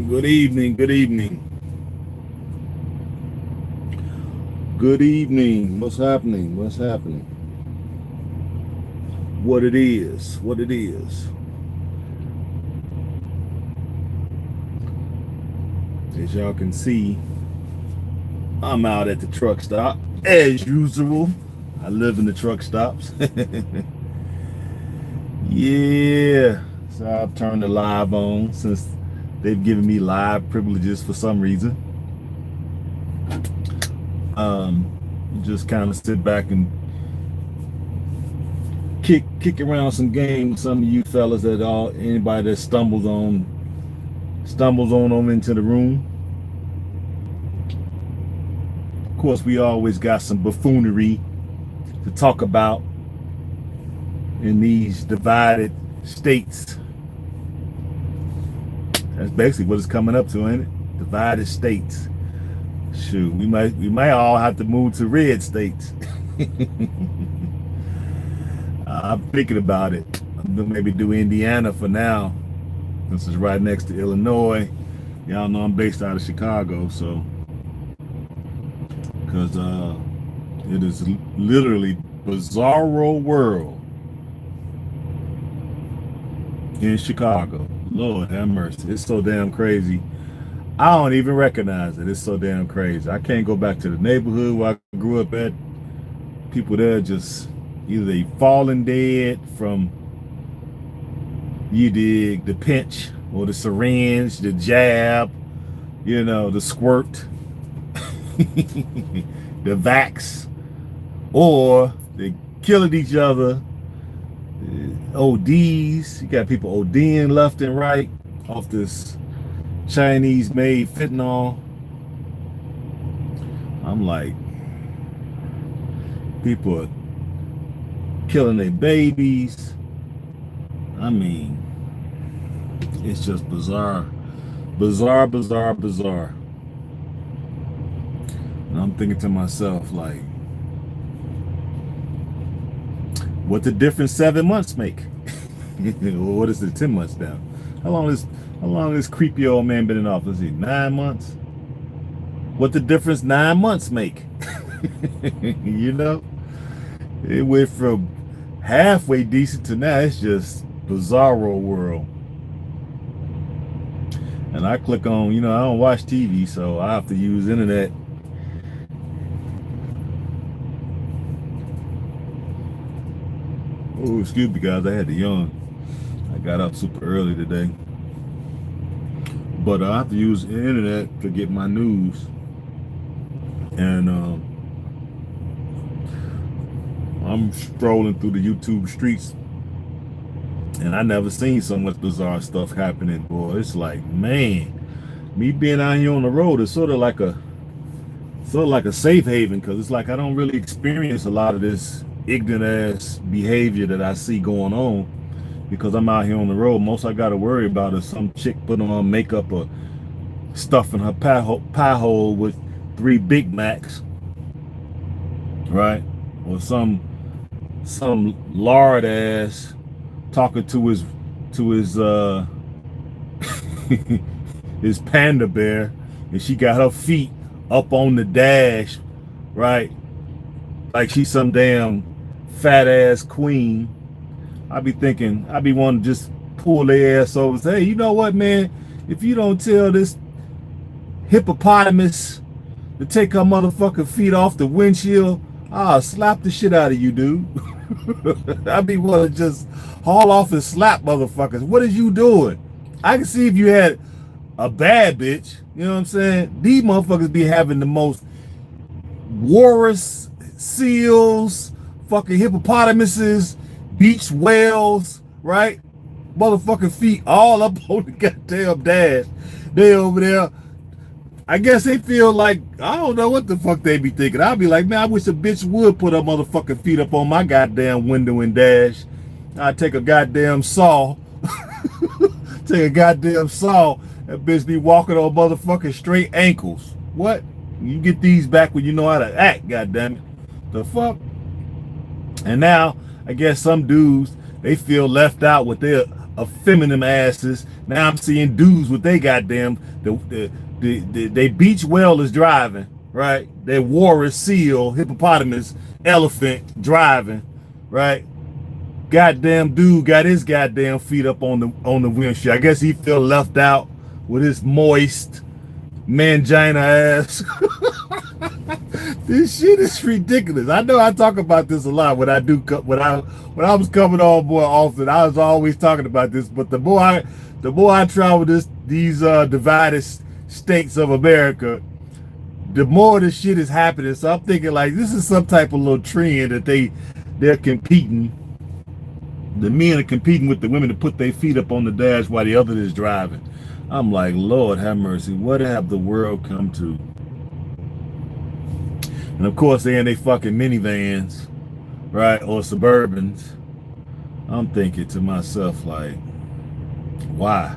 Good evening, good evening, good evening. What's happening? What's happening? What it is, what it is. As y'all can see, I'm out at the truck stop as usual. I live in the truck stops. Yeah, so I've turned the live on since they've given me live privileges for some reason. Just kind of sit back and kick around some games. Some of you fellas that all anybody that stumbles on them into the room. Of course, we always got some buffoonery to talk about in these divided states. That's basically what it's coming up to, ain't it? Divided states. Shoot, we might all have to move to red states. I'm thinking about it. I'm gonna maybe do Indiana for now. This is right next to Illinois. Y'all know I'm based out of Chicago, so because it is literally bizarro world in Chicago. Lord have mercy. It's so damn crazy. I don't even recognize it. It's so damn crazy. I can't go back to the neighborhood where I grew up at. People there just either they falling dead from, you dig, the pinch or the syringe, the jab, the squirt, the vax, or they killing each other. ODs, you got people ODing left and right off this Chinese made fentanyl. I'm like, people are killing their babies. I mean, it's just bizarre. Bizarre. And I'm thinking to myself, like, what the difference 7 months make? What is it, 10 months now? How long this creepy old man been in office? 9 months? What the difference 9 months make? It went from halfway decent to now it's just bizarro world. And I click on, I don't watch TV, so I have to use internet. Oh, excuse me, guys. I had to yawn. I got up super early today. But I have to use the internet to get my news. And I'm strolling through the YouTube streets. And I never seen so much bizarre stuff happening, boy. It's like, man, me being out here on the road is sort of like a safe haven, because it's like I don't really experience a lot of this ignorant ass behavior that I see going on, because I'm out here on the road. Most I gotta worry about is some chick putting on makeup or stuffing her pie hole with 3 Big Macs, right? Or some lard ass talking to his his panda bear, and she got her feet up on the dash, right? Like she's some damn fat ass queen. I be wanting to just pull their ass over and say, hey, you know what, man? If you don't tell this hippopotamus to take her motherfucking feet off the windshield, I'll slap the shit out of you, dude. I be wanting to just haul off and slap motherfuckers. What is you doing? I can see if you had a bad bitch, you know what I'm saying? These motherfuckers be having the most walrus, seals, fucking hippopotamuses, beach whales, right? Motherfucking feet all up on the goddamn dash. They over there. I guess they feel like, I don't know what the fuck they be thinking. I'll be like, man, I wish a bitch would put her motherfucking feet up on my goddamn window and dash. I'd take a goddamn saw. Take a goddamn saw. That bitch be walking on motherfucking straight ankles. What? You get these back when you know how to act, goddammit. The fuck? And now, I guess some dudes, they feel left out with their of feminine asses. Now I'm seeing dudes with they goddamn they beach whale is driving, right? They walrus, seal, hippopotamus, elephant driving, right? Goddamn dude got his goddamn feet up on the windshield. I guess he feel left out with his moist mangina ass. This shit is ridiculous. I know I talk about this a lot when I was coming on board often. I was always talking about this, but the more I travel these divided states of America, the more this shit is happening. So I'm thinking like this is some type of little trend that they're competing. The men are competing with the women to put their feet up on the dash while the other is driving. I'm like, Lord have mercy. What have the world come to? And of course, they're in their fucking minivans, right? Or Suburbans. I'm thinking to myself, like, why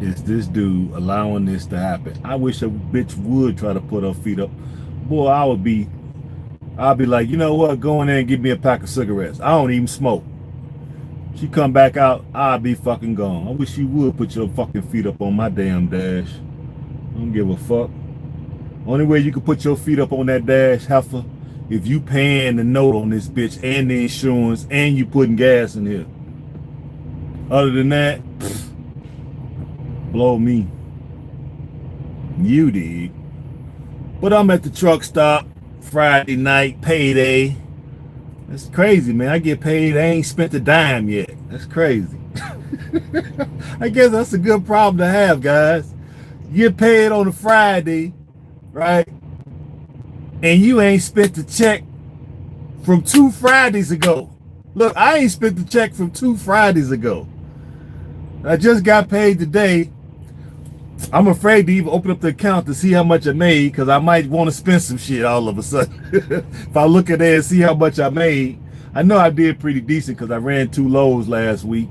is this dude allowing this to happen? I wish a bitch would try to put her feet up. Boy, I'll be like, you know what? Go in there and give me a pack of cigarettes. I don't even smoke. She come back out, I'll be fucking gone. I wish you would put your fucking feet up on my damn dash. I don't give a fuck. Only way you can put your feet up on that dash, heifer, if you paying the note on this bitch and the insurance and you putting gas in here. Other than that, blow me. You dig. But I'm at the truck stop Friday night, payday. That's crazy, man. I get paid. I ain't spent a dime yet. That's crazy. I guess that's a good problem to have, guys. You get paid on a Friday, right? And you ain't spent the check from 2 Fridays ago. Look, I ain't spent the check from 2 Fridays ago. I just got paid today. I'm afraid to even open up the account to see how much I made because I might want to spend some shit all of a sudden. If I look at there and see how much I made, I know I did pretty decent because I ran 2 loads last week.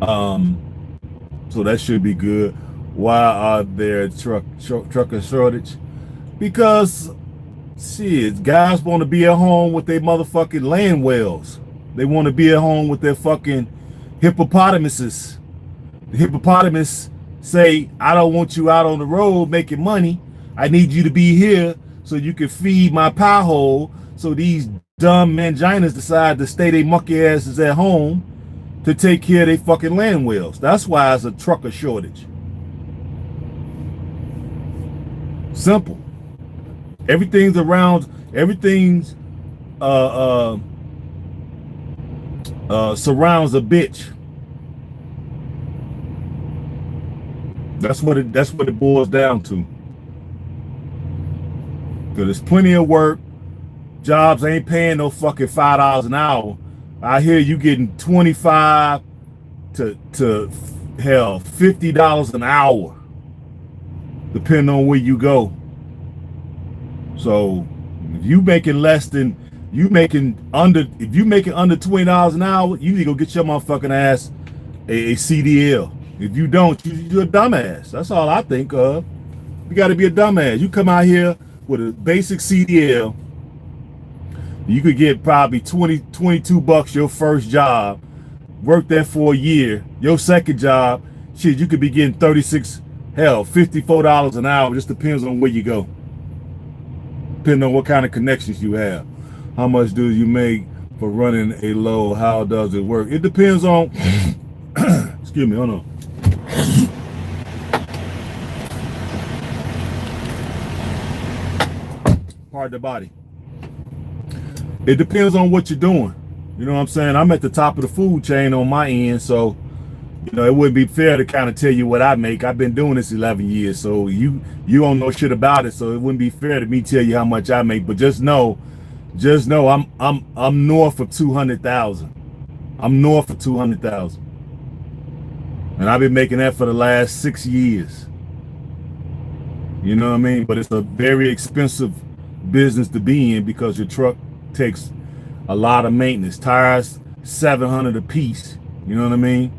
So that should be good. Why are there trucker shortage? Because shit, guys want to be at home with their motherfucking land whales. They want to be at home with their fucking hippopotamuses. The hippopotamus say, I don't want you out on the road making money. I need you to be here so you can feed my pie hole. So these dumb manginas decide to stay their monkey asses at home to take care of their fucking land whales. That's why it's a trucker shortage. Simple. Everything's surrounds a bitch. That's what it boils down to. Cause there's plenty of work. Jobs ain't paying no fucking $5 an hour. I hear you getting 25 to hell $50 an hour, depending on where you go. So if you making if you making under $20 an hour, you need to go get your motherfucking ass a CDL. If you don't, you're a dumbass. That's all I think of. You got to be a dumbass. You come out here with a basic CDL, you could get probably 22 bucks your first job, work there for a year. Your second job, shit, you could be getting $54 an hour. Just depends on where you go. Depending on what kind of connections you have. How much do you make for running a load? How does it work? It depends on, excuse me, hold on. Pardon the body. It depends on what you're doing. You know what I'm saying? I'm at the top of the food chain on my end, so you know it wouldn't be fair to kind of tell you what I make. I've been doing this 11 years, so you don't know shit about it, so it wouldn't be fair to me tell you how much I make. But just know I'm north of 200,000. I'm north of 200,000. And I've been making that for the last 6 years. You know what I mean? But it's a very expensive business to be in because your truck takes a lot of maintenance. Tires, $700 a piece. You know what I mean?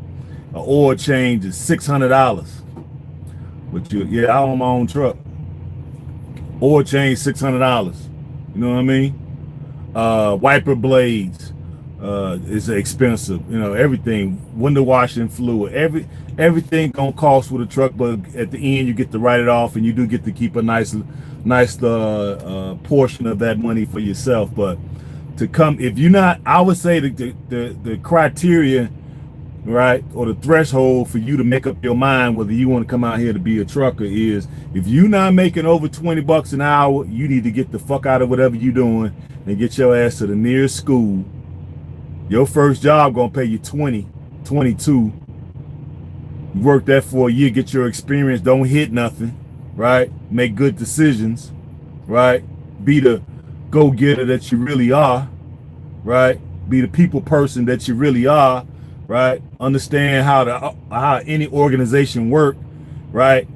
An oil change is $600. But I own my own truck. Oil change $600. You know what I mean? Wiper blades, It's expensive. You know, everything, window washing fluid, everything gonna cost with a truck, but at the end you get to write it off, and you do get to keep a nice portion of that money for yourself. But to come, if you're not, I would say the criteria, right, or the threshold for you to make up your mind whether you want to come out here to be a trucker is, if you're not making over 20 bucks an hour, you need to get the fuck out of whatever you're doing and get your ass to the nearest school. Your first job gonna pay you 20, 22. You work that for a year, get your experience, don't hit nothing, right? Make good decisions, right? Be the go-getter that you really are, right? Be the people person that you really are, right? Understand how any organization work, right?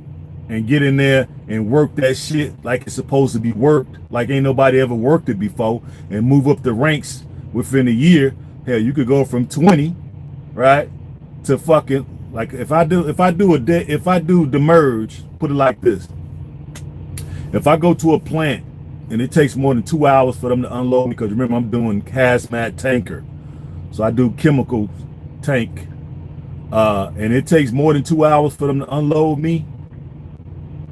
And get in there and work that shit like it's supposed to be worked, like ain't nobody ever worked it before, and move up the ranks within a year. Hell, you could go from 20, right, to fucking, like, if I do the merge, put it like this. If I go to a plant and it takes more than 2 hours for them to unload me, because remember I'm doing hazmat tanker, so I do chemical tank, and it takes more than 2 hours for them to unload me,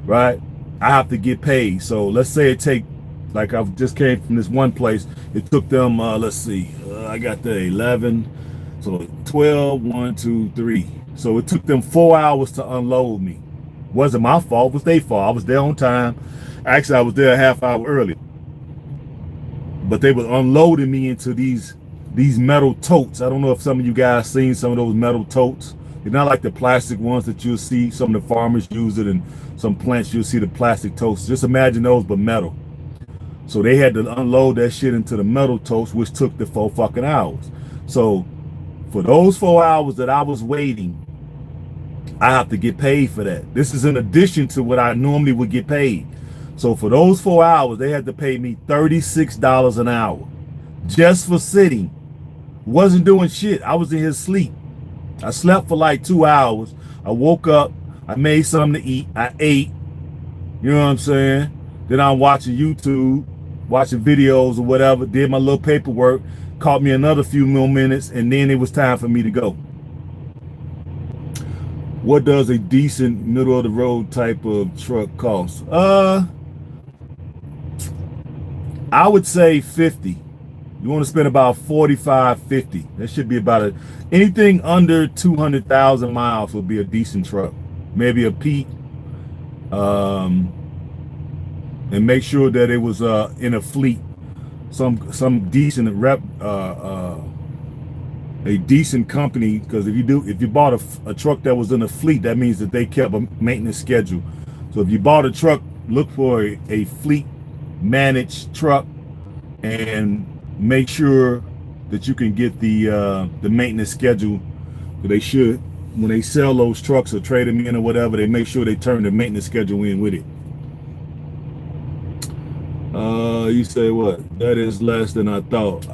right, I have to get paid. So let's say it take, like I just came from this one place, it took them, let's see, I got the 11, so 12, 1, 2, 3. So it took them 4 hours to unload me. Wasn't my fault, it was their fault. I was there on time. Actually, I was there a half hour early. But they were unloading me into these metal totes. I don't know if some of you guys seen some of those metal totes. They're not like the plastic ones that you'll see. Some of the farmers use it, and some plants you'll see the plastic totes. Just imagine those, but metal. So they had to unload that shit into the metal totes, which took the 4 fucking hours. So for those 4 hours that I was waiting, I have to get paid for that. This is in addition to what I normally would get paid. So for those 4 hours, they had to pay me $36 an hour just for sitting. Wasn't doing shit. I was in here sleep. I slept for like 2 hours. I woke up. I made something to eat. I ate. You know what I'm saying? Then I'm watching YouTube, watching videos or whatever, did my little paperwork, caught me another few more minutes, and then it was time for me to go. What does a decent middle of the road type of truck cost? I would say 50. You want to spend about 45, 50. That should be about anything under 200,000 miles will be a decent truck. Maybe a Pete. And make sure that it was in a fleet, some decent a decent company, because if you bought a truck that was in a fleet, that means that they kept a maintenance schedule. So if you bought a truck, look for a fleet managed truck and make sure that you can get the maintenance schedule. They should, when they sell those trucks or trade them in or whatever, they make sure they turn the maintenance schedule in with it. You say what? That is less than I thought.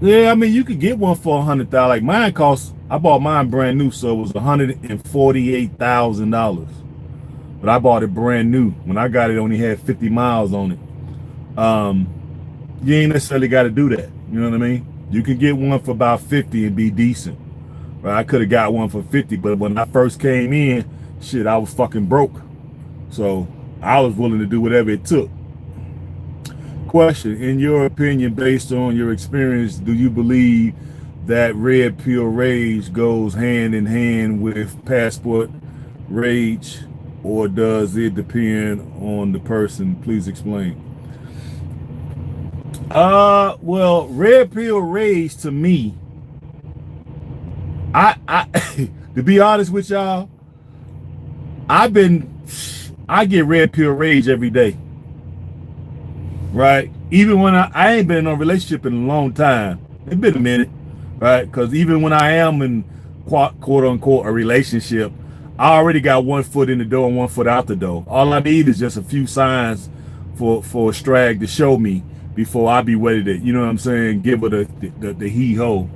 Yeah, I mean, you could get one for $100,000. Like mine cost, I bought mine brand new, so it was $148,000. But I bought it brand new. When I got it, only had 50 miles on it. You ain't necessarily got to do that. You know what I mean? You can get one for about 50 and be decent. Right? I could have got one for 50, but when I first came in, shit, I was fucking broke. So I was willing to do whatever it took. Question, in your opinion, based on your experience, do you believe that red pill rage goes hand in hand with passport rage, or does it depend on the person? Please explain. Well, red pill rage to me, I to be honest with y'all, I get red pill rage every day. Right? Even when I ain't been in a relationship in a long time. It's been a minute, right? Because even when I am in quote unquote a relationship, I already got one foot in the door and one foot out the door. All I need is just a few signs for a strag to show me before I be ready to, you know what I'm saying, give her the he-ho.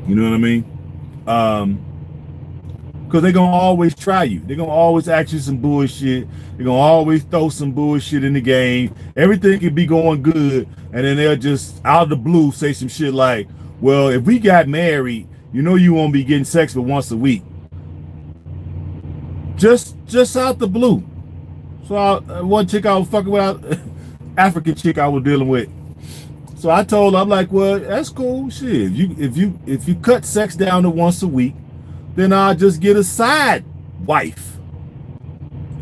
You know what I mean? Because they're going to always try you. They're going to always ask you some bullshit. They're going to always throw some bullshit in the game. Everything could be going good. And then they'll just, out of the blue, say some shit like, well, if we got married, you know you won't be getting sex but once a week. Just out the blue. So one chick I was fucking with, African chick I was dealing with. So I told her, I'm like, well, that's cool. Shit. If you cut sex down to once a week, then I'll just get a side wife.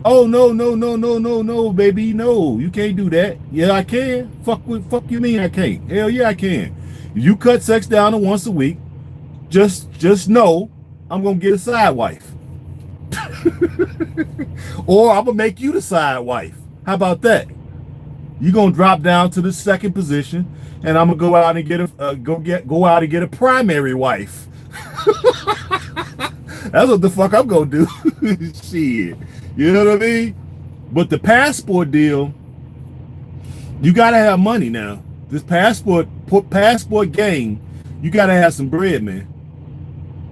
Oh no, baby, no, you can't do that. Yeah, I can. Fuck you mean I can't? Hell yeah, I can. If you cut sex down to once a week, just know I'm gonna get a side wife. Or I'm gonna make you the side wife. How about that? You're gonna drop down to the second position, and I'm gonna go out and get a primary wife. That's what the fuck I'm gonna do. Shit. You know what I mean? But the passport deal, you gotta have money now. This passport game, you gotta have some bread, man.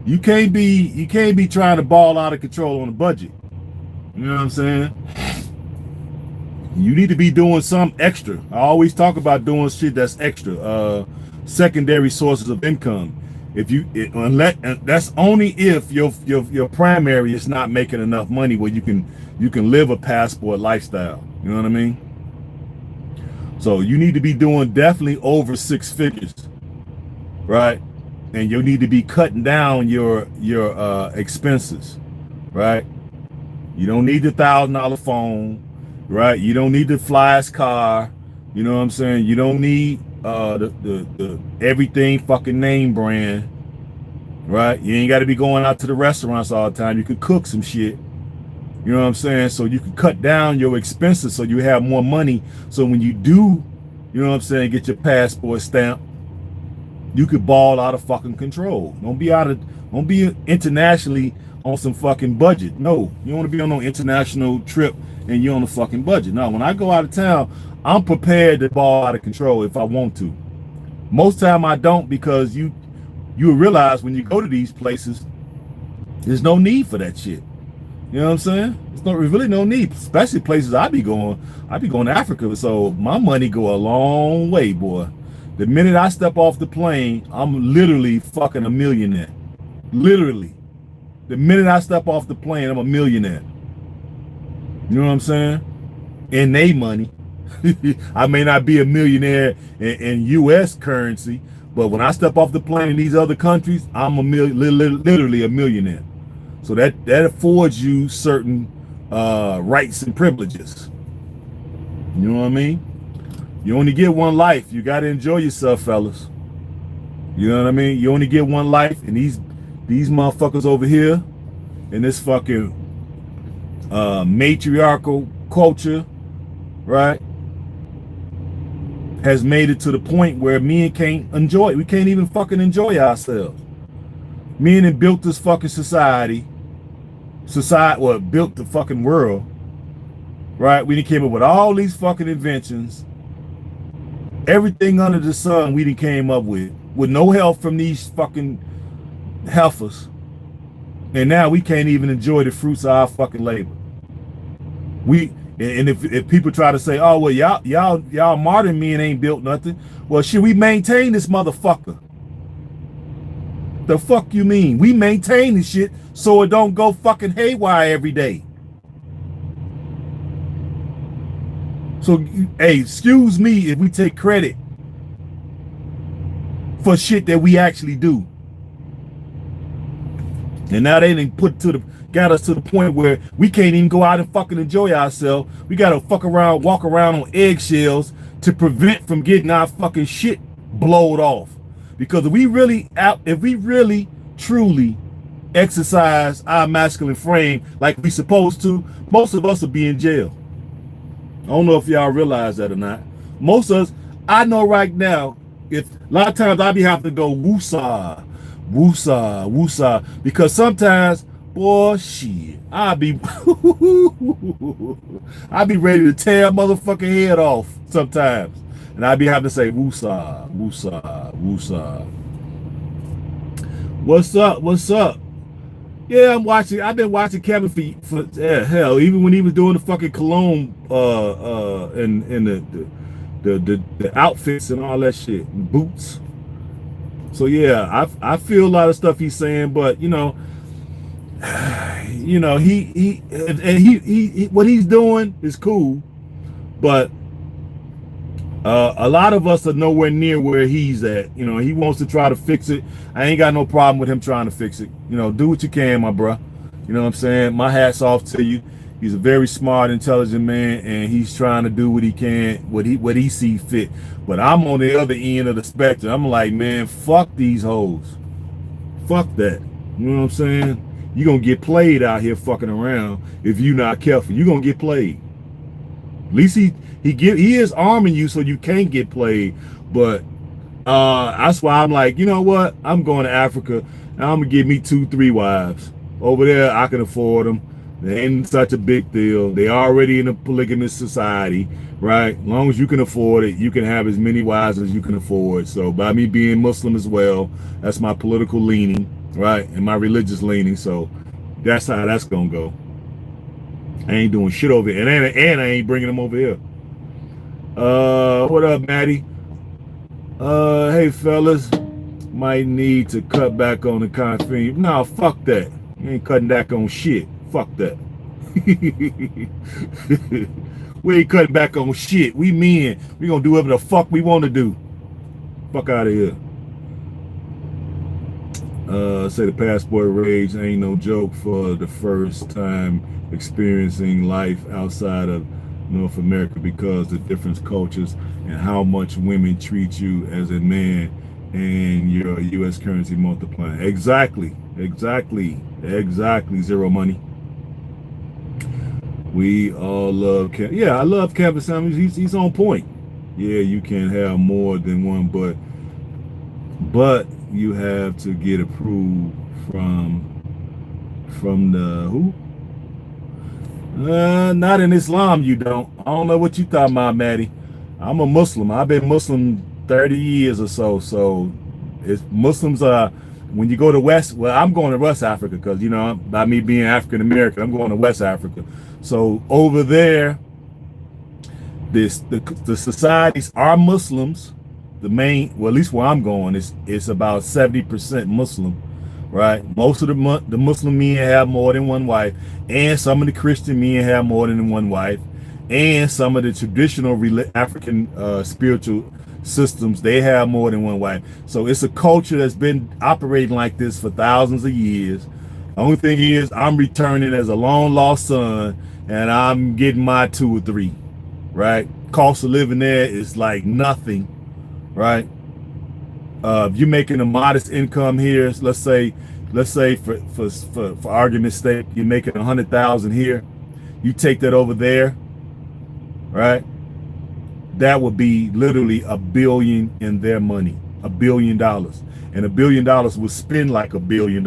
You can't be trying to ball out of control on a budget. You know what I'm saying? You need to be doing some extra. I always talk about doing shit that's extra. Secondary sources of income. That's only if your primary is not making enough money where you can live a passport lifestyle. You know what I mean? So you need to be doing definitely over 6 figures, right? And you need to be cutting down your expenses, right? You don't need the $1,000 phone, right? You don't need the flyest car. You know what I'm saying? You don't need the everything fucking name brand, right? You ain't got to be going out to the restaurants all the time. You could cook some shit. You know what I'm saying? So you can cut down your expenses so you have more money. So when you do, you know what I'm saying, get your passport stamp, you could ball out of fucking control. Don't be internationally on some fucking budget. No, you don't want to be on no international trip and you're on a fucking budget. No, when I go out of town, I'm prepared to ball out of control if I want to. Most time I don't, because you realize when you go to these places, there's no need for that shit. You know what I'm saying? There's really no need, especially places I be going to Africa. So my money go a long way, boy. The minute I step off the plane, I'm literally fucking a millionaire. Literally. The minute I step off the plane, I'm a millionaire. You know what I'm saying? In they money. I may not be a millionaire in U.S. currency, but when I step off the plane in these other countries, I'm literally a millionaire. So that affords you certain rights and privileges. You know what I mean? You only get one life. You got to enjoy yourself, fellas. You know what I mean? You only get one life, and these motherfuckers over here in this fucking matriarchal culture, right, has made it to the point where men can't enjoy it. We can't even fucking enjoy ourselves. Men have built this fucking society, built the fucking world, right? We done came up with all these fucking inventions. Everything under the sun we done came up with no help from these fucking heifers. And now we can't even enjoy the fruits of our fucking labor. And if people try to say, oh, well, y'all modern men ain't built nothing. Well, should we maintain this motherfucker? The fuck you mean? We maintain this shit so it don't go fucking haywire every day. So, hey, excuse me if we take credit for shit that we actually do. And now they done got us to the point where we can't even go out and fucking enjoy ourselves. We gotta walk around on eggshells to prevent from getting our fucking shit blowed off. Because if we really truly exercise our masculine frame like we supposed to, most of us will be in jail. I don't know if y'all realize that or not. Most of us, I know right now, if a lot of times I be having to go woosah, woosah, woosah, because sometimes, boy, shit, I be ready to tear a motherfucking head off sometimes. And I be having to say woosah, woosah, woosah. What's up? What's up? Yeah, I'm watching. I've been watching Kevin for hell, even when he was doing the fucking cologne, and the outfits and all that shit, and boots. So yeah, I feel a lot of stuff he's saying, but he what he's doing is cool, but a lot of us are nowhere near where he's at. He wants to try to fix it. I ain't got no problem with him trying to fix it. Do what you can, my bruh. You know what I'm saying? My hat's off to you. He's a very smart, intelligent man, and he's trying to do what he can, what he see fit. But I'm on the other end of the spectrum. I'm like, man, fuck these hoes. Fuck that. You know what I'm saying? You're gonna get played out here fucking around if you're not careful. You're gonna get played. At least he is arming you so you can't get played. But that's why I'm like, you know what? I'm going to Africa and I'm gonna give me 2, 3 wives. Over there, I can afford them. They ain't such a big deal. They already in a polygamous society, right? As long as you can afford it, you can have as many wives as you can afford. So by me being Muslim as well, that's my political leaning, right? And my religious leaning. So that's how that's gonna go. I ain't doing shit over here. And I ain't bringing them over here. What up, Maddie? Hey, fellas. Might need to cut back on the caffeine. No, fuck that. You ain't cutting back on shit. Fuck that. We ain't cutting back on shit. We men. We gonna do whatever the fuck we want to do. Fuck out of here. Say the passport rage ain't no joke for the first time experiencing life outside of North America because the different cultures and how much women treat you as a man and your U.S. currency multiplying. Exactly. Zero money. We all love I love Kevin Samuels. He's on point. Yeah, you can have more than one, but you have to get approved from the who? Not in Islam, you don't. I don't know what you thought, my Maddie. I'm a Muslim. I've been Muslim 30 years or so. So it's Muslims are when you go to West, well, I'm going to West Africa because by me being African American, I'm going to West Africa. So over there, the societies are Muslims. The main, well, at least where I'm going, it's about 70% Muslim, right? Most of the Muslim men have more than one wife, and some of the Christian men have more than one wife, and some of the traditional African spiritual systems, they have more than one wife. So it's a culture that's been operating like this for thousands of years. The only thing is I'm returning as a long lost son, and I'm getting my 2 or 3, right? Cost of living there is like nothing, right? If you're making a modest income here, let's say for argument's sake, you're making 100,000 here, you take that over there, right? That would be literally $1 billion in their money, $1 billion, and $1 billion would spend like $1 billion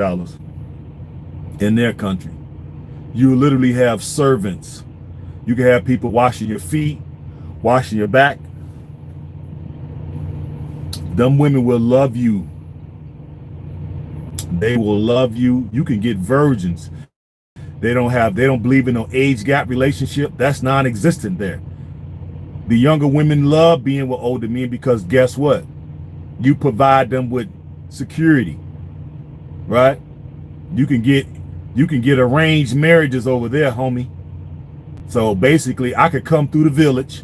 in their country. You literally have servants. You can have people washing your feet, washing your back. Them women will love you. They will love you. You can get virgins. They don't believe in no age gap relationship. That's non-existent there. The younger women love being with older men because guess what? You provide them with security, right? You can get arranged marriages over there, homie. So basically, I could come through the village,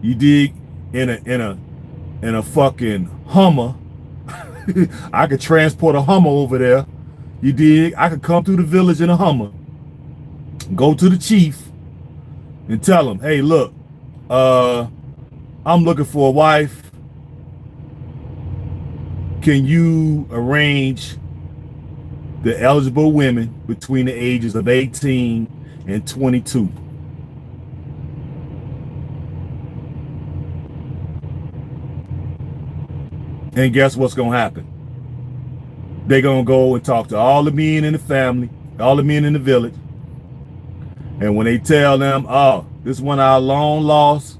you dig, in a fucking Hummer. I could transport a Hummer over there, you dig. I could come through the village in a Hummer, go to the chief, and tell him, hey, look, I'm looking for a wife. Can you arrange the eligible women between the ages of 18 and 22? And guess what's going to happen? They're going to go and talk to all the men in the family, all the men in the village. And when they tell them, oh, this is one of our long lost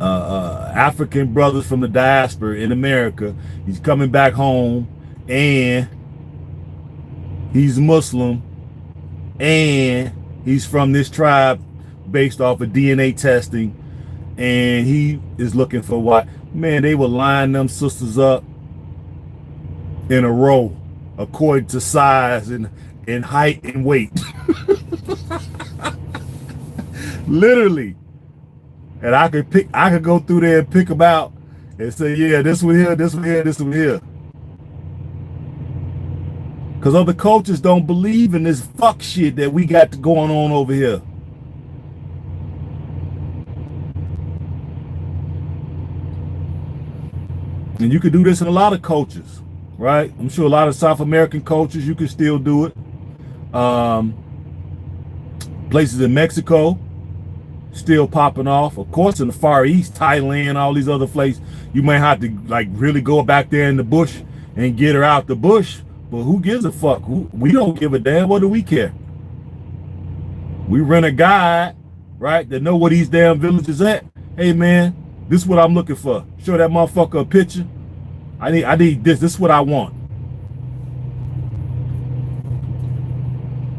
African brothers from the diaspora in America, he's coming back home, and he's Muslim, and he's from this tribe based off of DNA testing, and he is looking for what? Man, they would line them sisters up in a row according to size and height and weight. Literally. And I could go through there and pick them out and say, yeah, this one here, this one here, this one here. Because other cultures don't believe in this fuck shit that we got going on over here. And you could do this in a lot of cultures, right? I'm sure a lot of South American cultures, you can still do it. Places in Mexico, still popping off. Of course, in the Far East, Thailand, all these other places, you might have to like really go back there in the bush and get her out the bush. But who gives a fuck? We don't give a damn. What do we care? We rent a guide, right, that know where these damn villages at. Hey man, this is what I'm looking for. Show that motherfucker a picture. I need this. This is what I want.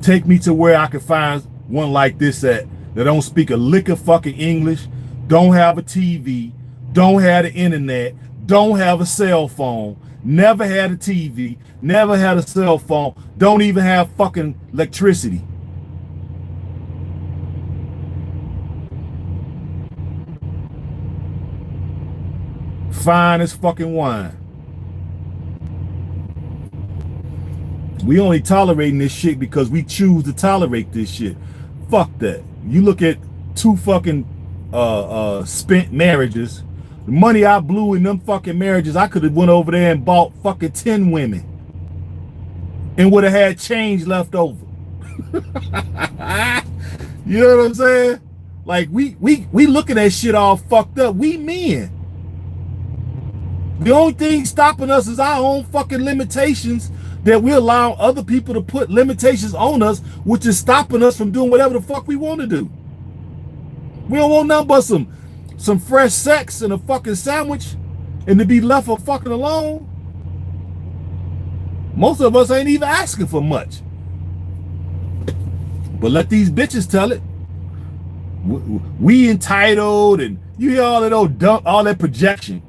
Take me to where I can find one like this at that don't speak a lick of fucking English, don't have a TV, don't have the internet, don't have a cell phone, never had a TV, never had a cell phone, don't even have fucking electricity. Fine as fucking wine. We only tolerating this shit because we choose to tolerate this shit. Fuck that. You look at 2 fucking spent marriages. The money I blew in them fucking marriages, I could have went over there and bought fucking 10 women and would have had change left over. You know what I'm saying? Like we looking at shit all fucked up. We men. The only thing stopping us is our own fucking limitations that we allow other people to put limitations on us, which is stopping us from doing whatever the fuck we want to do. We don't want nothing but some fresh sex and a fucking sandwich and to be left for fucking alone. Most of us ain't even asking for much. But let these bitches tell it. We entitled, and you hear all of those dump, all that projection.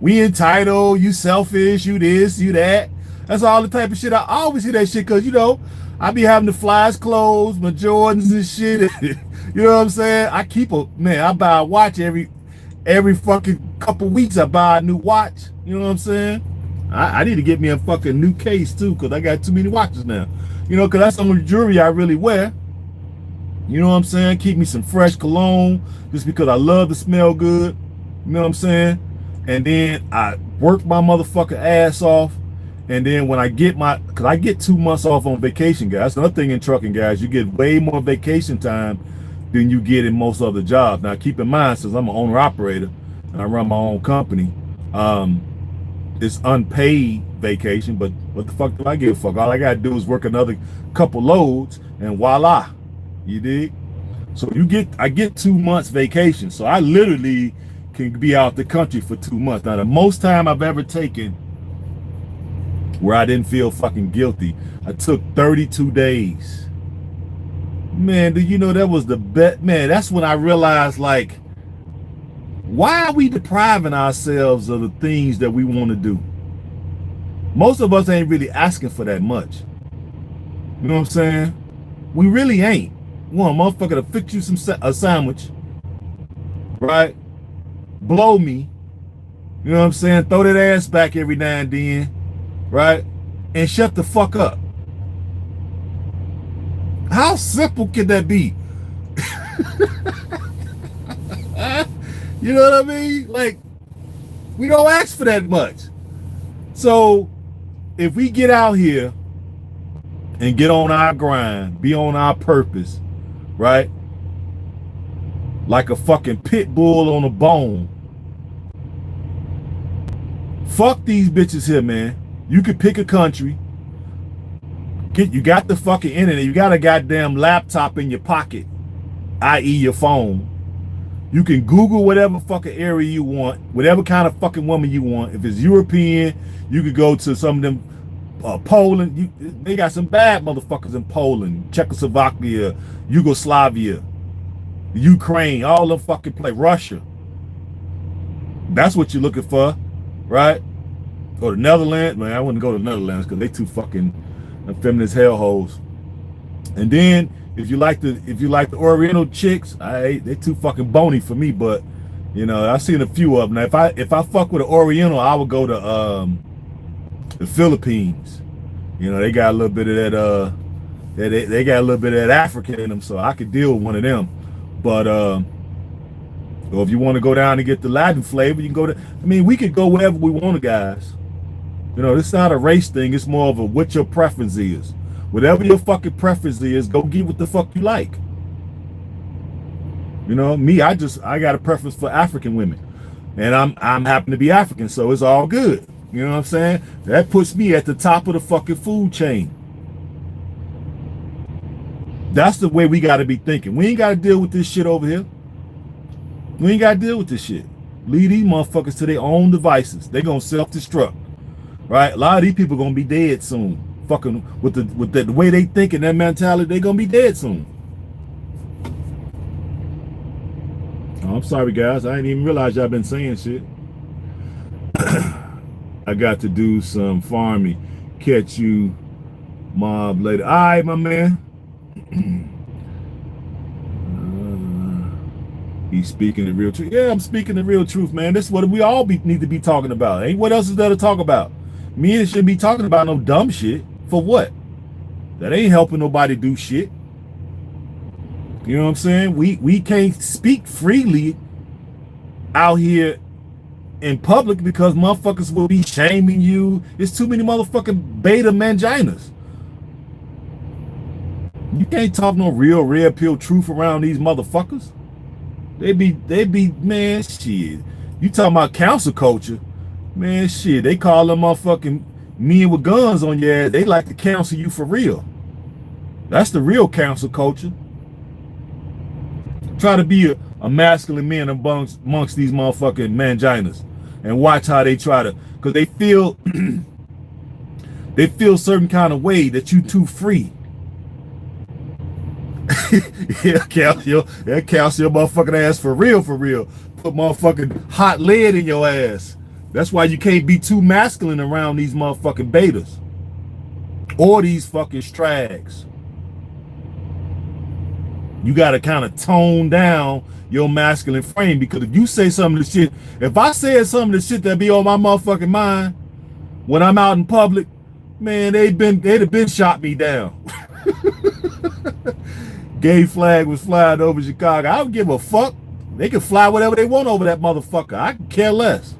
We entitled, you selfish, you this, you that. That's all the type of shit. I always hear that shit because, you know, I be having the flies clothes, my Jordans and shit. You know what I'm saying? I keep I buy a watch every fucking couple weeks. I buy a new watch. You know what I'm saying? I need to get me a fucking new case too because I got too many watches now. You know, because that's the only jewelry I really wear. You know what I'm saying? Keep me some fresh cologne just because I love to smell good. You know what I'm saying? And then I work my motherfucking ass off. And then when I get because I get 2 months off on vacation, guys. That's another thing in trucking, guys. You get way more vacation time than you get in most other jobs. Now, keep in mind, since I'm an owner-operator and I run my own company, it's unpaid vacation, but what the fuck do I give a fuck? All I got to do is work another couple loads, and voila. You dig? So I get 2 months vacation. So I literally can be out the country for 2 months. Now, the most time I've ever taken where I didn't feel fucking guilty, I took 32 days. Man, do you know that was the best? Man, that's when I realized, like, why are we depriving ourselves of the things that we want to do? Most of us ain't really asking for that much. You know what I'm saying? We really ain't. One motherfucker to fix you a sandwich, right? Blow me. You know what I'm saying? Throw that ass back every now and then. Right? And shut the fuck up. How simple can that be? You know what I mean? Like, we don't ask for that much. So, if we get out here and get on our grind, be on our purpose, right? Like a fucking pit bull on a bone. Fuck these bitches here, man. You could pick a country. You got the fucking internet. You got a goddamn laptop in your pocket, i.e. your phone. You can Google whatever fucking area you want, whatever kind of fucking woman you want. If it's European, you could go to some of them Poland. They got some bad motherfuckers in Poland, Czechoslovakia, Yugoslavia, Ukraine, all them fucking play. Russia. That's what you're looking for, right? Go to Netherlands. Man, I wouldn't go to Netherlands because they too fucking feminist hellholes. And then if you like the Oriental chicks, they too fucking bony for me. But you know, I've seen a few of them. Now, if I fuck with an Oriental, I would go to the Philippines. You know, they got a little bit of that they got a little bit of that African in them, so I could deal with one of them. But or if you want to go down and get the Latin flavor, you can go to. I mean, we could go wherever we want to, guys. You know, it's not a race thing. It's more of a what your preference is. Whatever your fucking preference is, go get what the fuck you like. You know, me, I got a preference for African women, and I'm happen to be African, so it's all good. You know what I'm saying? That puts me at the top of the fucking food chain. That's the way we got to be thinking. We ain't got to deal with this shit over here. We ain't got to deal with this shit. Leave these motherfuckers to their own devices. They gonna self-destruct, right? A lot of these people gonna be dead soon. Fucking with the way they think and their mentality, they gonna be dead soon. Oh, I'm sorry, guys. I didn't even realize y'all been saying shit. I got to do some farming. Catch you, mob, later. All right, my man. He's speaking the real truth. Yeah, I'm speaking the real truth, man. That's what we all need to be talking about. Ain't what else is there to talk about? Me and shouldn't be talking about no dumb shit. For what? That ain't helping nobody do shit. You know what I'm saying? We can't speak freely out here in public because motherfuckers will be shaming you. There's too many motherfucking beta manginas. You can't talk no real red pill truth around these motherfuckers. They be, man, shit. You talking about council culture, man, shit. They call them motherfucking men with guns on your ass. They like to counsel you for real. That's the real council culture. Try to be a masculine man amongst these motherfucking manginas and watch how they try to, because they feel they feel certain kind of way that you too free. Yeah, calcium motherfucking ass for real. Put motherfucking hot lead in your ass. That's why you can't be too masculine around these motherfucking betas or these fucking strags. You gotta kind of tone down your masculine frame, because if you say some of the shit, if I said some of the shit that be on my motherfucking mind when I'm out in public, man, they'd have been shot me down. Gay flag was flying over Chicago. I don't give a fuck. They can fly whatever they want over that motherfucker. I can care less.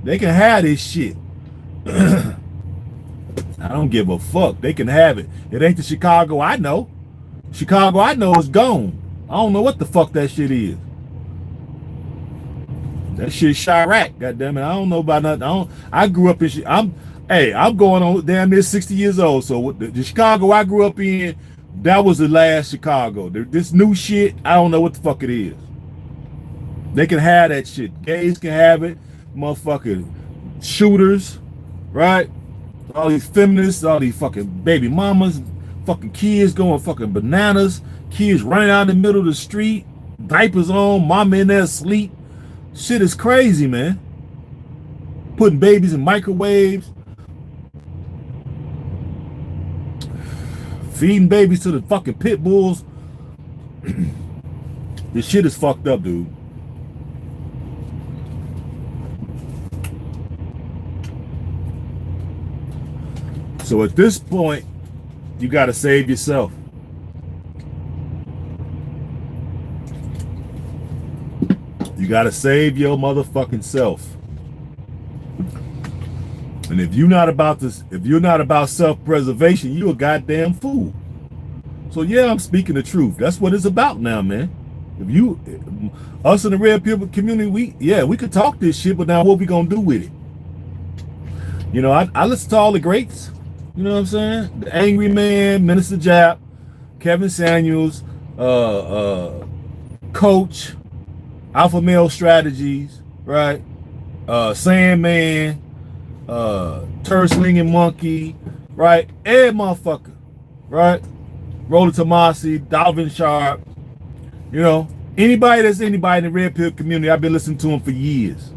They can have this shit. I don't give a fuck. They can have it. It ain't the Chicago I know. Chicago I know is gone. I don't know what the fuck that shit is. That shit's Chirac, goddammit. I don't know about nothing. I grew up in shit. I'm going on damn near 60 years old. So the Chicago I grew up in, that was the last Chicago. This new shit, I don't know what the fuck it is. They can have that shit. Gays can have it. Motherfucking shooters, right? All these feminists, all these fucking baby mamas, fucking kids going fucking bananas, kids running out in the middle of the street, diapers on, mama in there asleep. Shit is crazy, man. Putting babies in microwaves. Feeding babies to the fucking pit bulls. This shit is fucked up, dude. So at this point, you gotta save yourself. You gotta save your motherfucking self. And if you're not about this, if you're not about self-preservation, you're a goddamn fool. So yeah, I'm speaking the truth. That's what it's about now, man. Us in the red pill community, we could talk this shit, but now what we gonna do with it? You know, I listen to all the greats. You know what I'm saying? The Angry Man, Minister Jap, Kevin Samuels, Coach, Alpha Male Strategies, right? Sandman, Turslinging Monkey, right? Every motherfucker, right? Roller Tomasi, Dalvin Sharp, you know, anybody that's anybody in the red pill community, I've been listening to them for years.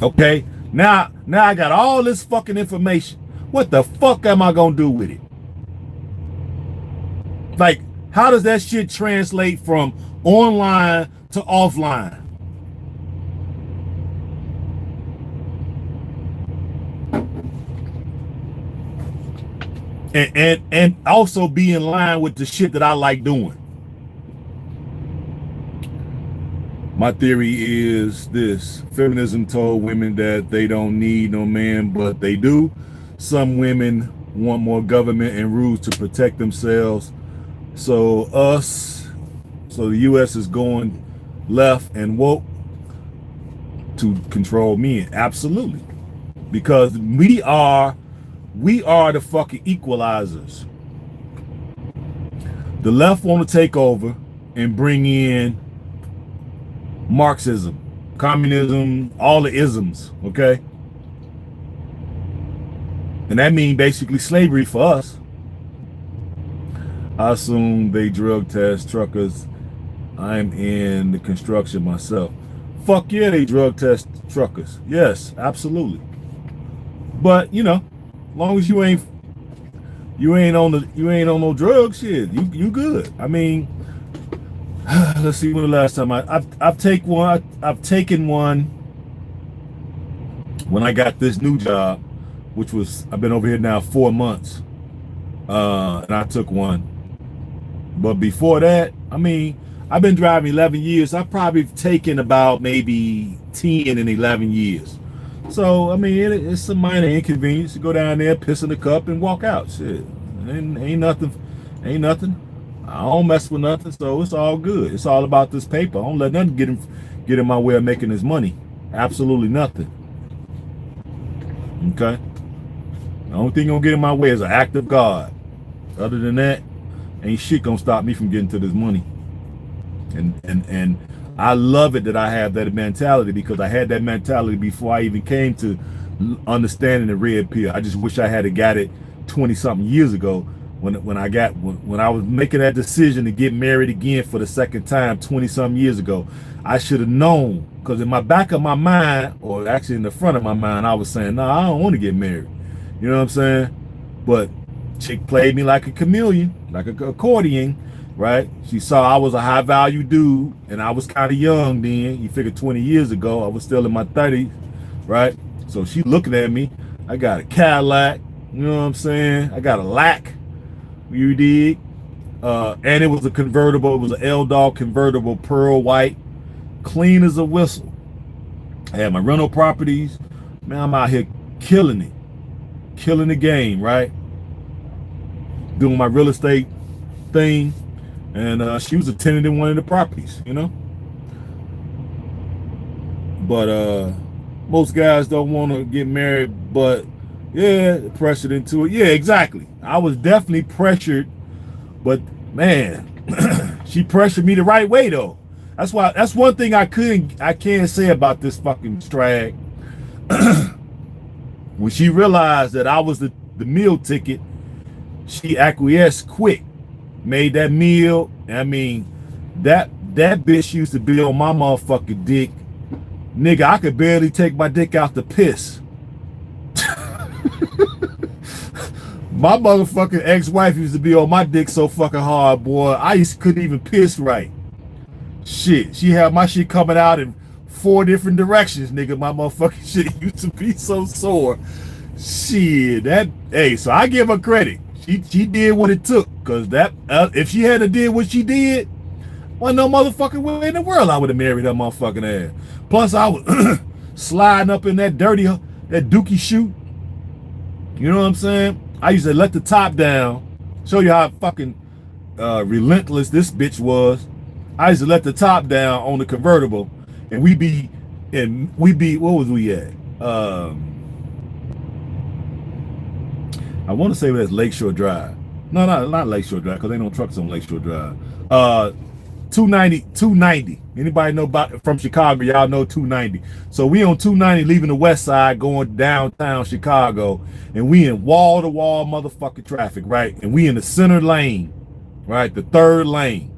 Okay, now I got all this fucking information. What the fuck am I gonna do with it? Like, how does that shit translate from online to offline? And also be in line with the shit that I like doing. My theory is this: feminism told women that they don't need no man, but they do. Some women want more government and rules to protect themselves. So the US is going left and woke to control men. Absolutely. Because we are the fucking equalizers. The left want to take over and bring in Marxism, communism, all the isms, okay? And that means basically slavery for us. I assume they drug test truckers. I'm in the construction myself. Fuck yeah, they drug test truckers. Yes, absolutely. But you know, as long as you ain't on no drugs, shit, you good. I mean, let's see when the last time I've taken one when I got this new job, which was I've been over here now 4 months, and I took one. But before that, I mean, I've been driving 11 years. I've probably taken about maybe 10 in 11 years. So, I mean, it's a minor inconvenience to go down there, piss in the cup, and walk out. Shit, ain't nothing. I don't mess with nothing, so it's all good. It's all about this paper. I don't let nothing get in my way of making this money. Absolutely nothing. Okay? The only thing gonna get in my way is an act of God. Other than that, ain't shit gonna stop me from getting to this money. And I love it that I have that mentality, because I had that mentality before I even came to understanding the red pill. I just wish I had got it 20 something years ago when I was making that decision to get married again for the second time 20 something years ago. I should have known, because in my back of my mind, or actually in the front of my mind, I was saying, no, I don't want to get married. You know what I'm saying? But chick played me like a chameleon, like an accordion, right? She saw I was a high value dude, and I was kind of young then. You figure 20 years ago, I was still in my 30s, right? So she looking at me. I got a Cadillac, you know what I'm saying? I got a lack, you dig? And it was a convertible. It was an L-Dog convertible, pearl white, clean as a whistle. I had my rental properties. Man, I'm out here killing it. Killing the game, right? Doing my real estate thing. And she was a tenant in one of the properties, you know? But most guys don't want to get married, but yeah, pressured into it. Yeah, exactly. I was definitely pressured, but man, she pressured me the right way though. That's one thing I can't say about this fucking strag. When she realized that I was the meal ticket, she acquiesced quick. Made that meal. I mean, that bitch used to be on my motherfucking dick. Nigga, I could barely take my dick out to piss. My motherfucking ex-wife used to be on my dick so fucking hard, boy. Couldn't even piss right. Shit, she had my shit coming out in 4 different directions, nigga. My motherfucking shit used to be so sore. Shit, so I give her credit. She did what it took, cause if she hadn't did what she did, well, no motherfucking way in the world I would have married that motherfucking ass. Plus, I was sliding up in that dookie shoe. You know what I'm saying? I used to let the top down. Show you how fucking relentless this bitch was. I used to let the top down on the convertible, and we be what was we at? I want to say that's Lakeshore Drive. No, not Lakeshore Drive, because ain't no trucks on Lakeshore Drive. 290. Anybody know about from Chicago? Y'all know 290. So we on 290 leaving the west side going downtown Chicago, and we in wall to wall motherfucking traffic, right? And we in the center lane, right? The third lane.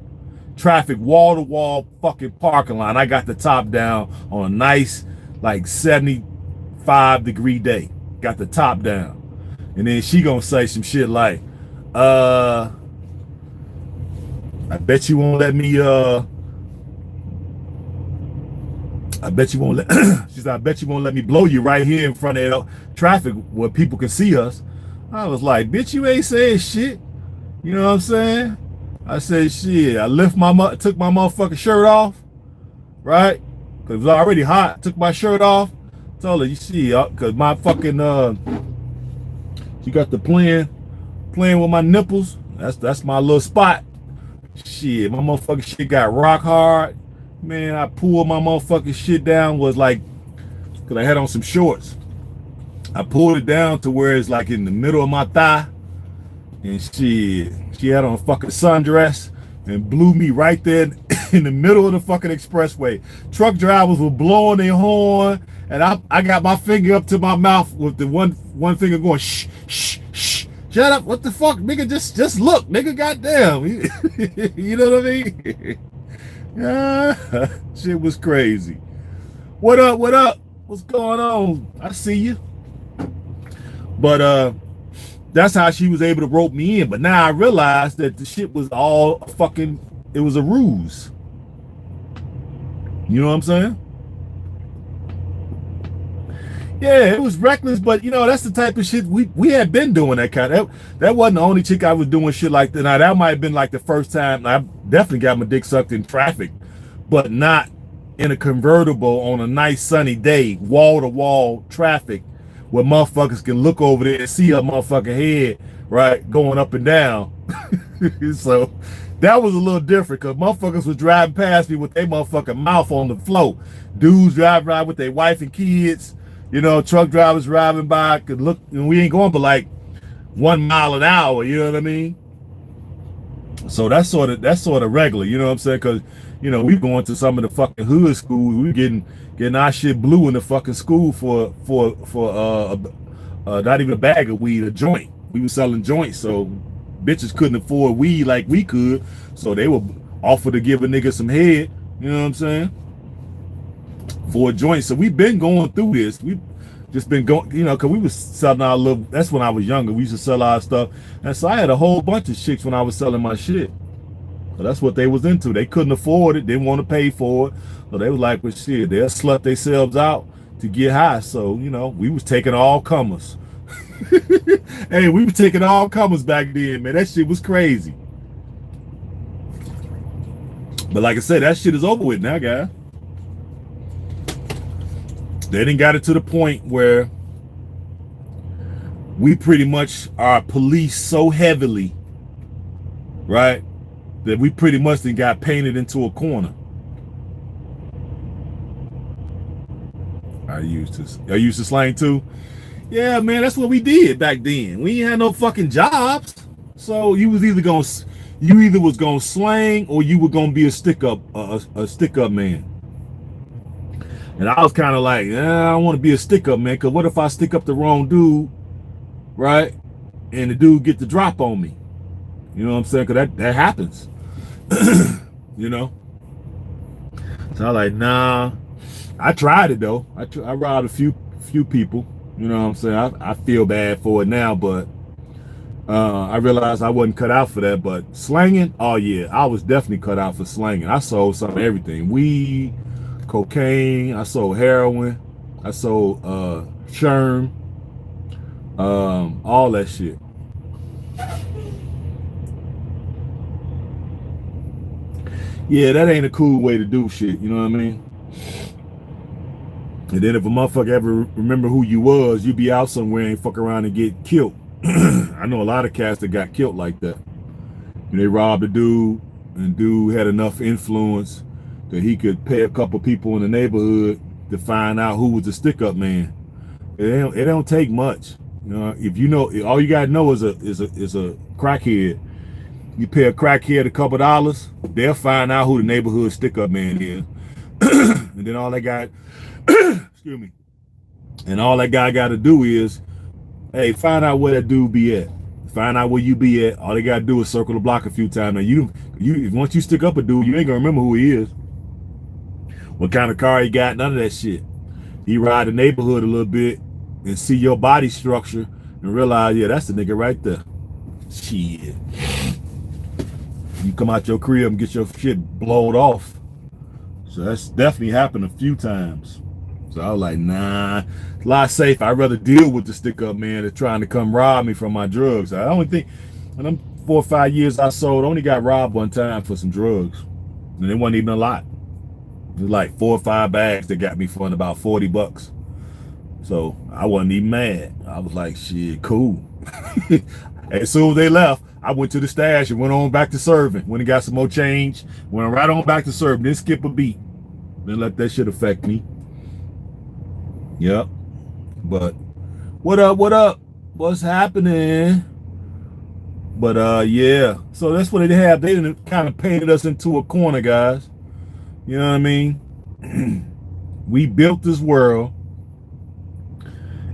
Traffic wall to wall fucking parking lot. I got the top down on a nice like 75-degree day. Got the top down. And then she gonna say some shit like, I bet you won't let me I bet you won't let she said, I bet you won't let me blow you right here in front of traffic where people can see us. I was like, bitch, you ain't saying shit. You know what I'm saying? I said, shit, I took my motherfucking shirt off, right? Cause it was already hot. Took my shirt off. Told her, you see, cause my fucking she got the playing with my nipples. That's my little spot. Shit, my motherfucking shit got rock hard. Man, I pulled my motherfucking shit down, was like, cause I had on some shorts. I pulled it down to where it's like in the middle of my thigh. And she had on a fucking sundress and blew me right there in the middle of the fucking expressway. Truck drivers were blowing their horn, and I got my finger up to my mouth with the one finger going, shh, shh, shh. Shut up, what the fuck, nigga, just look, nigga, goddamn. You know what I mean? Shit was crazy. What up, what's going on? I see you. But that's how she was able to rope me in. But now I realized that the shit was all it was a ruse. You know what I'm saying? Yeah, it was reckless, but you know, that's the type of shit we had been doing that kind of. That wasn't the only chick I was doing shit like that. Now, that might have been like the first time. I definitely got my dick sucked in traffic, but not in a convertible on a nice sunny day, wall-to-wall traffic, where motherfuckers can look over there and see her motherfucking head, right, going up and down. So that was a little different, because motherfuckers was driving past me with their motherfucking mouth on the floor. Dudes driving around with their wife and kids. You know, truck drivers driving by could look, and we ain't going but like 1 mile an hour, you know what I mean? So that's sort of regular, you know what I'm saying? Because, you know, we going to some of the fucking hood schools, we getting our shit blue in the fucking school for not even a bag of weed, a joint. We were selling joints, so bitches couldn't afford weed like we could, so they would offer to give a nigga some head, you know what I'm saying? For a joint. So we've been going through this. We've just been going, you know, because we was selling our little, that's when I was younger. We used to sell our stuff. And so I had a whole bunch of chicks when I was selling my shit. So that's what they was into. They couldn't afford it. Didn't want to pay for it. So they was like, well, shit, they'll slut themselves out to get high. So, you know, we was taking all comers. Hey, we were taking all comers back then, man. That shit was crazy. But like I said, that shit is over with now, guys. They didn't got it to the point where we pretty much are policed so heavily, right, that we pretty much then got painted into a corner. I used to slang too. Yeah, man, that's what we did back then. We ain't had no fucking jobs, so you was either gonna slang or you were gonna be a stick up man. And I was kind of like, I don't want to be a stick up man, because what if I stick up the wrong dude, right? And the dude get the drop on me. You know what I'm saying? Because that happens. You know? So I was like, nah. I tried it though. I robbed a few people. You know what I'm saying? I feel bad for it now, but I realized I wasn't cut out for that. But slanging, oh yeah, I was definitely cut out for slanging. I sold some of everything. Weed, cocaine, I sold heroin, I sold sherm, all that shit. Yeah, that ain't a cool way to do shit, you know what I mean? And then if a motherfucker ever remember who you was, you be out somewhere and fuck around and get killed. I know a lot of cats that got killed like that. And they robbed a dude, and dude had enough influence that he could pay a couple people in the neighborhood to find out who was the stick-up man. It don't take much, you know. If you know, all you gotta know is a crackhead, You pay a crackhead a couple dollars, they'll find out who the neighborhood stick-up man is. And then all that guy, excuse me, and all that guy got to do is, hey, find out where that dude be at. Find out where you be at. All they got to do is circle the block a few times. Now, once you stick up a dude, you ain't going to remember who he is, what kind of car he got, none of that shit. He ride the neighborhood a little bit and see your body structure and realize, yeah, that's the nigga right there. Shit. You come out your crib and get your shit blowed off. So that's definitely happened a few times. So I was like, nah, it's a lot safer. I'd rather deal with the stick-up man that's trying to come rob me from my drugs. I only think in them 4 or 5 years I sold, I only got robbed one time for some drugs. And it wasn't even a lot. It was like 4 or 5 bags that got me for about $40. So I wasn't even mad. I was like, shit, cool. As soon as they left, I went to the stash and went on back to serving. Went and got some more change. Went right on back to serving. Didn't skip a beat. Didn't let that shit affect me. Yep. But what up? What up? What's happening? But yeah. So that's what they have. They kind of painted us into a corner, guys. You know what I mean? We built this world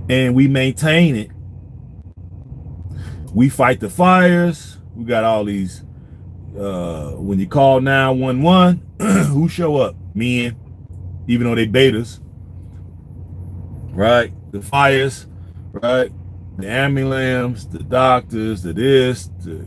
and we maintain it. We fight the fires. We got all these, when you call 911, who show up? Men, even though they betas, right? The fires, right? The ambulance, the doctors, the this, the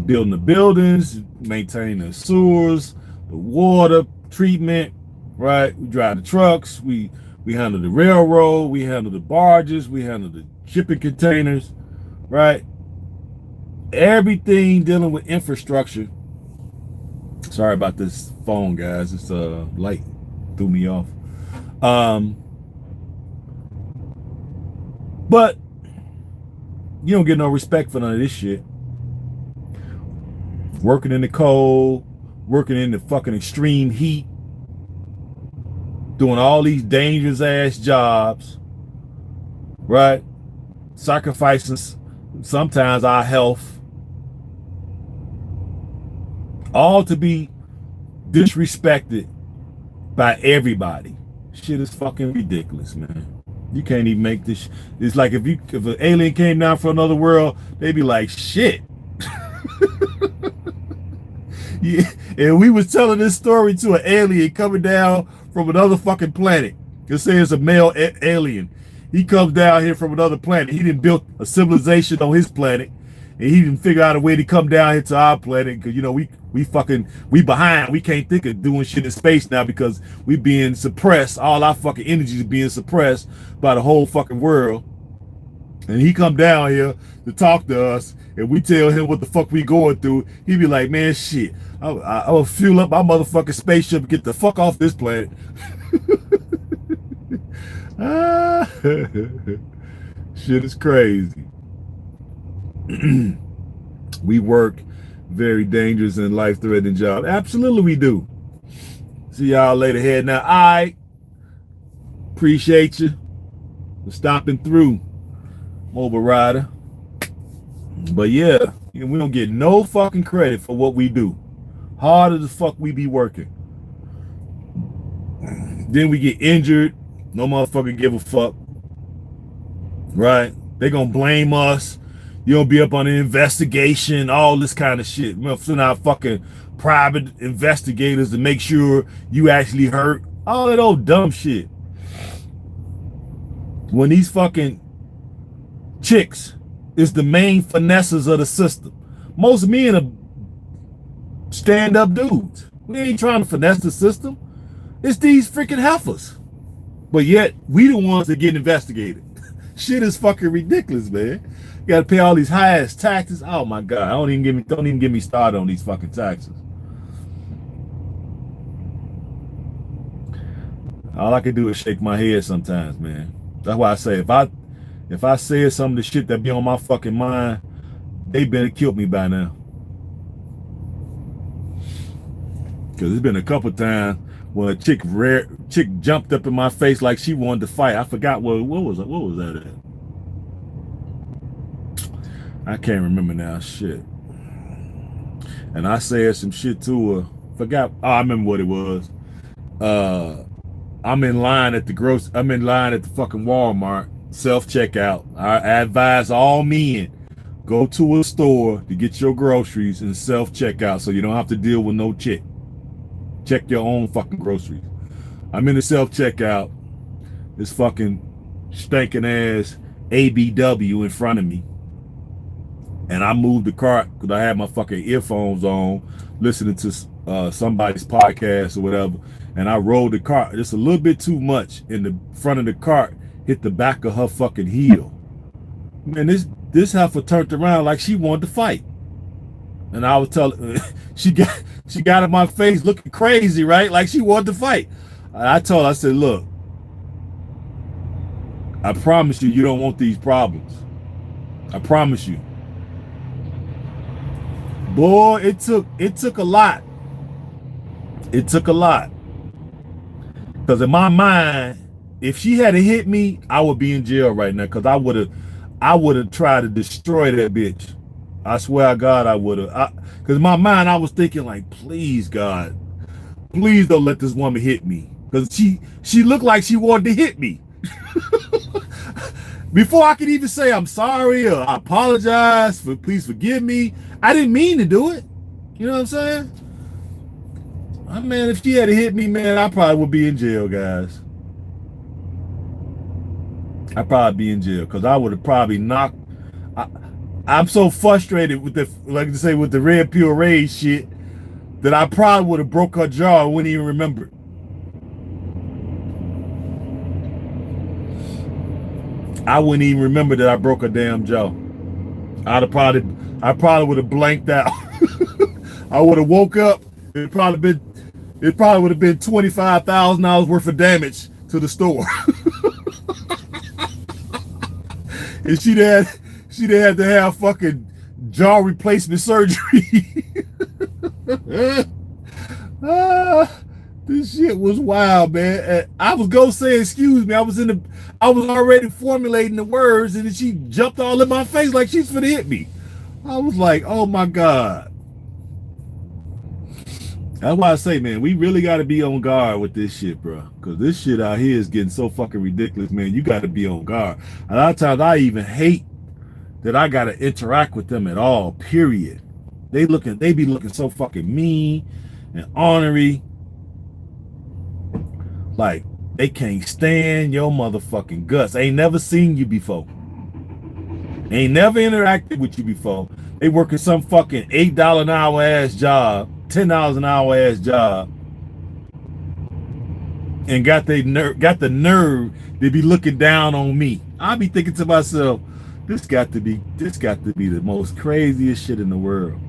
building the buildings, maintaining the sewers, the water treatment, right? We drive the trucks, we handle the railroad, we handle the barges, we handle the shipping containers, right? Everything dealing with infrastructure. Sorry about this phone, guys. It's light threw me off. But you don't get no respect for none of this shit. Working in the cold, working in the fucking extreme heat, doing all these dangerous ass jobs, right? Sacrificing sometimes our health, all to be disrespected by everybody. Shit is fucking ridiculous, man. You can't even make this. It's like if an alien came down from another world, they'd be like, shit. Yeah, and we was telling this story to an alien coming down from another fucking planet. It says a male alien. He comes down here from another planet. He didn't build a civilization on his planet, and he didn't figure out a way to come down here to our planet because, you know, we behind. We can't think of doing shit in space now because we being suppressed. All our fucking energy is being suppressed by the whole fucking world. And he come down here to talk to us, and we tell him what the fuck we going through. He be like, man, shit, I will fuel up my motherfucking spaceship and get the fuck off this planet. Shit is crazy. We work very dangerous and life-threatening job. Absolutely we do. See y'all later. Head now. I appreciate you for stopping through, Mobile Rider. But yeah, we don't get no fucking credit for what we do. Hard as the fuck we be working. Then we get injured. No motherfucker give a fuck. Right? They gonna blame us. You'll be up on an investigation, all this kind of shit. We'll send out fucking private investigators to make sure you actually hurt. All that old dumb shit. When these fucking chicks is the main finesses of the system. Most men are stand-up dudes. We ain't trying to finesse the system. It's these freaking heifers. But yet, we the ones that get investigated. Shit is fucking ridiculous, man. You gotta pay all these high-ass taxes. Oh my God, don't even get me started on these fucking taxes. All I can do is shake my head sometimes, man. That's why I say if I said some of the shit that be on my fucking mind, they better killed me by now. Cause it's been a couple times when a chick jumped up in my face like she wanted to fight. I forgot what was that at? I can't remember now. Shit. and I said some shit to her. Forgot. Oh, I remember what it was. Uh, I'm in line at the fucking Walmart self checkout. I advise all men go to a store to get your groceries and self checkout, so you don't have to deal with no chick. Check your own fucking groceries. I'm in the self checkout. This fucking stinking ass ABW in front of me. And I moved the cart because I had my fucking earphones on, listening to somebody's podcast or whatever. And I rolled the cart just a little bit too much, and the front of the cart hit the back of her fucking heel. Man, this heifer turned around like she wanted to fight. And I was telling she got in my face looking crazy, right? Like she wanted to fight. I told her, I said, look, I promise you don't want these problems. I promise you. Boy, it took a lot. It took a lot. Because in my mind, if she had hit me, I would be in jail right now. Because I would have tried to destroy that bitch. I swear to God, I would have. Because in my mind, I was thinking like, please, God, please don't let this woman hit me. Because she looked like she wanted to hit me. Before I could even say I'm sorry or I apologize, please forgive me, I didn't mean to do it. You know what I'm saying? Man, if she had hit me, man, I probably would be in jail, guys. I'd probably be in jail because I would have probably knocked. I'm so frustrated with with the red pure rage shit that I probably would have broke her jaw and wouldn't even remember it. I wouldn't even remember that I broke her damn jaw. I probably would have blanked out. I would have woke up. It probably would have been $25,000 worth of damage to the store. And she'd had to have fucking jaw replacement surgery. This shit was wild, man. I was gonna say excuse me. I was already formulating the words, and then she jumped all in my face like she's finna hit me. I was like, oh my God. That's why I say, man, we really got to be on guard with this shit, bro. Because this shit out here is getting so fucking ridiculous, man. You got to be on guard. A lot of times I even hate that I got to interact with them at all, period. They be looking so fucking mean and ornery. Like, they can't stand your motherfucking guts. Ain't never seen you before. Ain't never interacted with you before. They working some fucking $8 an hour ass job, $10 an hour ass job, and got the nerve to be looking down on me. I be thinking to myself, this got to be the most craziest shit in the world.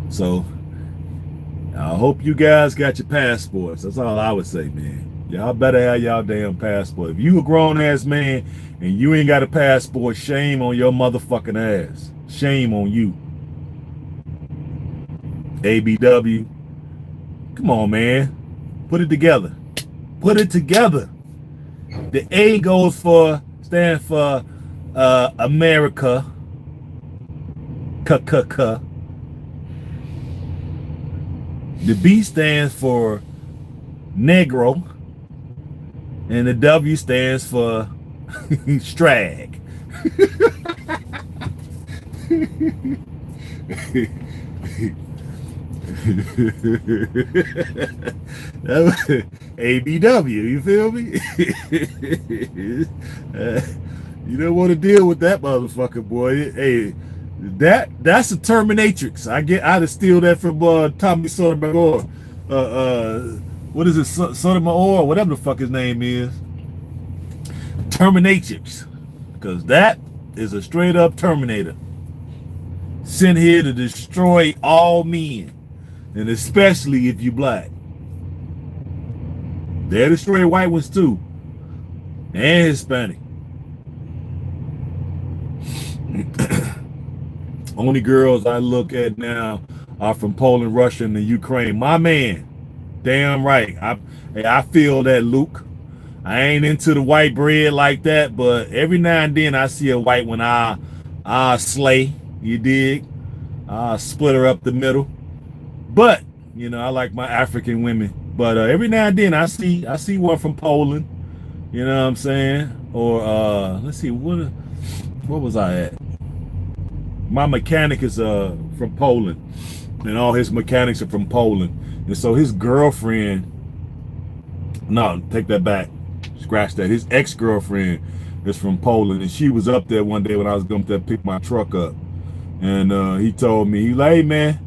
So I hope you guys got your passports. That's all I would say, man. Y'all better have y'all damn passport. If you a grown ass man and you ain't got a passport, shame on your motherfucking ass. Shame on you. ABW. Come on, man. Put it together. Put it together. The A stands for America. K. The B stands for Negro. And the W stands for Strag. ABW, you feel me? You don't want to deal with that motherfucker, boy. Hey, that's a Terminatrix. I had steal that from Tommy Sotomayor. What is it, Sotomayor, whatever the fuck his name is. Terminatrix, because that is a straight up Terminator sent here to destroy all men, and especially if you black. They destroy white ones too, and Hispanic. Only girls I look at now are from Poland, Russia, and the Ukraine. My man, damn right. I feel that, Luke. I ain't into the white bread like that, but every now and then I see a white one. I I slay, you dig? I split her up the middle. But you know, I like my African women. But every now and then I see one from Poland. You know what I'm saying? Or let's see, what was I at? My mechanic is from Poland, and all his mechanics are from Poland. And so his girlfriend, no, take that back, scratch that. His ex-girlfriend is from Poland, and she was up there one day when I was going to pick my truck up, and he told me, he like, hey man,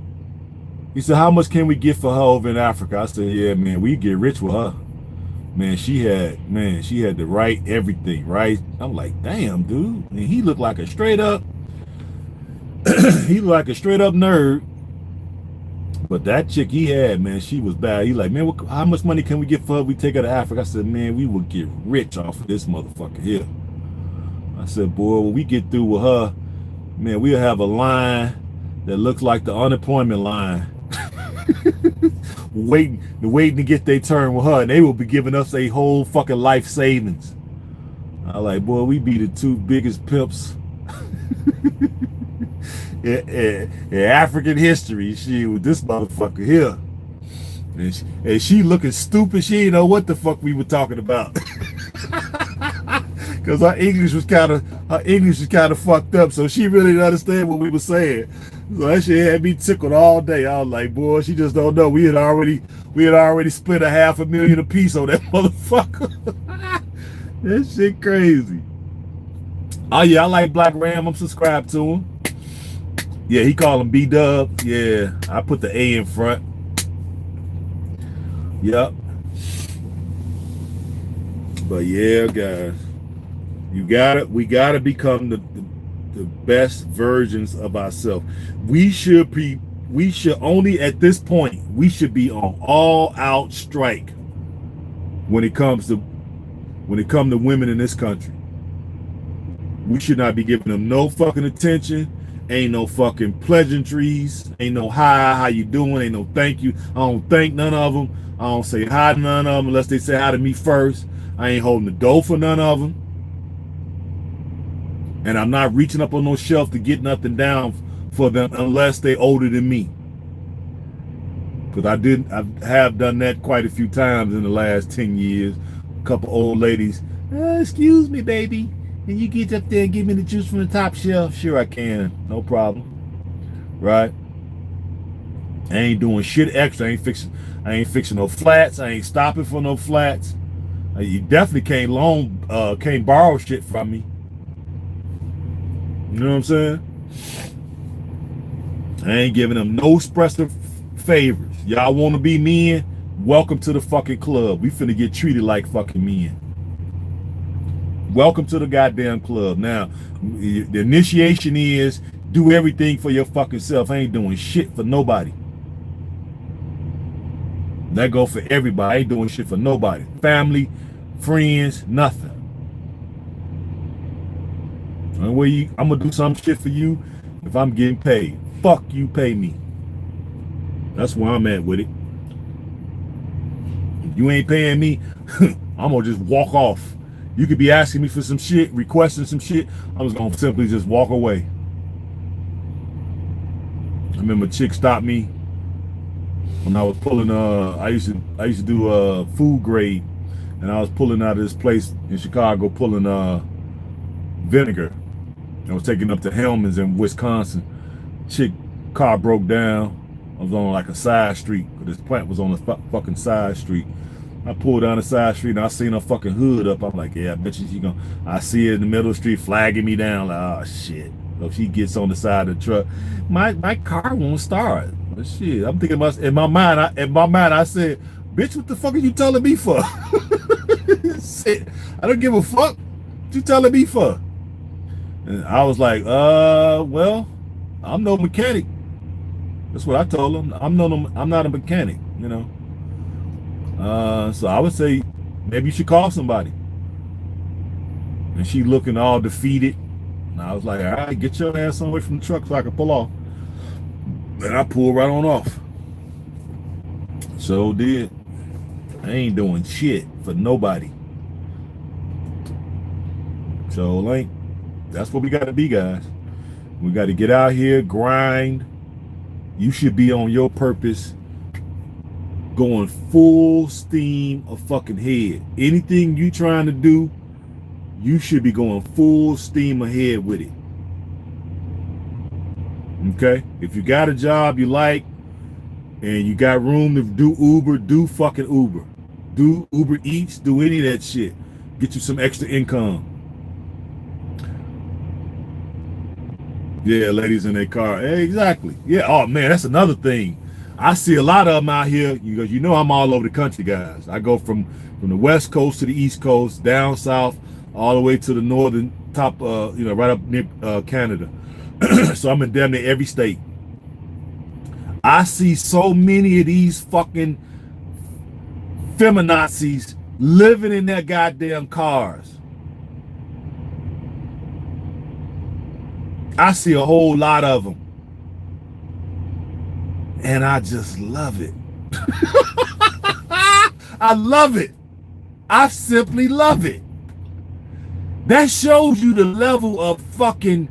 he said, how much can we get for her over in Africa? I said, yeah man, we get rich with her. Man, she had the right everything, right? I'm like, damn, dude. And he looked like a straight up, he looked like a straight up nerd. But that chick he had, man, she was bad. He like, man, how much money can we get for her if we take her to Africa? I said, man, we will get rich off of this motherfucker here. I said, boy, when we get through with her, man, we'll have a line that looks like the unemployment line. waiting to get their turn with her, and they will be giving us a whole fucking life savings. I like, boy, we be the two biggest pimps in African history. She with this motherfucker here, and she looking stupid. She didn't know what the fuck we were talking about. Because her English was kind of fucked up, so she really didn't understand what we were saying. So that shit had me tickled all day. I was like, boy, she just don't know. We had already split $500,000 apiece on that motherfucker. That shit crazy. Oh yeah, I like Black Ram. I'm subscribed to him. Yeah, he call him B-Dub. Yeah, I put the A in front. Yep. But yeah, guys, we gotta become the best versions of ourselves. We should only at this point, we should be on all out strike when it comes to women in this country. We should not be giving them no fucking attention. Ain't no fucking pleasantries. Ain't no hi, how you doing? Ain't no thank you. I don't thank none of them. I don't say hi to none of them unless they say hi to me first. I ain't holding the door for none of them. And I'm not reaching up on no shelf to get nothing down for them unless they older than me. Because I have done that quite a few times in the last 10 years. A couple old ladies, excuse me, baby. Can you get up there and give me the juice from the top shelf? Sure I can. No problem. Right? I ain't doing shit extra. I ain't fixing no flats. I ain't stopping for no flats. You definitely can't borrow shit from me. You know what I'm saying? I ain't giving them no expressive favors. Y'all want to be men? Welcome to the fucking club. We finna get treated like fucking men. Welcome to the goddamn club. Now, the initiation is do everything for your fucking self. I ain't doing shit for nobody. That go for everybody. I ain't doing shit for nobody. Family, friends, nothing. I'm gonna do some shit for you if I'm getting paid. Fuck you, pay me. That's where I'm at with it. If you ain't paying me, I'm gonna just walk off. You could be asking me for some shit, requesting some shit. I'm just gonna simply just walk away. I remember a chick stopped me when I was pulling. I used to do food grade, and I was pulling out of this place in Chicago, pulling vinegar. I was taking up to Hellman's in Wisconsin. Chick car broke down. I was on like a side street. This plant was on a fucking side street. I pulled down the side street and I seen her fucking hood up. I'm like, yeah, I bet you she gonna. I see her in the middle of the street flagging me down. Like, oh shit. So she gets on the side of the truck. My car won't start. But shit, I'm thinking about in my mind. I said, bitch, what the fuck are you telling me for? Shit, I don't give a fuck. What you telling me for? And I was like, well, I'm no mechanic. That's what I told him. I'm not a mechanic, you know. So I would say maybe you should call somebody. And she looking all defeated. And I was like, all right, get your ass away from the truck so I can pull off. And I pulled right on off. So did. I ain't doing shit for nobody. So like, that's what we gotta be, guys. We got to get out here, grind. You should be on your purpose, going full steam of fucking head. Anything you trying to do, you should be going full steam ahead with it. Okay? If you got a job you like and you got room to do Uber, do fucking Uber. Do Uber Eats, do any of that shit. Get you some extra income. Yeah, ladies in their car. Exactly. Yeah. Oh man, that's another thing. I see a lot of them out here. You know I'm all over the country, guys. I go from the West Coast to the East Coast, down south, all the way to the northern top. Right up near Canada. So I'm in damn near every state. I see so many of these fucking feminazis living in their goddamn cars. I see a whole lot of them. And I just love it. I love it. I simply love it. That shows you the level of fucking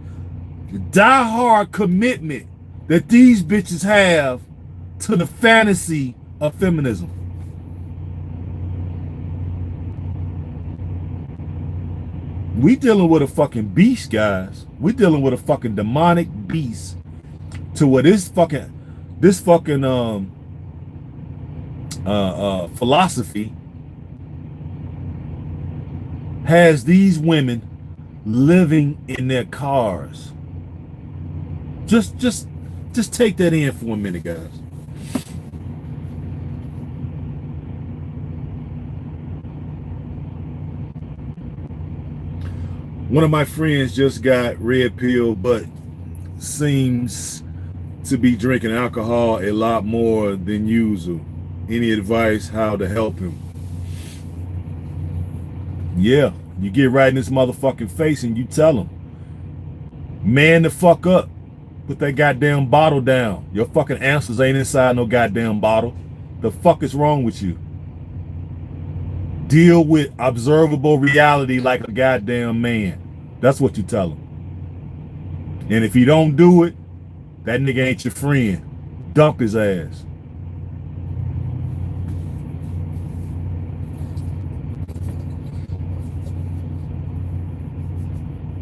diehard commitment that these bitches have to the fantasy of feminism. We dealing with a fucking beast, guys. We dealing with a fucking demonic beast. To where this fucking philosophy has these women living in their cars. Just take that in for a minute, guys. One of my friends just got red pill, but seems to be drinking alcohol a lot more than usual. Any advice how to help him? Yeah, you get right in this motherfucking face and you tell him, man the fuck up. Put that goddamn bottle down. Your fucking answers ain't inside no goddamn bottle. The fuck is wrong with you? Deal with observable reality like a goddamn man. That's what you tell him. And if he don't do it, that nigga ain't your friend. Dump his ass.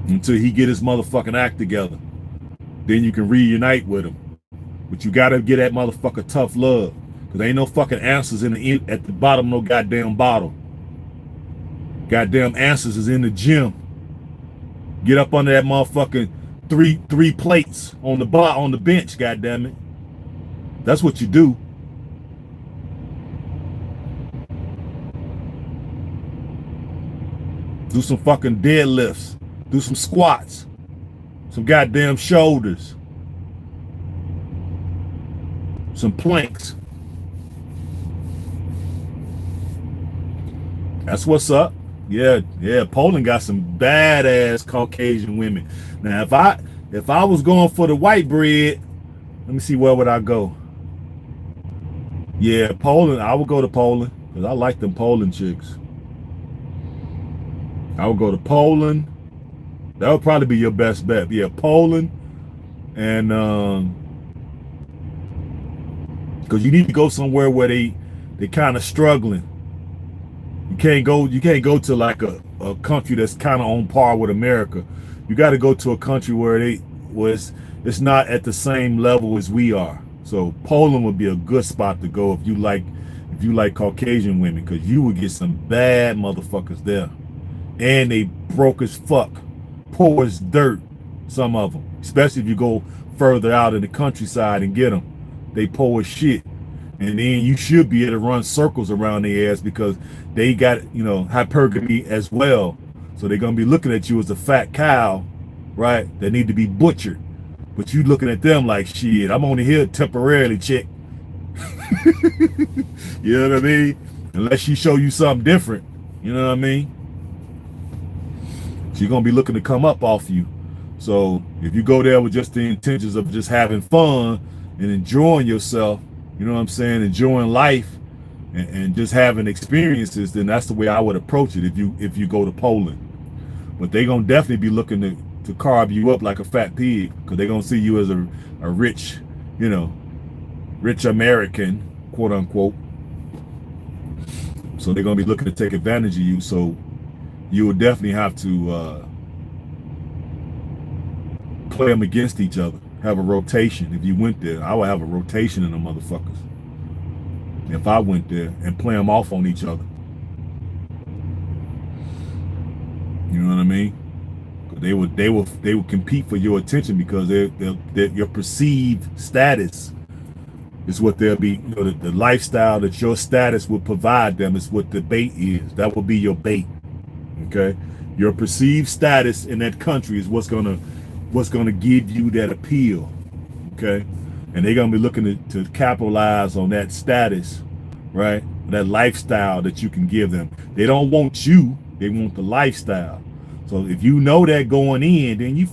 Until he get his motherfucking act together. Then you can reunite with him. But you gotta get that motherfucker tough love. Cause there ain't no fucking answers at the bottom of no goddamn bottle. Goddamn answers is in the gym. Get up under that motherfucking three plates on the bench, goddamn it. That's what you do. Do some fucking deadlifts. Do some squats. Some goddamn shoulders. Some planks. That's what's up. Yeah, Poland got some badass Caucasian women. Now, if I was going for the white bread, let me see, where would I go? Yeah, Poland. I would go to Poland because I like them Poland chicks. I would go to Poland. That would probably be your best bet. Yeah, Poland, and because you need to go somewhere where they kind of struggling. You can't go to like a country that's kind of on par with America. You got to go to a country where it's not at the same level as we are. So Poland would be a good spot to go if you like Caucasian women, because you would get some bad motherfuckers there, and they broke as fuck, poor as dirt. Some of them, especially if you go further out in the countryside and get them, they poor as shit. And then you should be able to run circles around their ass because they got, hypergamy as well. So they're going to be looking at you as a fat cow, right? That need to be butchered. But you looking at them like, shit, I'm only here temporarily, chick. You know what I mean? Unless she show you something different. You know what I mean? She's going to be looking to come up off you. So if you go there with just the intentions of just having fun and enjoying yourself, you know what I'm saying, enjoying life and just having experiences, then that's the way I would approach it if you go to Poland. But they're gonna definitely be looking to carve you up like a fat pig, because they're gonna see you as a rich, you know, rich American, quote unquote. So they're gonna be looking to take advantage of you. So you will definitely have to play them against each other. Have a rotation. If you went there, I would have a rotation in the motherfuckers. If I went there and play them off on each other. You know what I mean? They would compete for your attention, because they're your perceived status is what they'll be. You know, the lifestyle that your status will provide them is what the bait is. That will be your bait. Okay, your perceived status in that country is what's gonna give you that appeal. Okay, and they're gonna be looking to capitalize on that status, right? That lifestyle that you can give them. They don't want you, they want the lifestyle. So if you know that going in, then you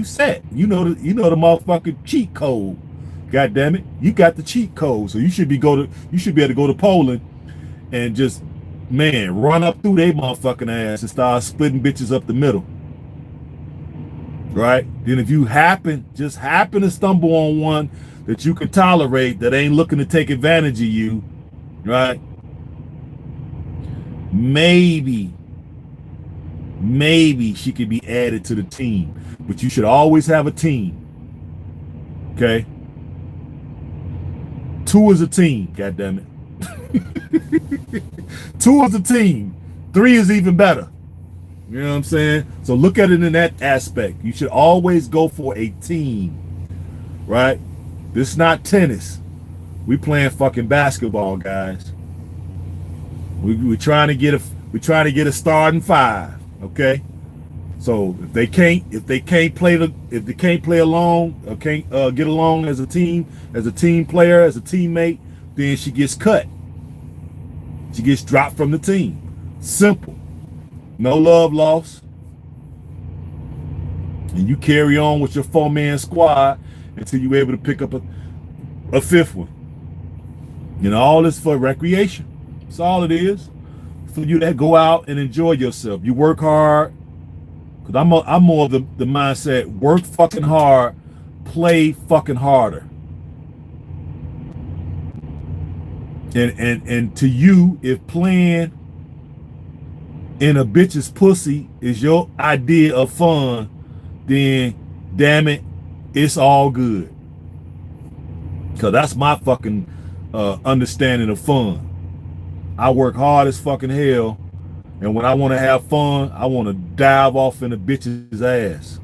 set. You know the motherfucking cheat code. God damn it, you got the cheat code. So you should be able to go to Poland and just, man, run up through their motherfucking ass and start splitting bitches up the middle. Right? Then if you just happen to stumble on one that you can tolerate, that ain't looking to take advantage of you, right? Maybe she could be added to the team. But you should always have a team. Okay? 2 is a team, goddammit. 2 is a team. 3 is even better. You know what I'm saying? So look at it in that aspect. You should always go for a team, right? This is not tennis. We playing fucking basketball, guys. We're trying to get a starting 5, okay? So if they can't play along, or can't get along as a team player, as a teammate, then she gets cut. She gets dropped from the team. Simple. No love lost. And you carry on with your 4-man squad until you're able to pick up a 5th one. You know, all this for recreation. That's all it is. For you to go out and enjoy yourself. You work hard. Because I'm more of the mindset, work fucking hard, play fucking harder. And to you, if playing in a bitch's pussy is your idea of fun, then damn it, it's all good. Because that's my fucking understanding of fun. I work hard as fucking hell, and when I want to have fun, I want to dive off in a bitch's ass.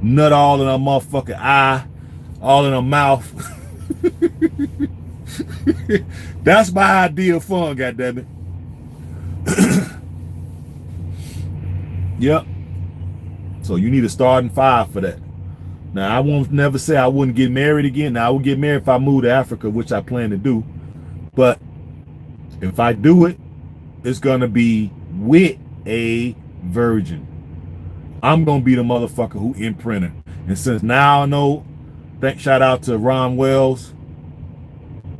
Nut all in her motherfucking eye, all in her mouth. That's my idea of fun, goddammit. Yep. So you need a starting 5 for that. Now I won't never say I wouldn't get married again. Now I would get married if I moved to Africa, which I plan to do. But if I do it, it's gonna be with a virgin. I'm gonna be the motherfucker who imprinted. And since now I know, shout out to Ron Wills.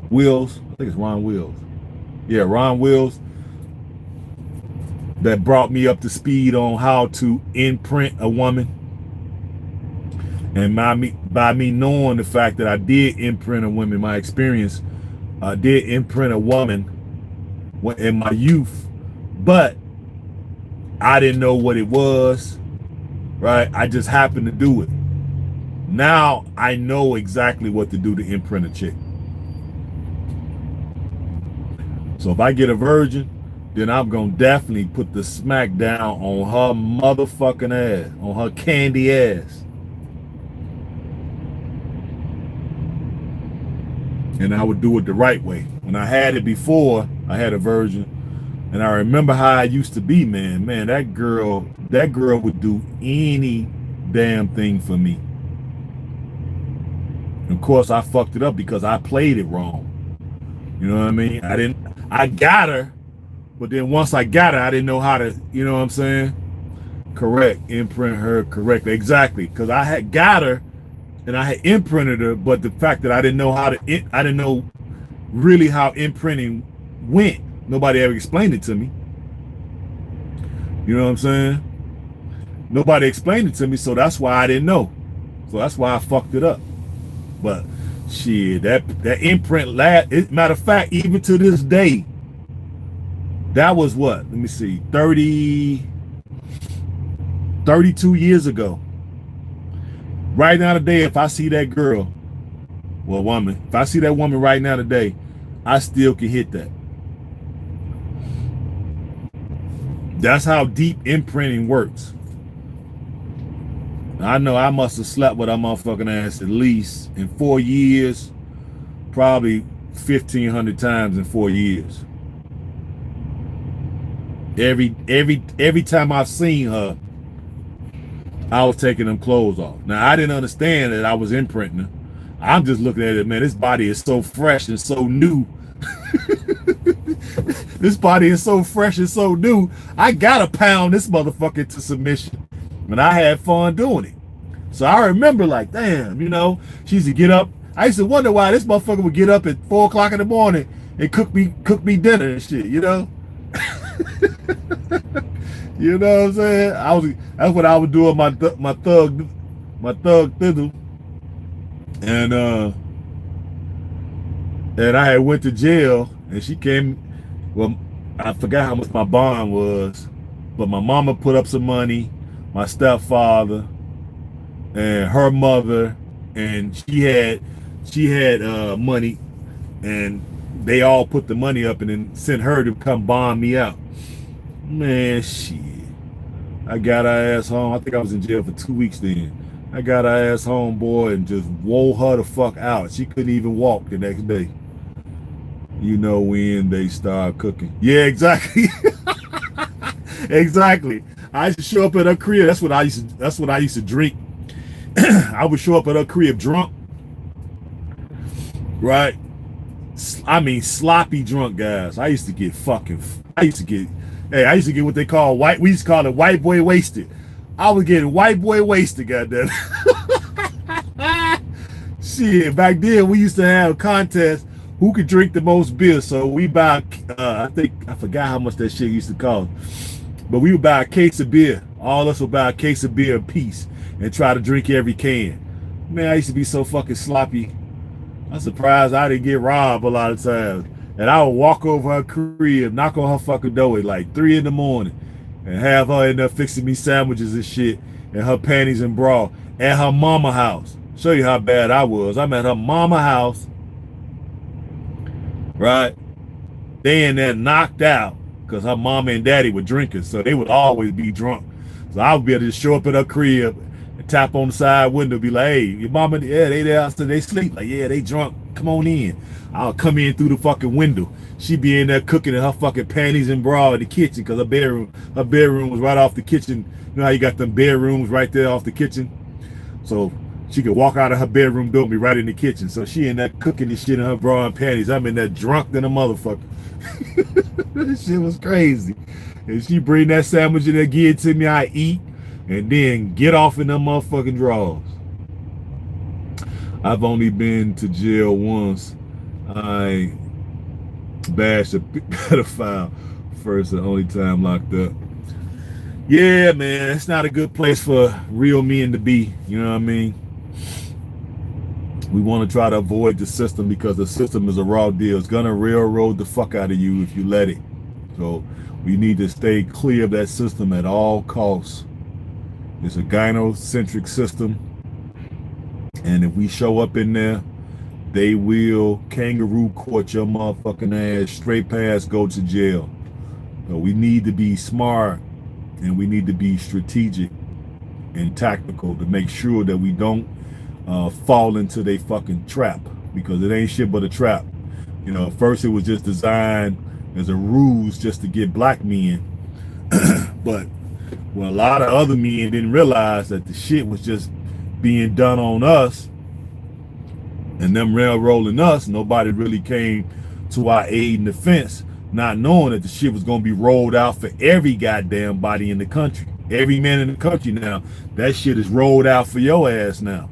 I think it's Ron Wills. Yeah, Ron Wills. That brought me up to speed on how to imprint a woman. And by me knowing the fact that I did imprint a woman, my experience, I did imprint a woman in my youth, but I didn't know what it was, right? I just happened to do it. Now I know exactly what to do to imprint a chick. So if I get a virgin, then I'm gonna definitely put the smack down on her motherfucking ass, on her candy ass. And I would do it the right way. When I had it before, I had a virgin, and I remember how I used to be, man. Man, that girl would do any damn thing for me. And of course, I fucked it up because I played it wrong. You know what I mean? I got her, but then once I got her, I didn't know how to, you know what I'm saying? Correct, imprint her correctly. Exactly, because I had got her, and I had imprinted her, but the fact that I didn't know I didn't know really how imprinting went. Nobody ever explained it to me. You know what I'm saying? Nobody explained it to me, so that's why I didn't know. So that's why I fucked it up. But shit, that imprint matter of fact, even to this day, that was what? Let me see, 32 years ago. Right now today, if I see that girl, well, woman, if I see that woman right now today, I still can hit that. That's how deep imprinting works. I know I must have slept with her motherfucking ass at least in 4 years, probably 1,500 times in 4 years. Every time I've seen her, I was taking them clothes off. Now I didn't understand that I was imprinting her. I'm just looking at it, man. This body is so fresh and so new. This body is so fresh and so new. I gotta pound this motherfucker to submission. And I had fun doing it. So I remember like, damn, you know, she used to get up. I used to wonder why this motherfucker would get up at 4 o'clock in the morning and cook me dinner and shit, you know? You know what I'm saying? That's what I was doing my thug thiddle. And I had went to jail and she came, well, I forgot how much my bond was, but my mama put up some money, my stepfather and her mother, and she had money, and they all put the money up and then sent her to come bond me out. Man, shit. I got her ass home. I think I was in jail for 2 weeks then. I got her ass home, boy, and just wore her the fuck out. She couldn't even walk the next day. You know when they start cooking. Yeah, exactly. Exactly. I used to show up at her crib. That's what I used to drink. I would show up at her crib drunk. Right? I mean sloppy drunk, guys. I used to get what they call we used to call it white boy wasted. I was getting white boy wasted, goddamn. Shit, back then we used to have contests who could drink the most beer. So we buy, I forgot how much that shit used to cost, but we would buy a case of beer. All of us would buy a case of beer a piece and try to drink every can. Man, I used to be so fucking sloppy. I'm surprised I didn't get robbed a lot of times. And I would walk over her crib, knock on her fucking door at like 3 in the morning, and have her in there fixing me sandwiches and shit, and her panties and bra at her mama house. Show you how bad I was. I'm at her mama house, right? They in there knocked out because her mama and daddy were drinking, so they would always be drunk. So I would be able to just show up at her crib and tap on the side window, be like, hey, your mama, yeah, they there, so they sleep. Like, yeah, they drunk, come on in. I'll come in through the fucking window. She be in there cooking in her fucking panties and bra in the kitchen because her bedroom was right off the kitchen. You know how you got them bedrooms right there off the kitchen? So she could walk out of her bedroom door and be right in the kitchen. So she in there cooking this shit in her bra and panties. I'm in there drunk than a motherfucker. This shit was crazy. And she bring that sandwich in there, give it to me, I eat, and then get off in them motherfucking drawers. I've only been to jail once. I bashed a pedophile first and only time locked up. Yeah, man, it's not a good place for real men to be. You know what I mean? We want to try to avoid the system because the system is a raw deal. It's gonna railroad the fuck out of you if you let it. So we need to stay clear of that system at all costs. It's a gynocentric system, and if we show up in there, they will kangaroo court your motherfucking ass straight past go to jail. So we need to be smart and we need to be strategic and tactical to make sure that we don't fall into their fucking trap, because it ain't shit but a trap. You know, first it was just designed as a ruse just to get black men, but well, a lot of other men didn't realize that the shit was just being done on us and them railroading us. Nobody really came to our aid and defense, not knowing that the shit was going to be rolled out for every goddamn body in the country. Every man in the country now, that shit is rolled out for your ass now.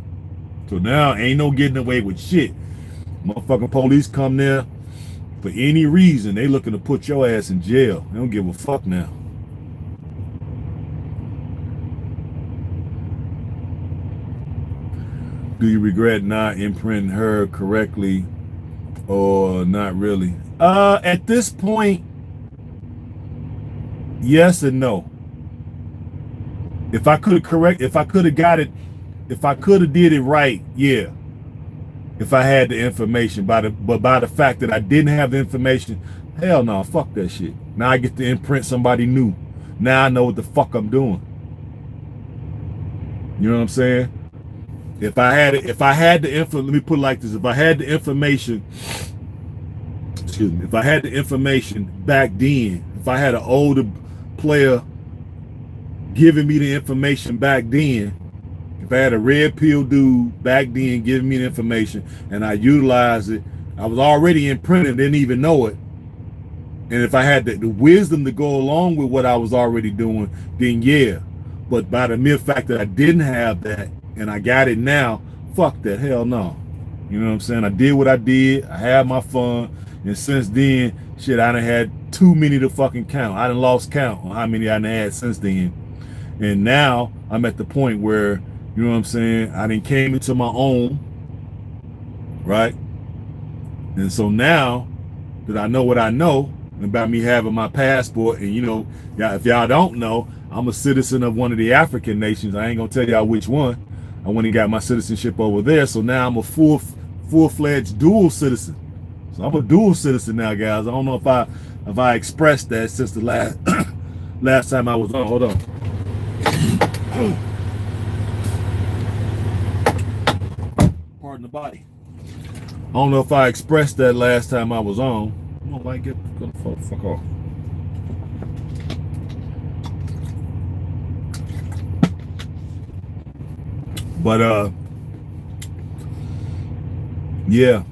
So now ain't no getting away with shit. Motherfucking police come there for any reason, they looking to put your ass in jail. They don't give a fuck now. Do you regret not imprinting her correctly or not really? At this point, yes and no. If I could have if I could have got it, if I could have did it right, yeah. If I had the information, but by the fact that I didn't have the information, hell no, fuck that shit. Now I get to imprint somebody new. Now I know what the fuck I'm doing. You know what I'm saying? If I had the info, let me put it like this: if I had the information, excuse me, if I had the information back then, if I had an older player giving me the information back then, if I had a red pill dude back then giving me the information and I utilized it, I was already imprinted, didn't even know it. And if I had the wisdom to go along with what I was already doing, then yeah. But by the mere fact that I didn't have that and I got it now, fuck that, hell no. You know what I'm saying? I did what I did, I had my fun, and since then, shit, I done had too many to fucking count. I done lost count on how many I done had since then. And now I'm at the point where, you know what I'm saying, I done came into my own, right? And so now that I know what I know about me having my passport, and you know, if y'all don't know, I'm a citizen of one of the African nations. I ain't gonna tell y'all which one. I went and got my citizenship over there, so now I'm a full-fledged dual citizen. So I'm a dual citizen now, guys. I don't know if I expressed that since the last time I was on. Hold on. Pardon the body. I don't know if I expressed that last time I was on. I don't like it. Go the fuck off. But yeah,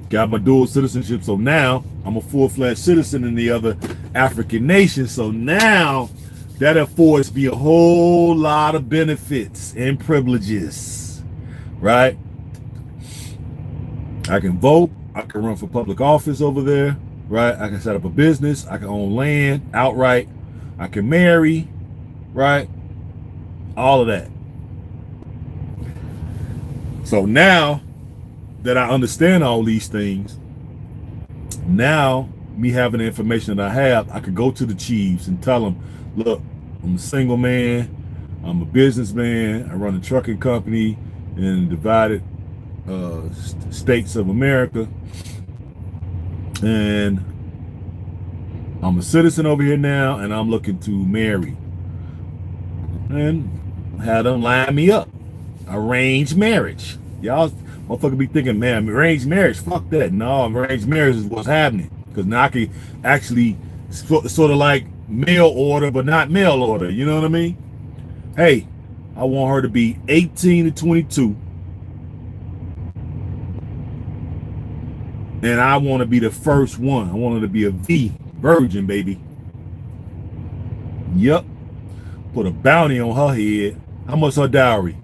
got my dual citizenship. So now I'm a full-fledged citizen in the other African nations. So now that affords me a whole lot of benefits and privileges, right? I can vote, I can run for public office over there, right? I can set up a business, I can own land outright, I can marry, right? All of that. So now that I understand all these things, now me having the information that I have, I could go to the chiefs and tell them, look, I'm a single man, I'm a businessman, I run a trucking company in divided states of America, and I'm a citizen over here now, and I'm looking to marry, and have them line me up. Arranged marriage. Y'all motherfucker be thinking, man, arranged marriage, fuck that. No, arranged marriage is what's happening, because now I can actually sort of like mail order, but not mail order. You know what I mean? Hey, I want her to be 18 to 22, and I want to be the first one. I want her to be a virgin, baby. Yep. Put a bounty on her head. How much her dowry?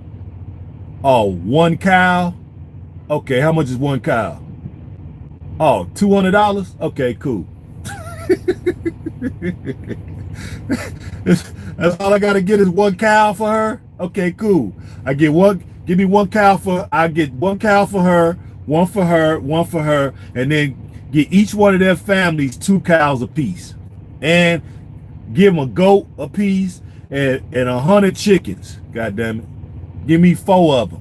Oh, 1 cow? Okay, how much is 1 cow? Oh, $200? Okay, cool. That's all I gotta get is 1 cow for her? Okay, cool. Give me 1 cow I get 1 cow for her, 1 for her, 1 for her, and then get each one of their families 2 cows apiece. And give them a goat apiece and 100 chickens. God damn it. Give me 4 of them.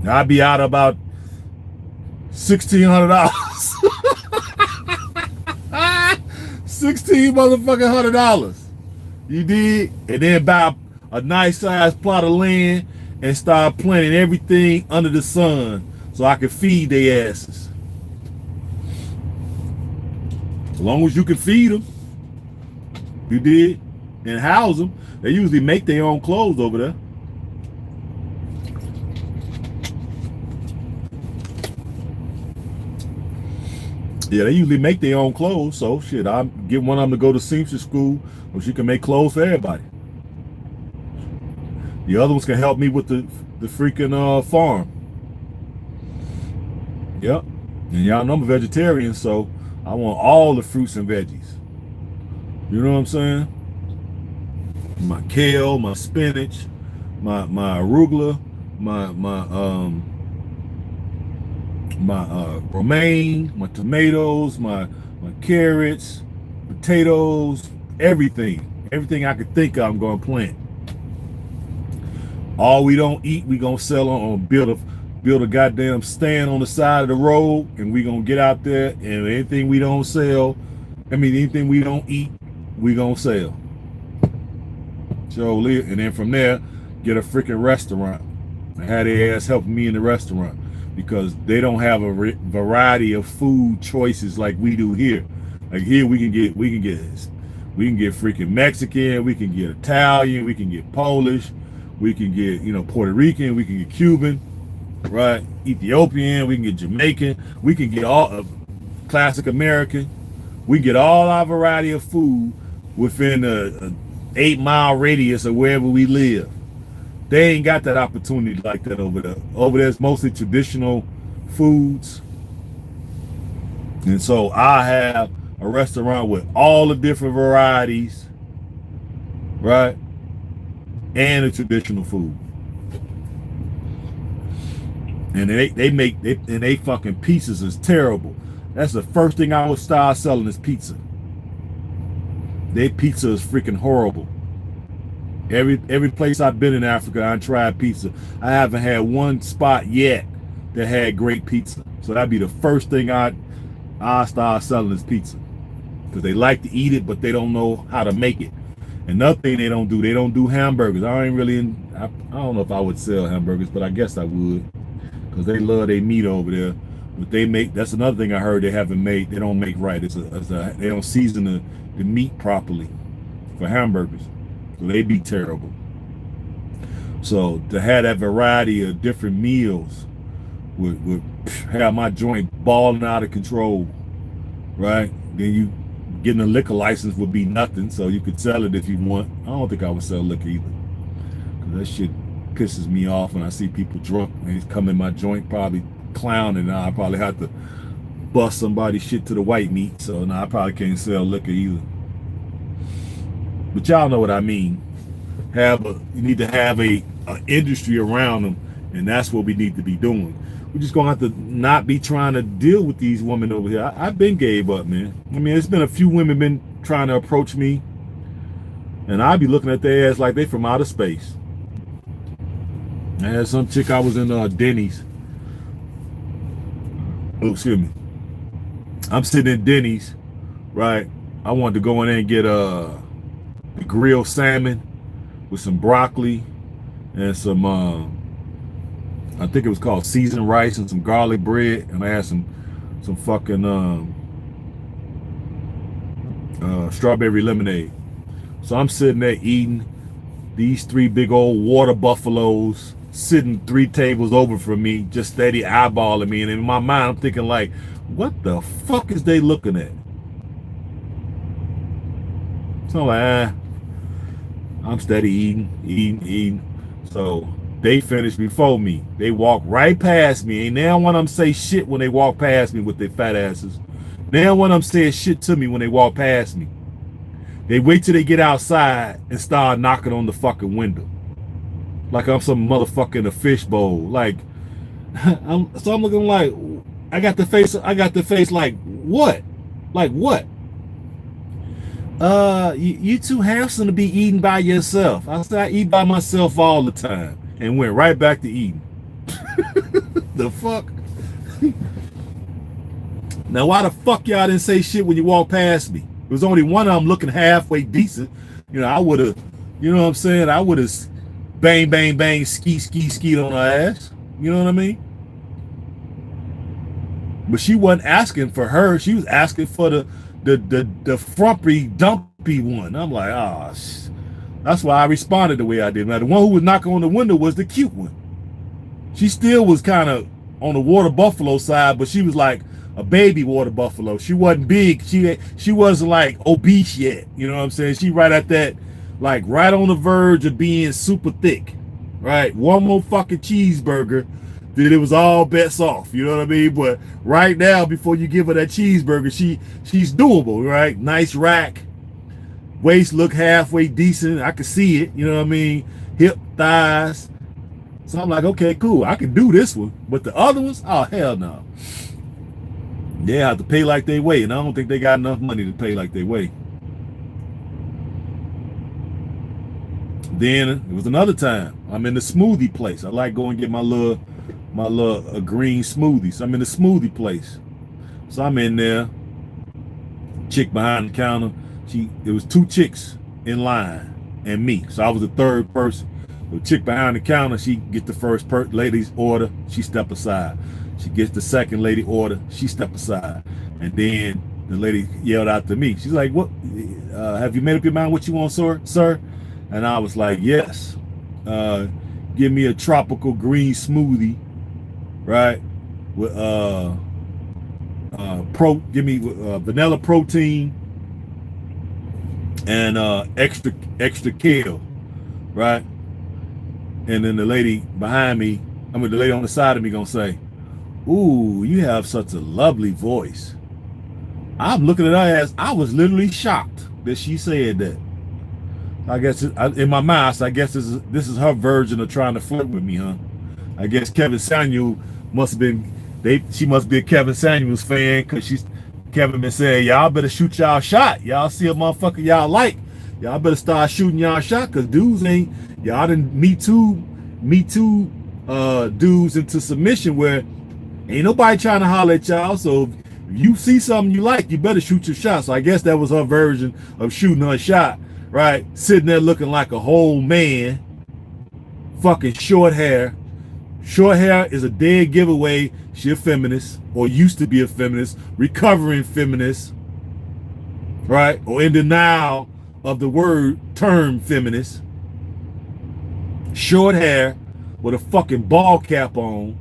I'll be out about $1,600. $1,600. You did? And then buy a nice sized plot of land and start planting everything under the sun so I can feed their asses. As long as you can feed them. You did? And house them. They usually make their own clothes over there. Yeah, they usually make their own clothes. So shit, I'll get one of them to go to seamstress school where she can make clothes for everybody. The other ones can help me with the freaking farm. Yep. And y'all know I'm a vegetarian, so I want all the fruits and veggies. You know what I'm saying? my kale, my spinach, my arugula, my romaine, my tomatoes, my carrots, potatoes, everything I could think of, I'm gonna plant. All we don't eat, we gonna sell on build a goddamn stand on the side of the road, and we gonna get out there, and anything we don't sell, anything we don't eat, we gonna sell. So, and then from there, get a freaking restaurant and have their ass helping me in the restaurant, because they don't have a variety of food choices like we do here. Like here, we can get freaking Mexican, we can get Italian, we can get Polish, we can get Puerto Rican, we can get Cuban, right? Ethiopian, we can get Jamaican, we can get all classic American. We get all our variety of food within a 8-mile radius of wherever we live. They ain't got that opportunity like that over there. Over there, it's mostly traditional foods. And so I have a restaurant with all the different varieties, right? And the traditional food. And they fucking pizzas is terrible. That's the first thing I would start selling is pizza. Their pizza is freaking horrible. Every place I've been in Africa, I tried pizza. I haven't had one spot yet that had great pizza. So that'd be the first thing I start selling is pizza. Because they like to eat it, but they don't know how to make it. Another thing they don't do hamburgers. I don't know if I would sell hamburgers, but I guess I would. Because they love their meat over there. But that's another thing I heard they don't make right. They don't season the meat properly for hamburgers. So they be terrible. So to have that variety of different meals would have my joint balling out of control, right? Then you getting a liquor license would be nothing, so you could sell it if you want. I don't think I would sell liquor either, because that shit pisses me off when I see people drunk and he's come in my joint probably clowning, and I probably have to bust somebody's shit to the white meat. So I probably can't sell liquor either. But y'all know what I mean. You need to have a industry around them, and that's what we need to be doing. We're just gonna have to not be trying to deal with these women over here. I've been gave up, man. It's been a few women been trying to approach me, and I'd be looking at their ass like they from outer space. I had some chick, I was in Denny's. Oh, excuse me. I'm sitting in Denny's, right? I wanted to go in there and get the grilled salmon with some broccoli and some I think it was called seasoned rice and some garlic bread, and I had some fucking strawberry lemonade. So I'm sitting there eating. These 3 big old water buffaloes sitting 3 tables over from me, just steady eyeballing me, and in my mind I'm thinking like, what the fuck is they looking at? So I'm like, I'm steady eating. So they finished before me. They walked right past me. Ain't now one of them say shit when they walk past me with their fat asses. Now one of them says shit to me when they walk past me. They wait till they get outside and start knocking on the fucking window. Like I'm some motherfucker in a fishbowl. Like, I'm looking like, I got the face like, what? Like what? You too handsome to be eating by yourself. I said I eat by myself all the time, and went right back to eating. The fuck? Now why the fuck y'all didn't say shit when you walked past me? There was only one of them looking halfway decent. I would have, you know what I'm saying? I would have bang, bang, bang, ski on her ass. You know what I mean? But she wasn't asking for her. She was asking for the frumpy, dumpy one. I'm like, that's why I responded the way I did. Now, the one who was knocking on the window was the cute one. She still was kind of on the water buffalo side, but she was like a baby water buffalo. She wasn't big. She wasn't like obese yet. You know what I'm saying? She right at that, like right on the verge of being super thick. Right? One more fucking cheeseburger, then it was all bets off. You know what I mean? But right now, before you give her that cheeseburger, she's doable, right? Nice rack. Waist look halfway decent. I could see it. You know what I mean? Hip, thighs. So I'm like, okay, cool. I can do this one. But the other ones, oh, hell no. They have to pay like they weigh. And I don't think they got enough money to pay like they weigh. Then it was another time. I'm in the smoothie place. I like going and get my little green smoothie. So I'm in the smoothie place. So I'm in there. Chick behind the counter. It was 2 chicks in line and me. So I was the third person. The chick behind the counter, she get the first lady's order. She step aside. She gets the second lady order. She step aside. And then the lady yelled out to me. She's like, "What? Have you made up your mind what you want, sir?" And I was like, "Yes. Give me a tropical green smoothie, right? With give me vanilla protein and extra kale, right?" And then the lady behind me, the lady on the side of me gonna say, "Ooh, you have such a lovely voice." I'm looking at her ass. I was literally shocked that she said that. I guess in my mind, I guess this is her version of trying to flirt with me, huh? I guess Kevin Samuel must have been. She must be a Kevin Samuels fan because Kevin been saying, "Y'all better shoot y'all shot. Y'all see a motherfucker y'all like. Y'all better start shooting y'all shot because dudes ain't. Y'all done me too dudes into submission where ain't nobody trying to holler at y'all. So if you see something you like, you better shoot your shot." So I guess that was her version of shooting her shot, right? Sitting there looking like a whole man, fucking short hair. Short hair is a dead giveaway. She a feminist, or used to be a feminist, recovering feminist, right? Or in denial of the term feminist. Short hair with a fucking ball cap on,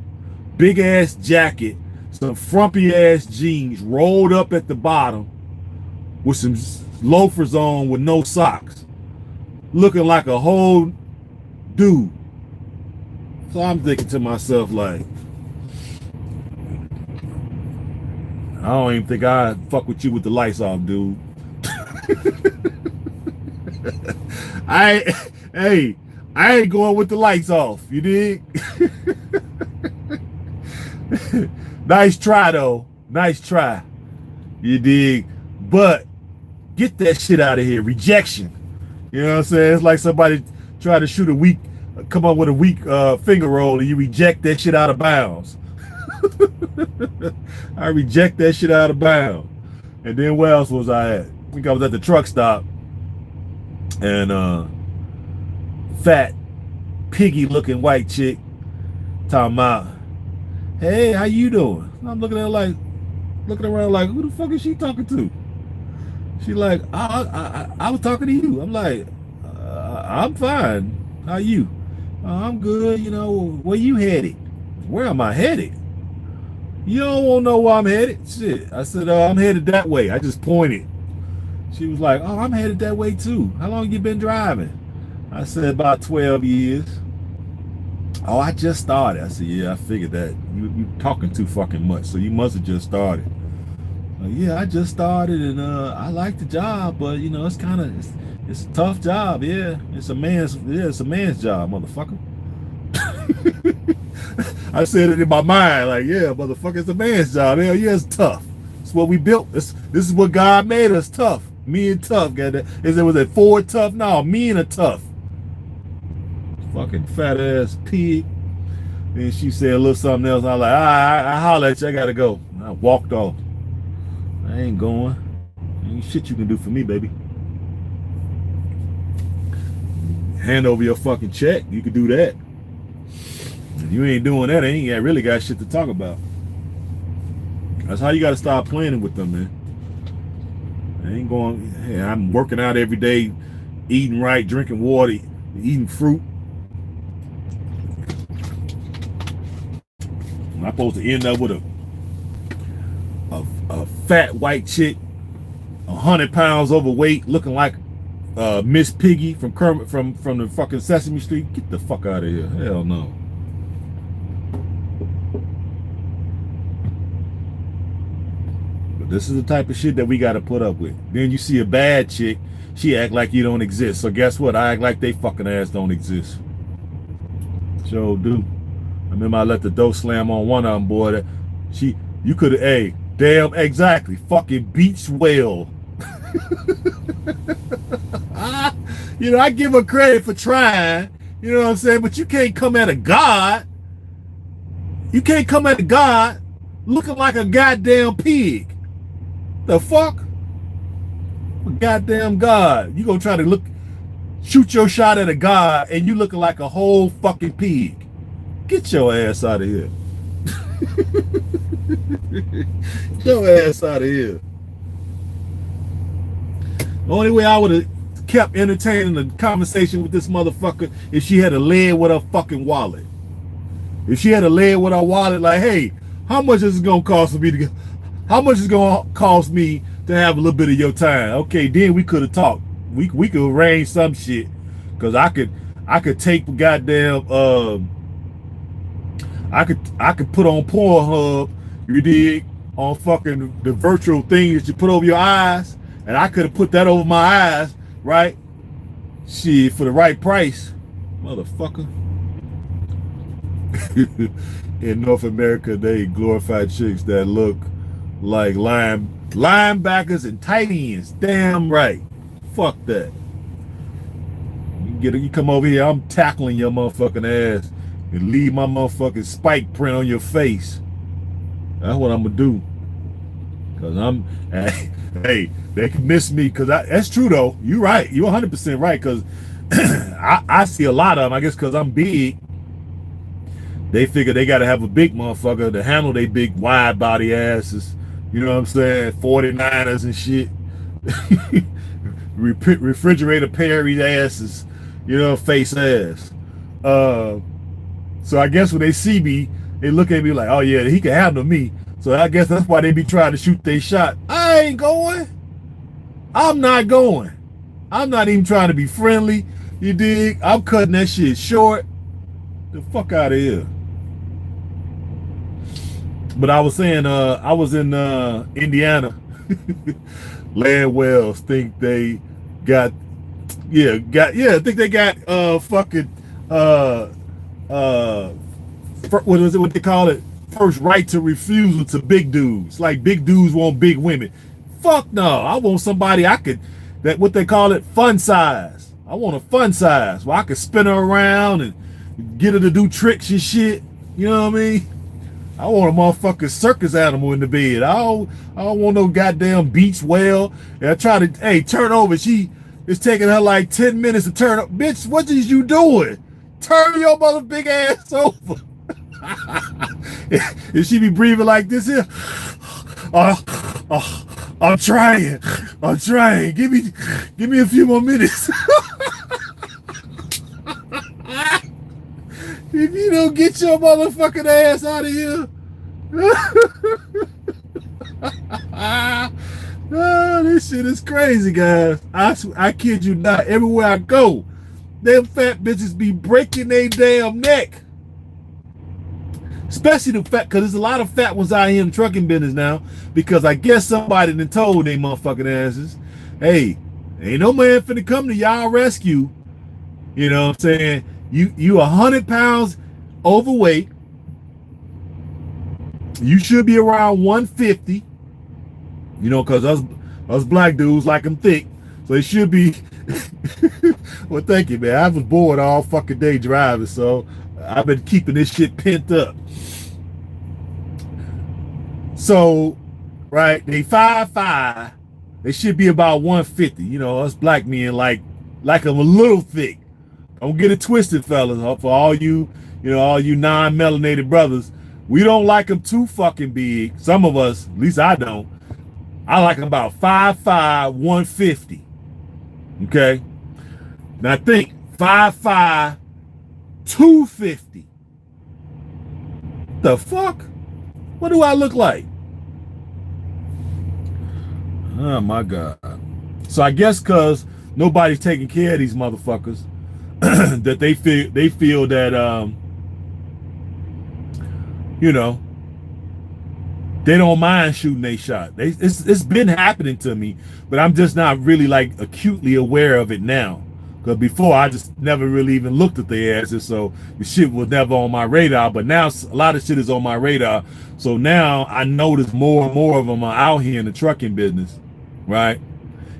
big ass jacket, some frumpy ass jeans rolled up at the bottom with some loafers on with no socks, looking like a whole dude. So I'm thinking to myself, like, I don't even think I fuck with you with the lights off, dude. I ain't going with the lights off. You dig? Nice try, though. Nice try. You dig? But get that shit out of here. Rejection. You know what I'm saying? It's like somebody try to come up with a weak finger roll and you reject that shit out of bounds. I reject that shit out of bounds. And then where else was I at? I think I was at the truck stop. And fat, piggy looking white chick talking about, "Hey, how you doing?" I'm looking around like, who the fuck is she talking to? She like, I was talking to you. I'm like, I'm fine. How you? I'm good. You know, where you headed? Where am I headed? You don't want to know where I'm headed? Shit. I said, I'm headed that way. I just pointed. She was like, "Oh, I'm headed that way too. How long you been driving?" I said, "About 12 years. "Oh, I just started." I said, "Yeah, I figured that. You talking too fucking much, so you must have just started." "Yeah, I just started, and I like the job, but you know, it's a tough job. Yeah, it's a man's job, motherfucker." I said it in my mind, like, "Yeah, motherfucker, it's a man's job. Hell yeah, it's tough. It's what we built. This is what God made us, tough. Me and tough. Was it Ford tough? No, me and a tough. Fucking fat ass pig." And she said a little something else. I was like, I holler at you. I gotta go. And I walked off. I ain't going. Ain't shit you can do for me, baby. Hand over your fucking check. You can do that. If you ain't doing that, I ain't really got shit to talk about. That's how you got to start planning with them, man. I ain't going. Hey, I'm working out every day, eating right, drinking water, eating fruit. I'm supposed to end up with a fat white chick, 100 pounds overweight, looking like Miss Piggy from Kermit from the fucking Sesame Street. Get the fuck out of here. Hell no. This is the type of shit that we got to put up with. Then you see a bad chick, she act like you don't exist. So guess what? I act like they fucking ass don't exist. Sure do. I remember I let the door slam on one of them, boy. You could have, hey, damn, exactly. Fucking beach whale. You know, I give her credit for trying. You know what I'm saying? But you can't come at a god. You can't come at a god looking like a goddamn pig. The fuck? A goddamn god. You gonna try to shoot your shot at a god and you looking like a whole fucking pig. Get your ass out of here. Get your ass out of here. The only way I would have kept entertaining the conversation with this motherfucker if she had a lid with her fucking wallet. If she had a lid with her wallet, like, hey, how much is it gonna cost for me to get? How much is it gonna cost me to have a little bit of your time? Okay, then we could have talked. We could arrange some shit, cause I could take goddamn I could put on Pornhub, you dig, on fucking the virtual thing that you put over your eyes, and I could have put that over my eyes, right? Shit, for the right price, motherfucker. In North America, they glorify chicks that look like linebackers and tight ends. Damn right. Fuck that. You come over here, I'm tackling your motherfucking ass and leave my motherfucking spike print on your face. That's what I'm gonna do. Cause hey, they can miss me. Cause that's true though. You right. You 100% right. Cause I see a lot of them. I guess cause I'm big. They figure they gotta have a big motherfucker to handle they big wide body asses. You know what I'm saying? 49ers and shit. Refrigerator Perry's asses. You know, face ass. So I guess when they see me, they look at me like, oh yeah, he can handle me. So I guess that's why they be trying to shoot their shot. I ain't going. I'm not going. I'm not even trying to be friendly. You dig? I'm cutting that shit short. The fuck out of here. But I was saying, I was in Indiana. Land Wells think they got, I think they got what is it? What they call it? First right to refusal to big dudes. Like big dudes want big women. Fuck no. I want somebody what they call it, fun size. I want a fun size where I can spin her around and get her to do tricks and shit. You know what I mean? I want a motherfucking circus animal in the bed. I don't want no goddamn beach whale. And I try to, turn over. It's taking her like 10 minutes to turn up. Bitch, what is you doing? Turn your mother big ass over. If she be breathing like this here, I'm trying. Give me a few more minutes. If you don't get your motherfucking ass out of here. Oh, this shit is crazy, guys. I kid you not. Everywhere I go, them fat bitches be breaking their damn neck. Especially the fat, because there's a lot of fat ones out here in the trucking business now. Because I guess somebody done told they motherfucking asses, hey, ain't no man finna come to y'all rescue. You know what I'm saying? You 100 pounds overweight. You should be around 150. You know, because us black dudes like them thick. So it should be. Well, thank you, man. I was bored all fucking day driving, so I've been keeping this shit pent up. So, right, they 5'5". They should be about 150. You know, us black men like them a little thick. Don't get it twisted, fellas. For all you non-melanated brothers, we don't like them too fucking big. Some of us, at least I don't. I like them about 5'5", 150. Okay? Now think, 5'5", 250. The fuck? What do I look like? Oh my God. So I guess because nobody's taking care of these motherfuckers, that they feel that They don't mind shooting a shot. It's been happening to me, but I'm just not really like acutely aware of it now. Because before I just never really even looked at their asses, so the shit was never on my radar. But now a lot of shit is on my radar. So now I notice more and more of them are out here in the trucking business, right?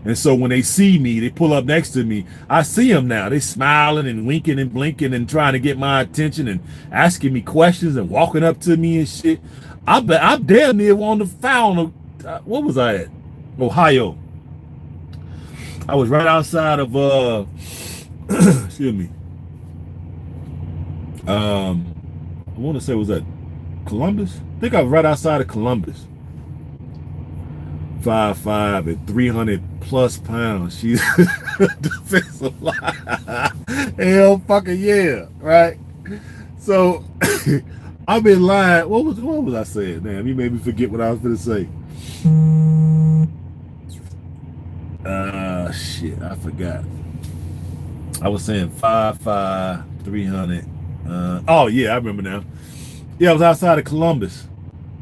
And so when they see me, they pull up next to me. I see them now. They smiling and winking and blinking and trying to get my attention and asking me questions and walking up to me and shit. I'm damn near on the foul. What was I at? Ohio. I was right outside of excuse me. I want to say, was that Columbus? I think I was right outside of Columbus. 5'5" and 300 plus pounds. She's defensive line. Hell fucking yeah, right? So I've been lying. What was I saying? Damn, you made me forget what I was gonna say. Shit, I forgot. I was saying 5'5", 300. Oh yeah, I remember now. Yeah, I was outside of Columbus,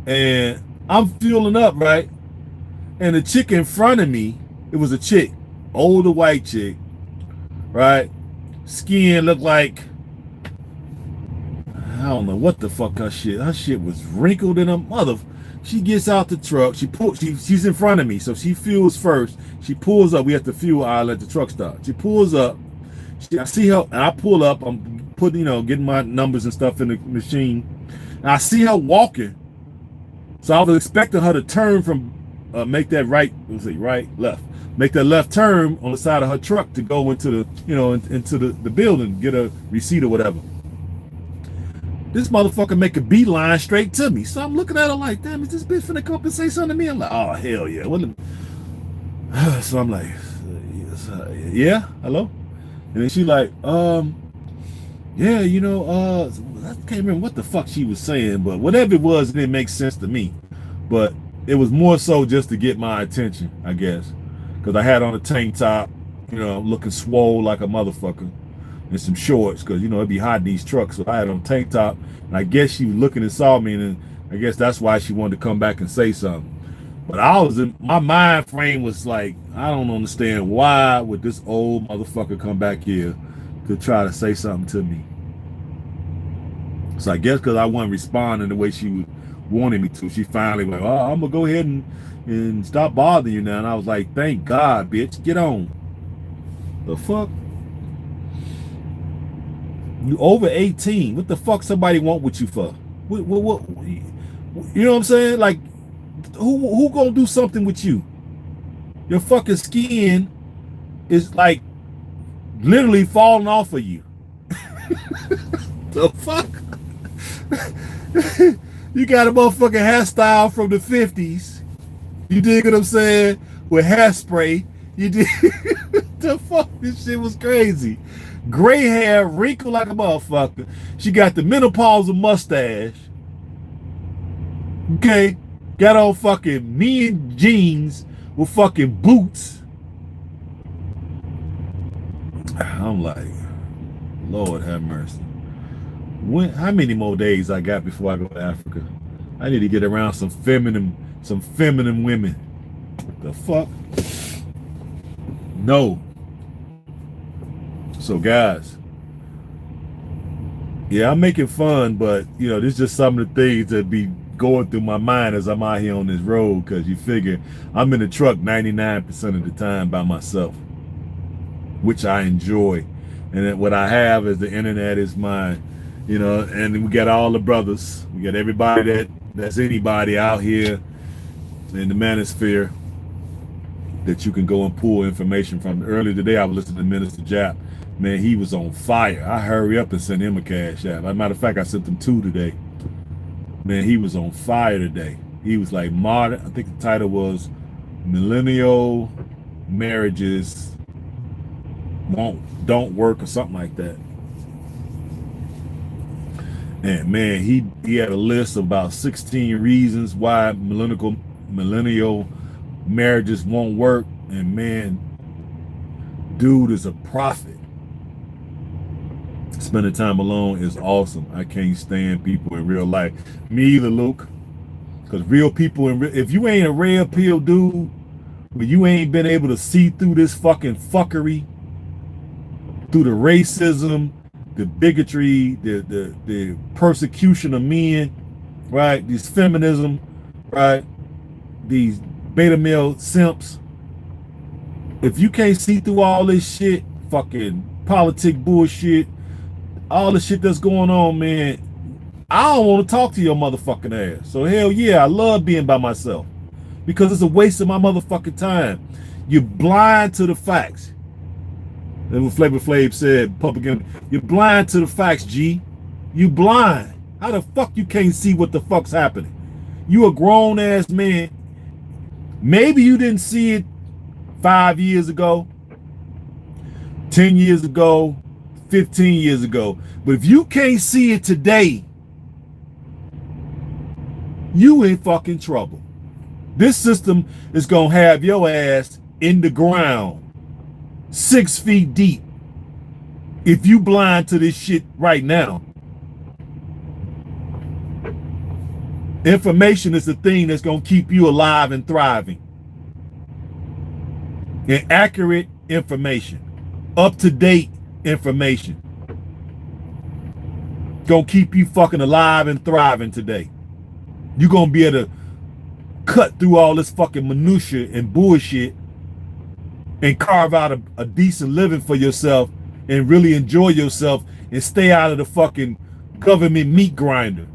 and I'm fueling up, right? And the chick in front of me, it was a chick, older white chick, right? Skin looked like, I don't know what the fuck her shit was wrinkled in a mother. She gets out the truck, she's in front of me, so she fuels first. She pulls up, we have to fuel aisle at the truck stop. She pulls up, I see her, and I pull up, I'm putting, getting my numbers and stuff in the machine. And I see her walking. So I was expecting her to turn from, make that left. Make that left turn on the side of her truck to go into the, into the building, get a receipt or whatever. This motherfucker make a beeline straight to me. So I'm looking at her like, damn, is this bitch finna come up and say something to me? I'm like, oh, hell yeah. So I'm like, yeah, hello? And then she like, yeah, I can't remember what the fuck she was saying, but whatever it was, it didn't make sense to me. But it was more so just to get my attention, I guess. Because I had on a tank top, looking swole like a motherfucker. And some shorts, because, it'd be hot in these trucks. So I had on a tank top. And I guess she was looking and saw me. And I guess that's why she wanted to come back and say something. But my mind frame was like, I don't understand why would this old motherfucker come back here to try to say something to me. So I guess because I wasn't responding the way she wanted me to, she finally went, oh, I'm going to go ahead and stop bothering you now. And I was like, thank God, bitch, get on. The fuck? You over 18. What the fuck somebody want with you for? What, you know what I'm saying? Like, who gonna do something with you? Your fucking skin is like literally falling off of you. The fuck? You got a motherfucking hairstyle from the 50s. You dig what I'm saying? With hairspray. You dig? The fuck? This shit was crazy. Gray hair, wrinkled like a motherfucker. She got the menopausal mustache. Okay? Got on fucking mean jeans with fucking boots. I'm like, Lord have mercy. How many more days I got before I go to Africa? I need to get around some feminine women. The fuck? No. So guys, yeah, I'm making fun, but this is just some of the things that be going through my mind as I'm out here on this road, because you figure I'm in the truck 99% of the time by myself, which I enjoy. And then what I have is the internet is mine, and we got all the brothers. We got everybody that's anybody out here in the manosphere that you can go and pull information from. Earlier today, I was listening to Minister Jap. Man, he was on fire. I hurry up and send him a cash app. As a matter of fact, I sent him 2 today. Man, he was on fire today. He was like modern. I think the title was Millennial Marriages Don't Work or something like that. And man, he had a list of about 16 reasons why millennial marriages won't work. And man, dude is a prophet. Spending time alone is awesome. I can't stand people in real life. Me either, Luke. Because real people, if you ain't a red pill dude, but you ain't been able to see through this fucking fuckery, through the racism, the bigotry, the persecution of men, right? This feminism, right? These beta male simps. If you can't see through all this shit, fucking politic bullshit, all the shit that's going on, man, I don't want to talk to your motherfucking ass. So hell yeah, I love being by myself because it's a waste of my motherfucking time. You're blind to the facts. That's what Flavor Flav said, Public Enemy. You're blind to the facts, G. You blind. How the fuck you can't see what the fuck's happening? You a grown ass man. Maybe you didn't see it 5 years ago, 10 years ago, 15 years ago. But if you can't see it today, you in fucking trouble. This system is gonna have your ass in the ground 6 feet deep if you blind to this shit right now. Information is the thing that's gonna keep you alive and thriving. And accurate information, up-to-date information, gonna keep you fucking alive and thriving today. You're gonna be able to cut through all this fucking minutia and bullshit and carve out a decent living for yourself and really enjoy yourself and stay out of the fucking government meat grinder.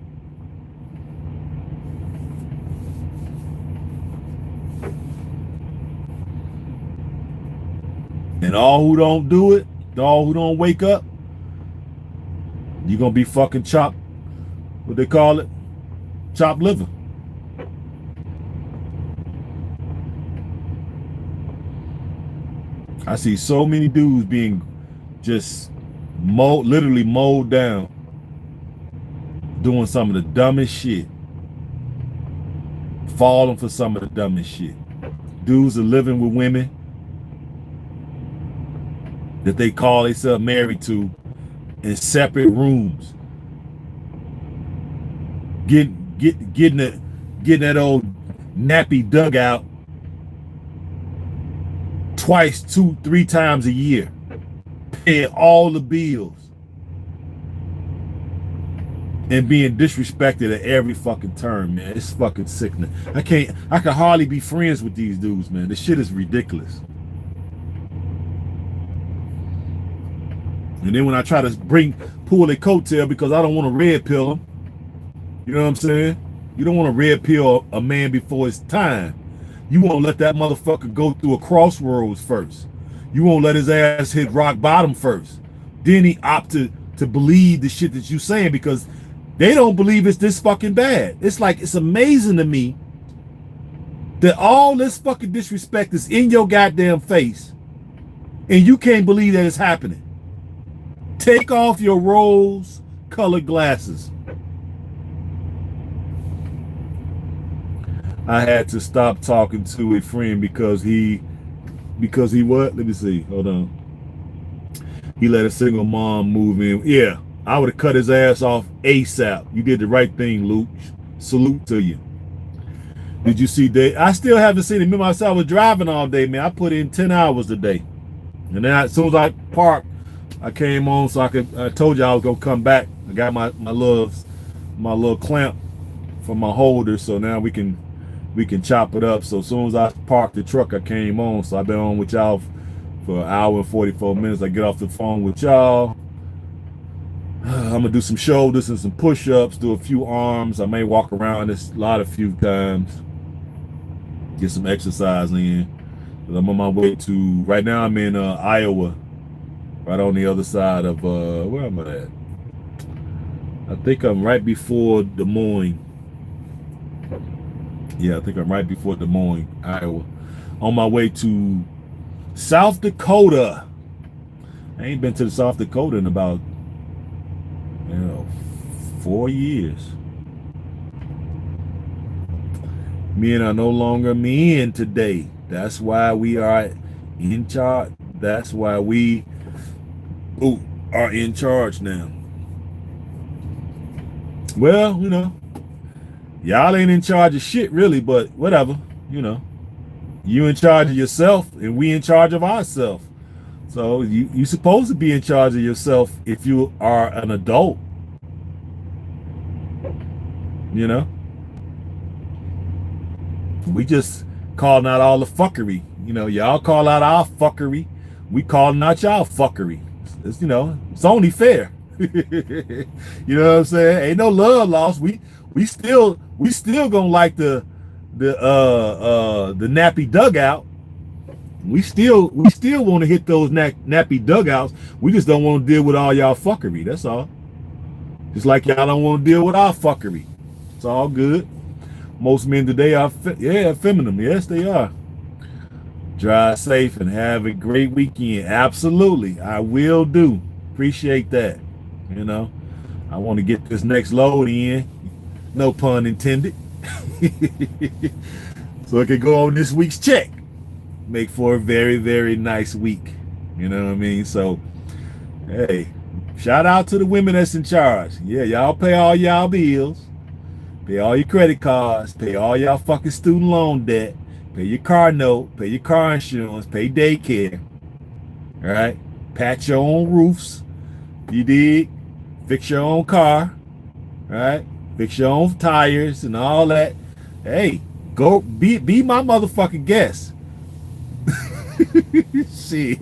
And all who don't do it, all who don't wake up, you're gonna be fucking chopped, what they call it, chopped liver. I see so many dudes being just literally mowed down, doing some of the dumbest shit, falling for some of the dumbest shit. Dudes are living with women that they call themselves married to in separate rooms, getting that old nappy dugout twice, 2-3 times a year, paying all the bills, and being disrespected at every fucking turn, man. It's fucking sickening. I can hardly be friends with these dudes, man. This shit is ridiculous. And then when I try to pull a coattail because I don't want to red pill him, you know what I'm saying? You don't want to red pill a man before his time. You won't let that motherfucker go through a crossroads first. You won't let his ass hit rock bottom first. Then he opt to believe the shit that you saying because they don't believe it's this fucking bad. It's like, it's amazing to me that all this fucking disrespect is in your goddamn face and you can't believe that it's happening. Take off your rose-colored glasses. I had to stop talking to a friend because he what? Let me see. Hold on. He let a single mom move in. Yeah, I would have cut his ass off ASAP. You did the right thing, Luke. Salute to you. Did you see Dave? I still haven't seen him. Remember, I said I was driving all day, man. I put in 10 hours a day. And then as soon as I parked, I came on so I told you I was gonna come back. I got my little clamp for my holder, so now we can chop it up. So as soon as I parked the truck, I came on. So I've been on with y'all for an hour and 44 minutes. I get off the phone with y'all. I'm gonna do some shoulders and some push-ups, do a few arms. I may walk around this lot a few times, get some exercise in. I'm on my way to, right now I'm in Iowa, right on the other side of, where am I at? I think I'm right before Des Moines. Yeah, I think I'm right before Des Moines, Iowa. On my way to South Dakota. I ain't been to South Dakota in about, 4 years. Men are no longer men today. That's why we are in charge. That's why we are in charge now. Well, Y'all ain't in charge of shit really, but whatever, you know. You in charge of yourself and we in charge of ourselves. So you supposed to be in charge of yourself if you are an adult, you know. We just calling out all the fuckery. You know, y'all call out our fuckery. We calling out y'all fuckery. It's, you know, it's only fair. You know what I'm saying? Ain't no love lost. We still gonna like the nappy dugout. We still want to hit those nappy dugouts. We just don't want to deal with all y'all fuckery. That's all. Just like y'all don't want to deal with our fuckery. It's all good. Most men today are feminine. Yes, they are. Drive safe and have a great weekend. Absolutely, I will do. Appreciate that. You know, I want to get this next load in. No pun intended. So it can go on this week's check. Make for a very, very nice week. You know what I mean? So, hey, shout out to the women that's in charge. Yeah, y'all pay all y'all bills. Pay all your credit cards. Pay all y'all fucking student loan debt. Pay your car note. Pay your car insurance. Pay daycare. All right? Patch your own roofs. You dig? Fix your own car. All right? Fix your own tires and all that. Hey, go be my motherfucking guest. Shit.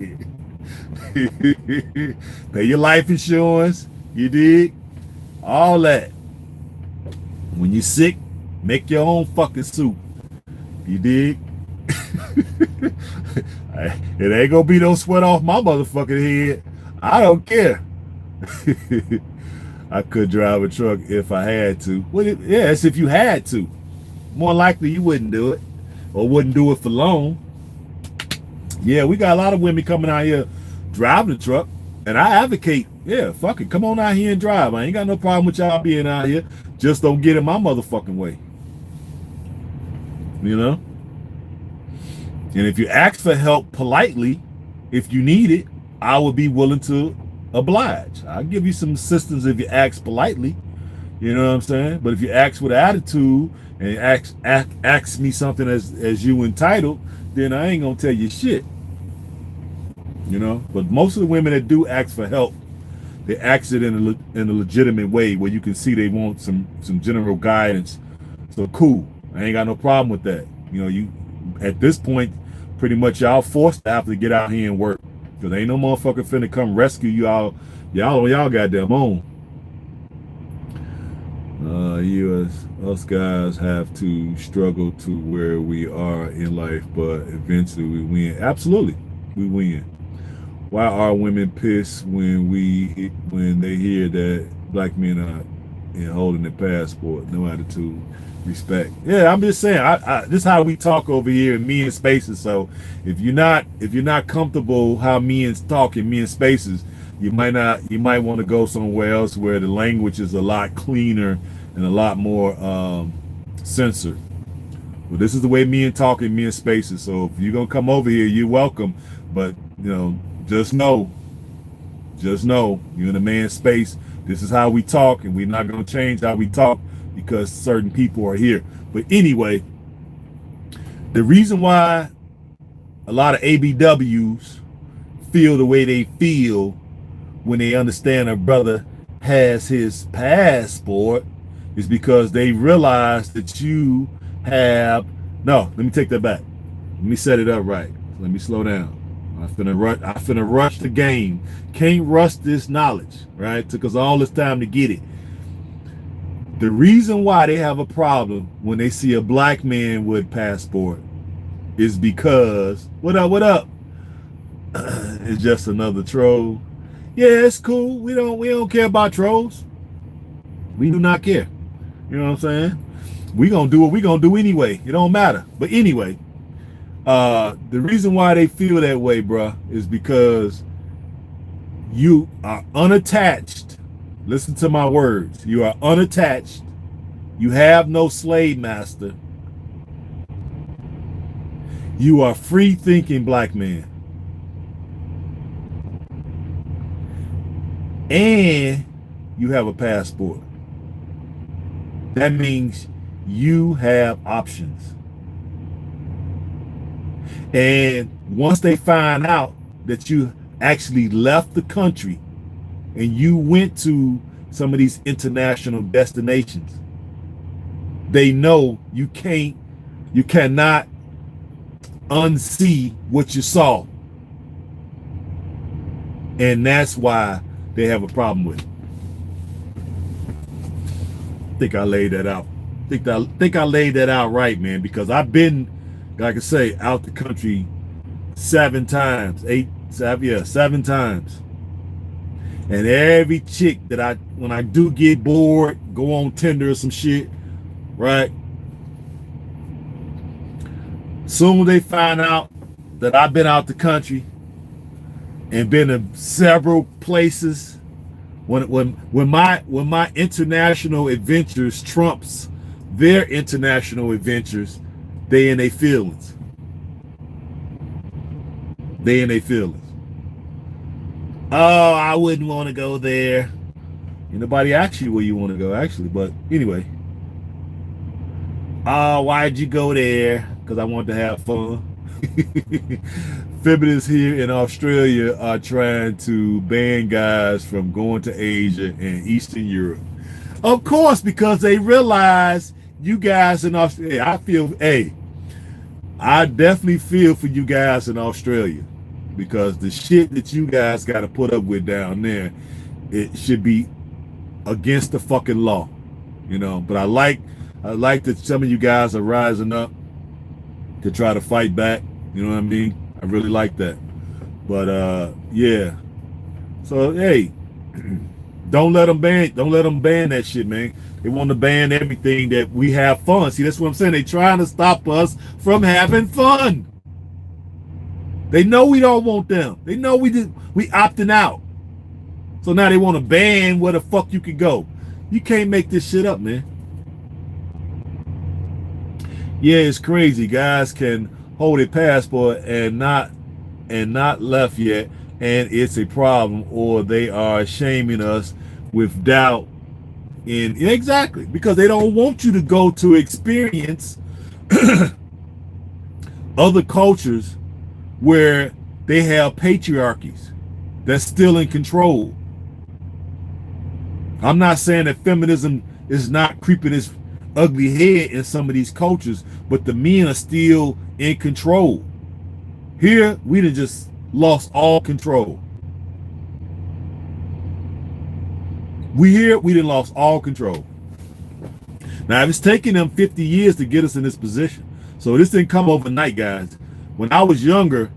Pay your life insurance. You dig? All that. When you sick, make your own fucking soup. You dig? It ain't gonna be no sweat off my motherfucking head. I don't care. I could drive a truck if I had to. Yeah, that's if you had to. More likely you wouldn't do it. Or wouldn't do it for long. Yeah, we got a lot of women coming out here driving the truck. And I advocate, yeah, fuck it. Come on out here and drive. I ain't got no problem with y'all being out here. Just don't get in my motherfucking way. You know? And if you ask for help politely, if you need it, I would be willing to oblige. I'll give you some assistance if you ask politely. You know what I'm saying? But if you ask with attitude and ask me something as you entitled, then I ain't gonna tell you shit. You know? But most of the women that do ask for help, they ask it in a legitimate way where you can see they want some general guidance. So cool. I ain't got no problem with that. You know, you at this point, pretty much y'all forced to have to get out here and work. Because ain't no motherfucker finna come rescue y'all on y'all goddamn own. Us guys have to struggle to where we are in life, but eventually we win. Absolutely, we win. Why are women pissed when they hear that black men are holding their passport? No attitude, respect. Yeah, I'm just saying. This is how we talk over here in Men Spaces. So if you're not comfortable how men talk in Men Spaces, you might want to go somewhere else where the language is a lot cleaner and a lot more censored. Well, this is the way men talk in Men Spaces. So if you're gonna come over here, you're welcome. But you know, just know, you're in a man's space. This is how we talk, and we're not gonna change how we talk because certain people are here. But anyway, the reason why a lot of ABWs feel the way they feel when they understand a brother has his passport is because they realize that you have. No, let me take that back. Let me set it up right. Let me slow down. I finna rush the game. Can't rush this knowledge, right? Took us all this time to get it. The reason why they have a problem when they see a black man with passport is because what up? It's just another troll. Yeah, it's cool. We don't care about trolls. We do not care. You know what I'm saying? We gonna do what we gonna do anyway. It don't matter. But anyway, the reason why they feel that way, bruh, is because you are unattached. Listen to my words. You are unattached. You have no slave master. You are free thinking black man. And you have a passport. That means You have options. And once they find out that you actually left the country and you went to some of these international destinations, they know you cannot unsee what you saw. And that's why they have a problem with it. I think I laid that out. Think I laid that out right, man, because I've been, like I say, out the country 7 times. 7 times. And every chick that when I do get bored, go on Tinder or some shit, right? Soon they find out that I've been out the country and been to several places. When my international adventures trumps their international adventures, they in their feelings. They in their feelings. Oh, I wouldn't want to go there. Ain't nobody asked you where you want to go, actually. But anyway. Oh, why'd you go there? Because I wanted to have fun. Feminists here in Australia are trying to ban guys from going to Asia and Eastern Europe. Of course, because they realize you guys in Australia, I definitely feel for you guys in Australia, because the shit that you guys got to put up with down there, it should be against the fucking law, you know. But I like that some of you guys are rising up to try to fight back. You know what I mean? I really like that. But yeah. So hey, don't let them ban that shit, man. They want to ban everything that we have fun. See, that's what I'm saying. They trying to stop us from having fun. They know we don't want them. They know we opting out. So now they want to ban where the fuck you can go. You can't make this shit up, man. Yeah, it's crazy. Guys can hold a passport and not left yet, and it's a problem, or they are shaming us with doubt exactly, because they don't want you to go to experience other cultures where they have patriarchies that's still in control. I'm not saying that feminism is not creeping its ugly head in some of these cultures, but the men are still in control. Here, we done just lost all control. We done lost all control. Now, it's taken them 50 years to get us in this position. So this didn't come overnight, guys. When I was younger,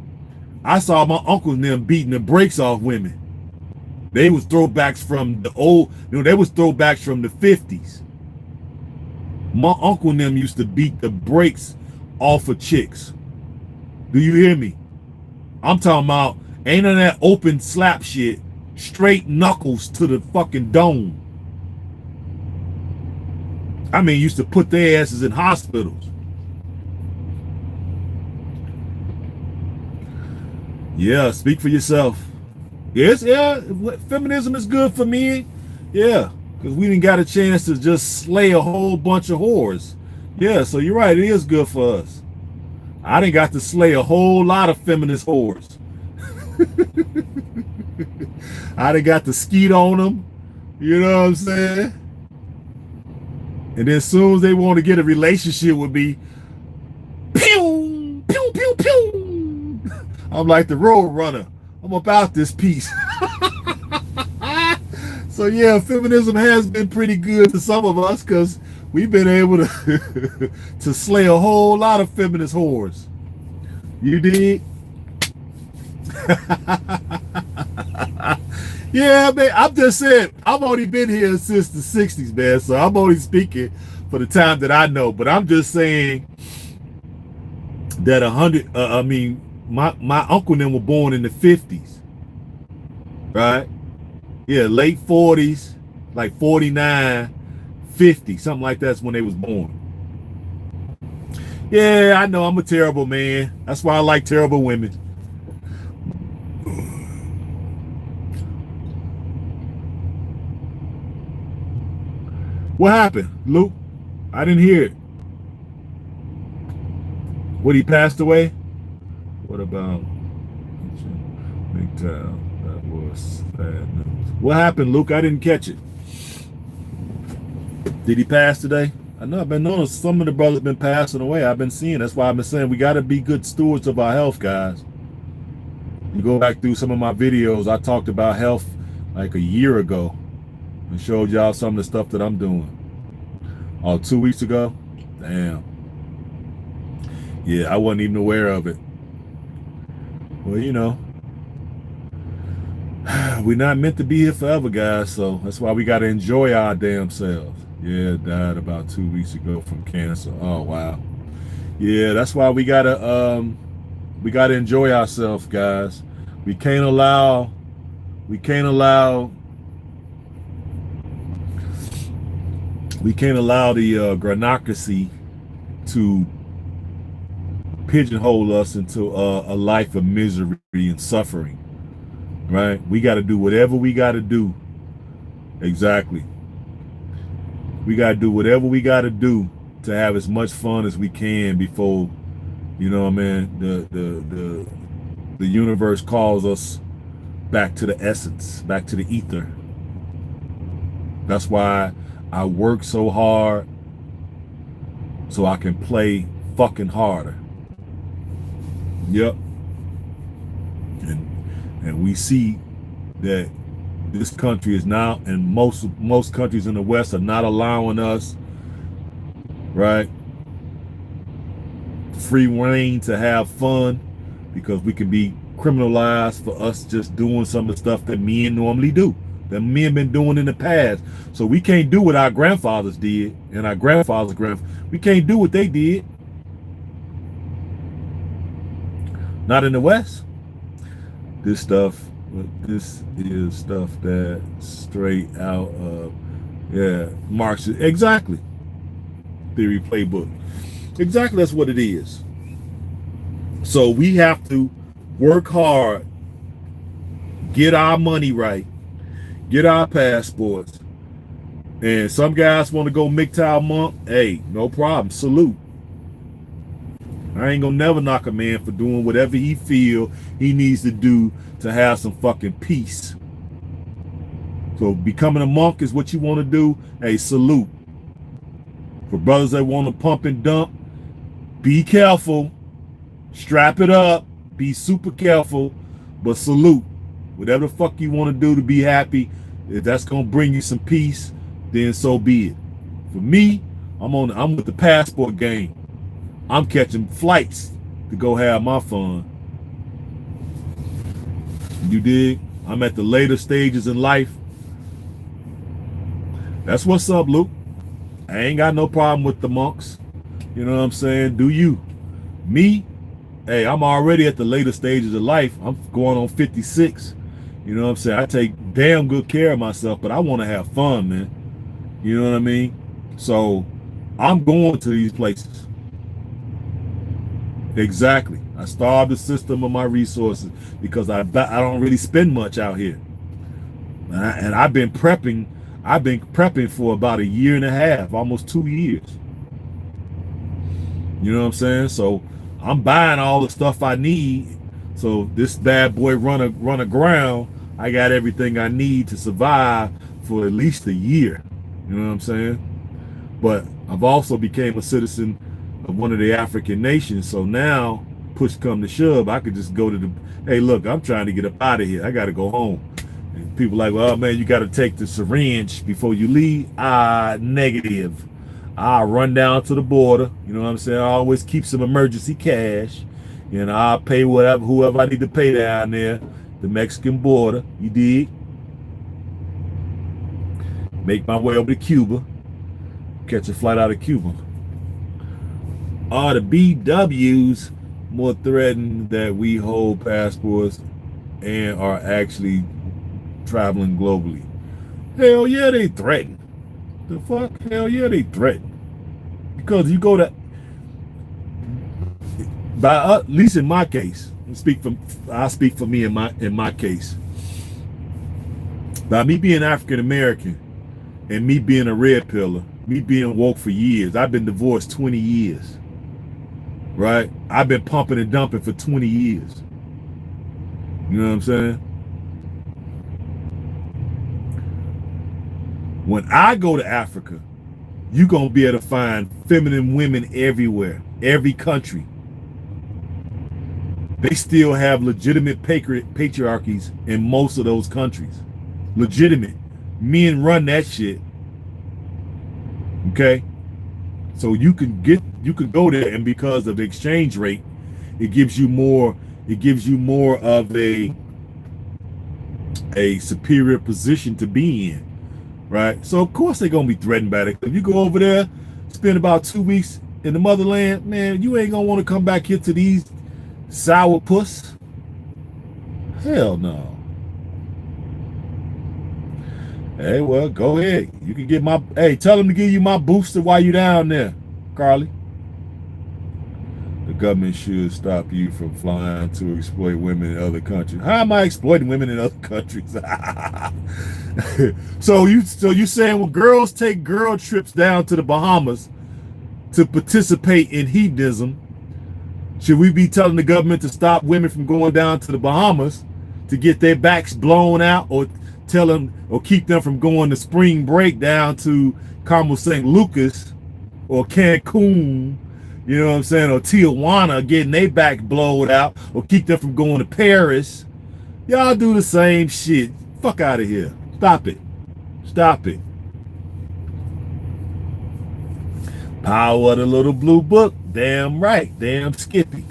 I saw my uncles and them beating the brakes off women. They was throwbacks from the old, they was throwbacks from the 50s. My uncle and them used to beat the brakes off of chicks. Do you hear me? I'm talking about ain't none of that open slap shit. Straight knuckles to the fucking dome. I mean, used to put their asses in hospitals. Yeah, speak for yourself. Yes, yeah, feminism is good for me. Yeah, because we didn't got a chance to just slay a whole bunch of whores. Yeah, so you're right, it is good for us. I didn't got to slay a whole lot of feminist whores. I done got to skeet on them. You know what I'm saying? And then as soon as they want to get a relationship with me, pew, pew, pew, pew. I'm like the road runner. I'm about this piece. So yeah, feminism has been pretty good to some of us, because we've been able to to slay a whole lot of feminist whores. You dig? Yeah, man, I'm just saying, I've only been here since the 60s, man, so I'm only speaking for the time that I know. But I'm just saying that my uncle and them were born in the 50s, right? Yeah, late 40s, like 49, 50, something like that's when they was born. Yeah, I know I'm a terrible man. That's why I like terrible women. What happened, Luke? I didn't hear it. What, he passed away? What about Mgtow? That was bad news. What happened, Luke? I didn't catch it. Did he pass today? I know I've been noticing some of the brothers been passing away. I've been seeing. That's why I've been saying we got to be good stewards of our health, guys. You go back through some of my videos, I talked about health like a year ago and showed y'all some of the stuff that I'm doing. Oh, 2 weeks ago? Damn. Yeah, I wasn't even aware of it. Well, you know, we're not meant to be here forever, guys, so that's why we got to enjoy our damn selves. Yeah, died about 2 weeks ago from cancer. Oh, wow. Yeah, that's why we gotta enjoy ourselves, guys. We can't allow the granocracy to pigeonhole us into a life of misery and suffering. Right? We got to do whatever we got to do. Exactly. We got to do whatever we got to do to have as much fun as we can before, you know what I mean, the universe calls us back to the essence, back to the ether. That's why I work so hard so I can play fucking harder. Yep. And we see that this country is now, and most countries in the West are not allowing us, right, free reign to have fun, because we can be criminalized for us just doing some of the stuff that men normally do, that men been doing in the past. So we can't do what our grandfathers did and our grandfathers' we can't do what they did. Not in the West. This is stuff that straight out of, yeah, Marxist. Exactly. Theory playbook. Exactly, that's what it is. So we have to work hard, get our money right, get our passports. And some guys want to go Mgtow monk. Hey, no problem. Salute. I ain't gonna never knock a man for doing whatever he feel he needs to do to have some fucking peace. So becoming a monk is what you want to do. Hey, salute. For brothers that want to pump and dump, be careful. Strap it up. Be super careful. But salute. Whatever the fuck you want to do to be happy, if that's gonna bring you some peace, then so be it. For me, I'm with the passport game. I'm catching flights to go have my fun. You dig? I'm at the later stages in life. That's what's up, Luke. I ain't got no problem with the monks. You know what I'm saying? Do you? Me? Hey, I'm already at the later stages of life. I'm going on 56. You know what I'm saying? I take damn good care of myself, but I want to have fun, man. You know what I mean? So I'm going to these places. Exactly. I starved the system of my resources because I don't really spend much out here. And I've been prepping for about 1.5 years, almost 2 years. You know what I'm saying? So I'm buying all the stuff I need. So this bad boy run aground, I got everything I need to survive for at least 1 year. You know what I'm saying? But I've also became a citizen of one of the African nations. So now, push come to shove, I could just go to the, hey, look, I'm trying to get up out of here. I got to go home. And people like, well, man, you got to take the syringe before you leave. Negative. I'll run down to the border. You know what I'm saying? I always keep some emergency cash. And I'll pay whoever I need to pay down there, the Mexican border. You dig? Make my way over to Cuba. Catch a flight out of Cuba. Are the BWs more threatened that we hold passports and are actually traveling globally? Hell yeah, they threaten. The fuck? Hell yeah, they threaten. Because you go to, at least in my case, I speak for me in my case. By me being African American and me being a red pillar, Me being woke for years. I've been divorced 20 years. Right? I've been pumping and dumping for 20 years. You know what I'm saying? When I go to Africa, you're going to be able to find feminine women everywhere, every country. They still have legitimate patriarchies in most of those countries. Legitimate. Men run that shit. Okay? So you can go there, and because of the exchange rate, it gives you more of a superior position to be in. Right? So of course they're gonna be threatened by it. If you go over there, spend about 2 weeks in the motherland, man, you ain't gonna want to come back here to these sour puss. Hell no. Hey, well, go ahead. You can get my tell them to give you my booster while you down there, Carly. The government should stop you from flying to exploit women in other countries. How am I exploiting women in other countries? So you saying, well, girls take girl trips down to the Bahamas to participate in hedonism. Should we be telling the government to stop women from going down to the Bahamas to get their backs blown out, or tell them or keep them from going to spring break down to Carmel St. Lucas or Cancun, you know what I'm saying, or Tijuana, getting their back blowed out, or keep them from going to Paris? Y'all do the same shit. Fuck out of here. Stop it. Stop it. Power of the little blue book. Damn right. Damn Skippy.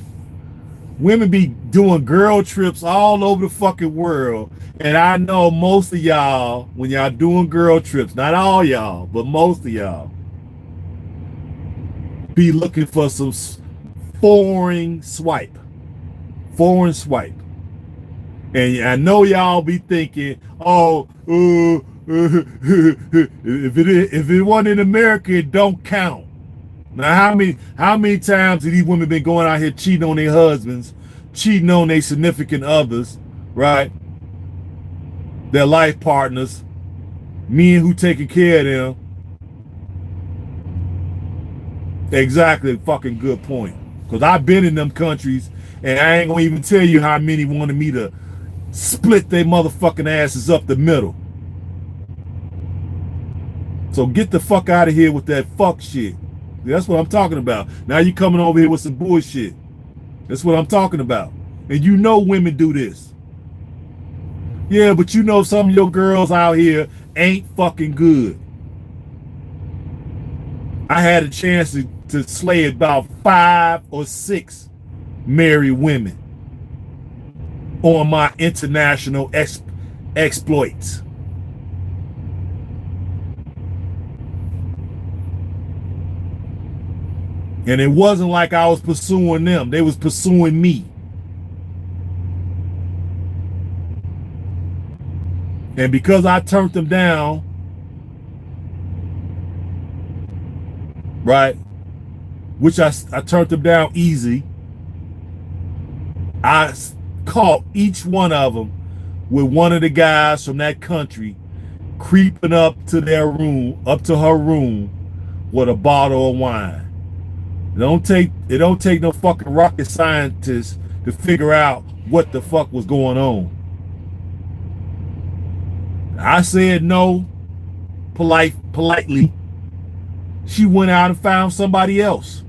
Women be doing girl trips all over the fucking world. And I know most of y'all, when y'all doing girl trips, not all y'all, but most of y'all, be looking for some foreign swipe. Foreign swipe. And I know y'all be thinking, oh, if it wasn't in America, it don't count. Now, how many times have these women been going out here cheating on their husbands, cheating on their significant others, right? Their life partners, men who taking care of them. Exactly, fucking good point. Because I've been in them countries, and I ain't gonna even tell you how many wanted me to split their motherfucking asses up the middle. So get the fuck out of here with that fuck shit. That's what I'm talking about. Now you coming over here with some bullshit. That's what I'm talking about. And you know women do this. Yeah, but you know some of your girls out here ain't fucking good. I had a chance to slay about 5 or 6 married women on my international exploits. And it wasn't like I was pursuing them. They was pursuing me. And because I turned them down, right, which I turned them down easy, I caught each one of them with one of the guys from that country creeping up to her room with a bottle of wine. It don't take no fucking rocket scientist to figure out what the fuck was going on. I said no, politely. She went out and found somebody else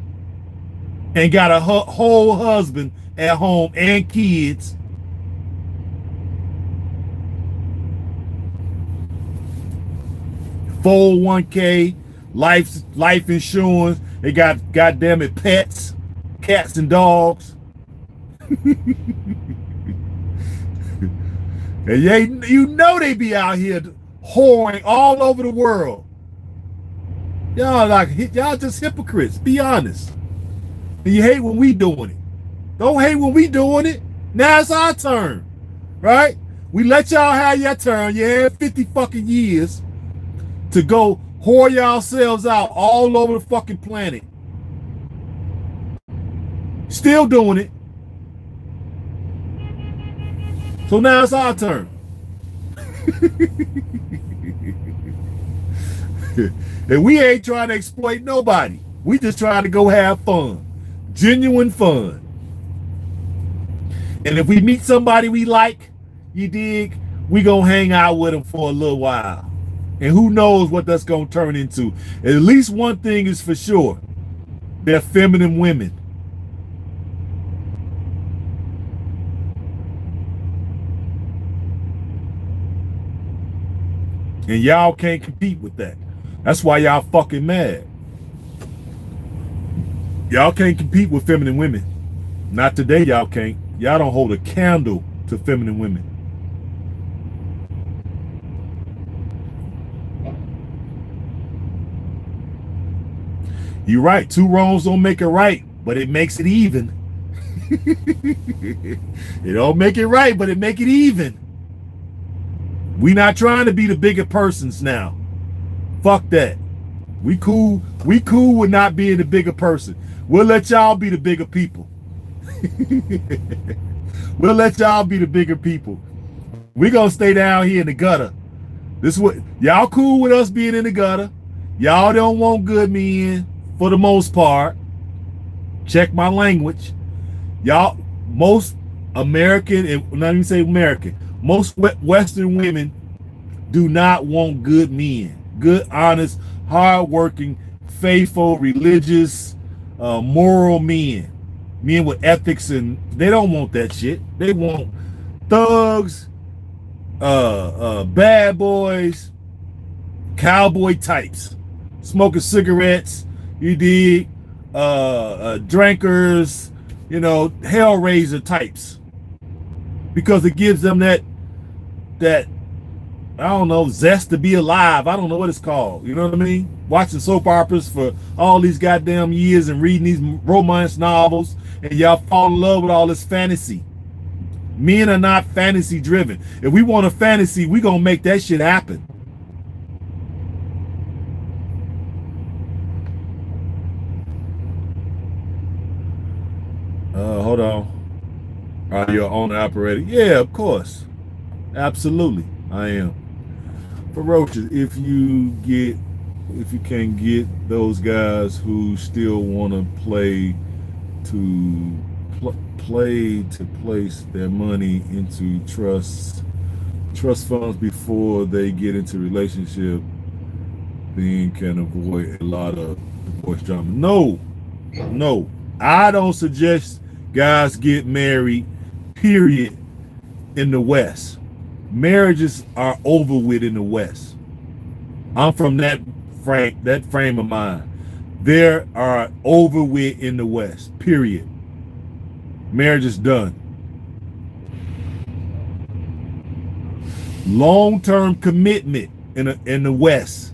and got a whole husband at home and kids. $401k, life insurance. They got, goddamn it, pets, cats and dogs. And you know they be out here whoring all over the world. Y'all just hypocrites. Be honest. And you hate when we doing it. Don't hate when we doing it. Now it's our turn, right? We let y'all have your turn. You had 50 fucking years to go whore yourselves out all over the fucking planet. Still doing it. So now it's our turn. And we ain't trying to exploit nobody. We just trying to go have fun. Genuine fun. And if we meet somebody we like, you dig, we gonna hang out with them for a little while. And who knows what that's gonna turn into. At least one thing is for sure. They're feminine women. And y'all can't compete with that. That's why y'all fucking mad. Y'all can't compete with feminine women. Not today, y'all can't. Y'all don't hold a candle to feminine women. You're right. Two wrongs don't make it right, but it makes it even. It don't make it right, but it make it even. We not trying to be the bigger persons now. Fuck that. We cool with not being the bigger person. We'll let y'all be the bigger people. We'll let y'all be the bigger people. We're gonna stay down here in the gutter. This what y'all cool with us being in the gutter. Y'all don't want good men for the most part. Check my language. Y'all, most American, and not even say American, most Western women do not want good men. Good, honest, hardworking, faithful, religious, moral men. Men with ethics, and they don't want that shit. They want thugs, bad boys, cowboy types, smoking cigarettes, you dig, drinkers, you know, hellraiser types. Because it gives them that I don't know, zest to be alive. I don't know what it's called. You know what I mean? Watching soap operas for all these goddamn years and reading these romance novels, and y'all fall in love with all this fantasy. Men are not fantasy driven. If we want a fantasy, we gonna make that shit happen. Hold on. Are you on the operator? Yeah, of course. Absolutely, I am. Ferocious, if you can get those guys who still want to play to place their money into trust funds before they get into relationship, then can avoid a lot of divorce drama. No, I don't suggest guys get married, period, in the West. Marriages are over with in the West. I'm from that frame of mind. There are over with in the West, period. Marriage is done. Long-term commitment in the West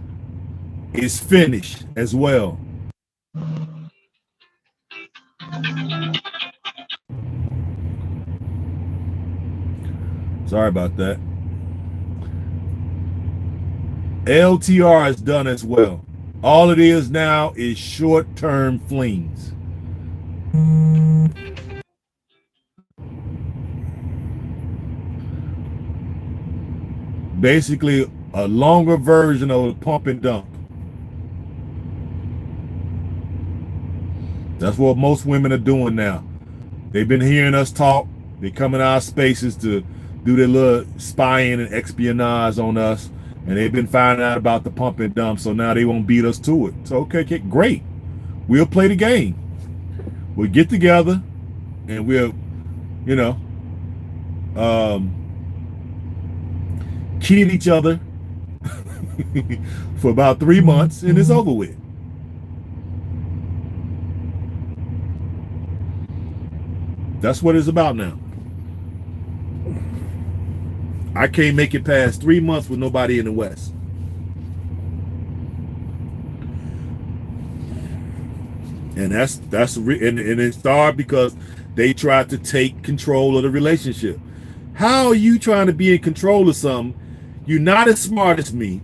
is finished as well. Sorry about that. LTR is done as well. All it is now is short-term flings. Basically, a longer version of a pump and dump. That's what most women are doing now. They've been hearing us talk. They come in our spaces to do their little spying and espionage on us, and they've been finding out about the pump and dump, so now they won't beat us to it. So okay, great. We'll play the game. We'll get together and we'll, you know, kid each other for about 3 months, and it's over with. That's what it's about now. I can't make it past 3 months with nobody in the West. And and it started because they tried to take control of the relationship. How are you trying to be in control of something? You're not as smart as me.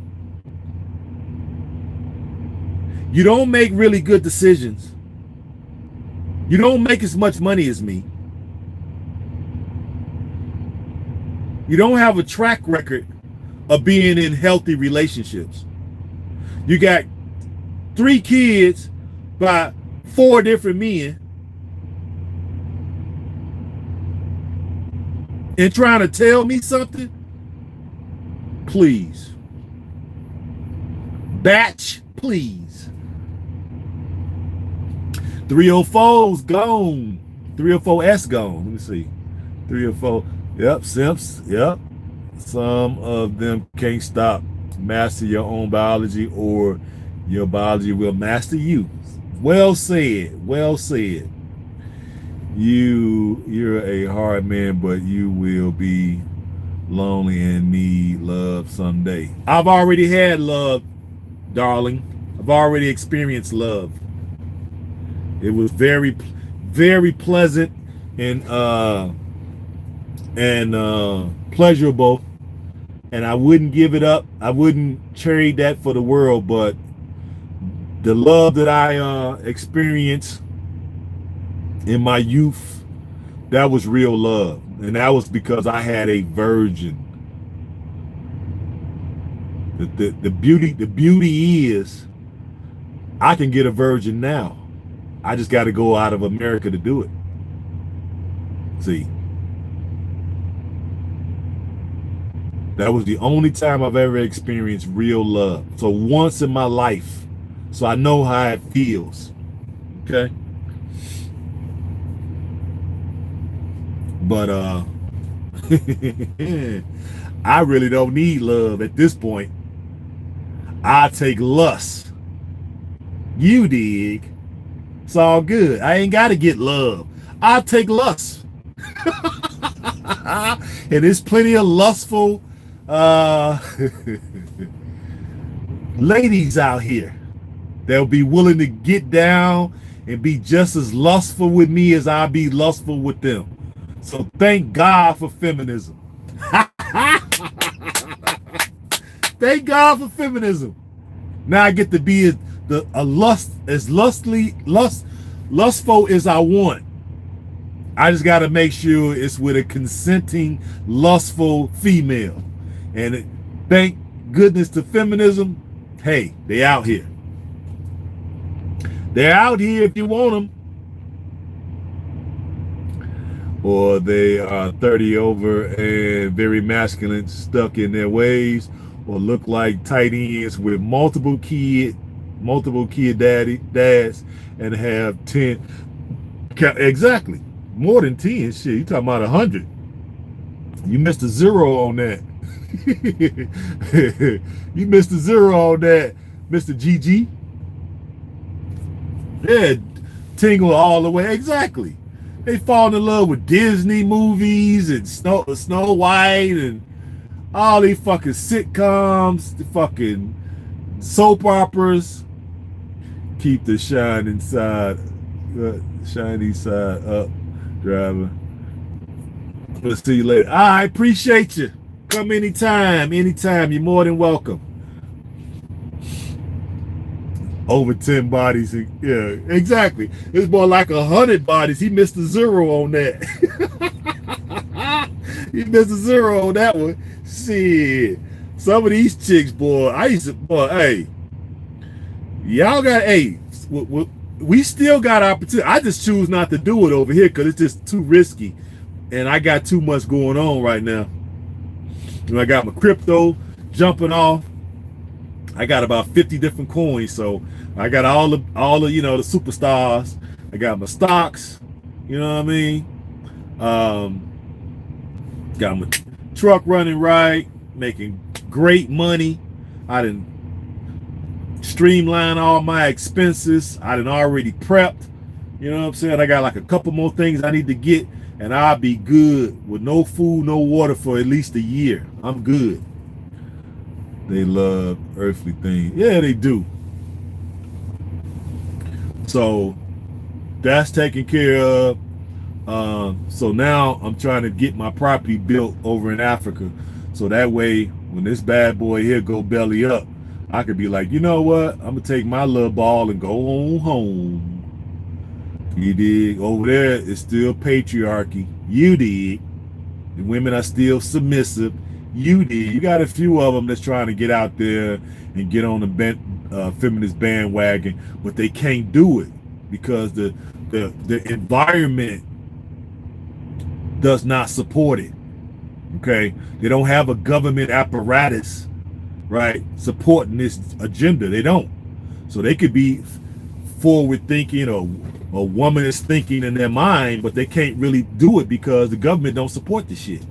You don't make really good decisions. You don't make as much money as me. You don't have a track record of being in healthy relationships. You got 3 kids by 4 different men and trying to tell me something? Please. Batch, please. 304's gone. 304S gone. Let me see. 304. Yep, simps. Yep. Some of them can't stop. Master your own biology, or your biology will master you. Well said. Well said. You're a hard man, but you will be lonely and need love someday. I've already had love, darling. I've already experienced love. It was very, very pleasant and pleasurable, and I wouldn't give it up. I wouldn't trade that for the world. But the love that I experienced in my youth, that was real love, and that was because I had a virgin. The beauty is, I can get a virgin now. I just got to go out of America to do it. See, that was the only time I've ever experienced real love. So once in my life, so I know how it feels. Okay. But I really don't need love at this point. I take lust. You dig? It's all good. I ain't got to get love. I take lust. And there's plenty of lustful ladies out here that'll be willing to get down and be just as lustful with me as I be lustful with them. So thank God for feminism. Thank God for feminism. Now I get to be as lustful as I want. I just got to make sure it's with a consenting, lustful female. And thank goodness to feminism. Hey, they out here. They're out here if you want them. Or they are 30 over and very masculine, stuck in their ways, or look like tight ends with multiple kid dads, and have 10. Exactly. More than 10. Shit, you talking about 100. You missed a zero on that. You missed a zero on that, Mr. GG. Yeah, tingle all the way. Exactly. They fall in love with Disney movies and Snow White and all these fucking sitcoms, the fucking soap operas. Keep the shiny side up, driver. We'll see you later. I appreciate you. Come anytime. You're more than welcome. Over 10 bodies. Yeah, exactly. It's more like 100 bodies. He missed a zero on that. He missed a zero on that one. Shit. Some of these chicks, boy, hey, y'all got, hey, we still got opportunity. I just choose not to do it over here because it's just too risky. And I got too much going on right now. I got my crypto jumping off. I got about 50 different coins, so I got all the the superstars. I got my stocks, you know what I mean? Got my truck running right, making great money. I done streamline all my expenses. I done already prepped. You know what I'm saying? I got like a couple more things I need to get, and I'll be good with no food, no water for at least a year. I'm good. They love earthly things. Yeah, they do. So that's taken care of. So now I'm trying to get my property built over in Africa. So that way, when this bad boy here go belly up, I could be like, you know what? I'm going to take my little ball and go on home. You dig? Over there, it's still patriarchy. You dig? The women are still submissive. You did. You got a few of them that's trying to get out there and get on the feminist bandwagon, but they can't do it because the environment does not support it. Okay, they don't have a government apparatus, right, supporting this agenda. They don't. So they could be forward thinking or a woman is thinking in their mind, but they can't really do it because the government don't support the shit.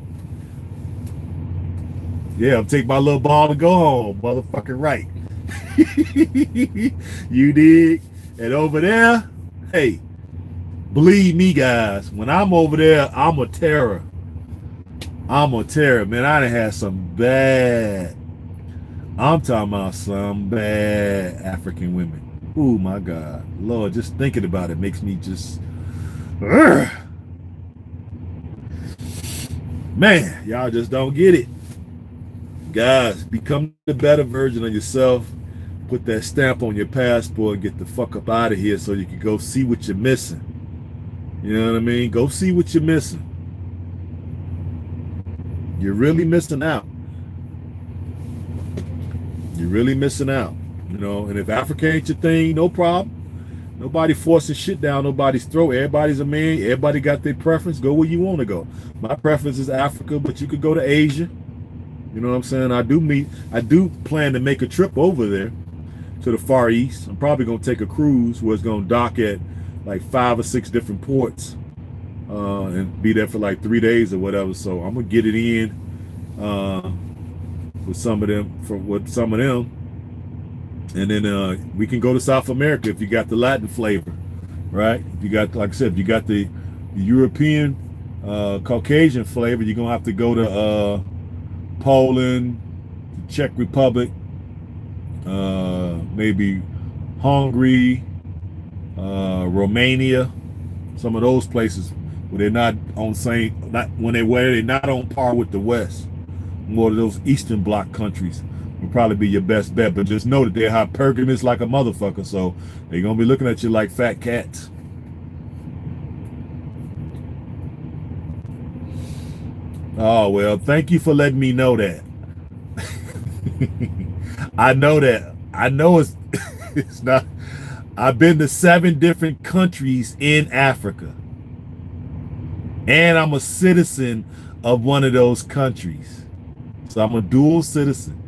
Yeah, I'll take my little ball and go home, motherfucking right. You dig? And over there, hey, believe me, guys, when I'm over there, I'm a terror. I'm a terror, man. I done had some bad, I'm talking about some bad African women. Oh my God, Lord, just thinking about it makes me just, man, y'all just don't get it. Guys, become the better version of yourself. Put that stamp on your passport and get the fuck up out of here so you can go see what you're missing. You know what I mean? Go see what you're missing. You're really missing out. You're really missing out. You know, and if Africa ain't your thing, no problem. Nobody forcing shit down nobody's throat. Everybody's a man. Everybody got their preference. Go where you want to go. My preference is Africa, but you could go to Asia. You know what I'm saying? I do plan to make a trip over there to the Far East. I'm probably going to take a cruise where it's going to dock at like 5 or 6 different ports and be there for like 3 days or whatever. So I'm going to get it in with some of them, and then we can go to South America if you got the Latin flavor, right? If you got, like I said, if you got the European Caucasian flavor, you're going to have to go to Poland, the Czech Republic, maybe Hungary, Romania, some of those places where they're not on they're not on par with the West. More of those Eastern Bloc countries will probably be your best bet. But just know that they're hypergamous like a motherfucker, so they're gonna be looking at you like fat cats. Oh well, thank you for letting me know that. I know that. I know it's it's not. I've been to 7 different countries in Africa. And I'm a citizen of one of those countries. So I'm a dual citizen.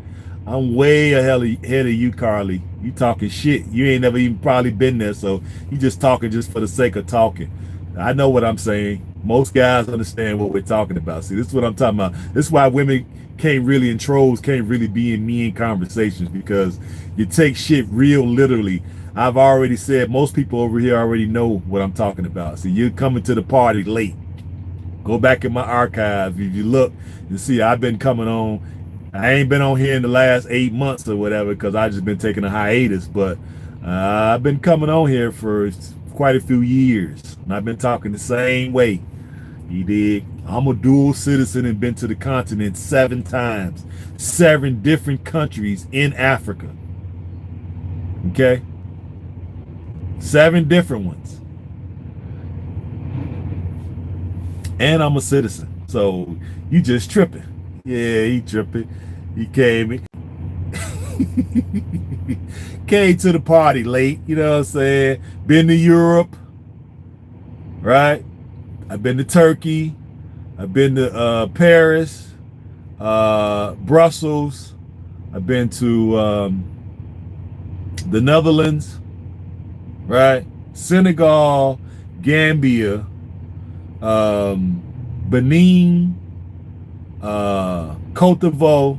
I'm way ahead of you, Carly. You talking shit. You ain't never even probably been there, so you just talking just for the sake of talking. I know what I'm saying. Most guys understand what we're talking about. See, this is what I'm talking about. This is why women can't really, and trolls can't really be in mean conversations, because you take shit real literally. I've already said most people over here already know what I'm talking about. See, you're coming to the party late. Go back in my archive. If you look and see, I've been coming on. I ain't been on here in the last 8 months or whatever because I just been taking a hiatus. But I've been coming on here for quite a few years, and I've been talking the same way. You dig? I'm a dual citizen and been to the continent 7 times, 7 different countries in Africa. Okay, 7 different ones. And I'm a citizen. So you just tripping. Yeah, he tripping. He came to the party late, you know what I'm saying? Been to Europe, right? I've been to Turkey. I've been to Paris, Brussels. I've been to the Netherlands, right? Senegal, Gambia, Benin, Cote d'Ivoire,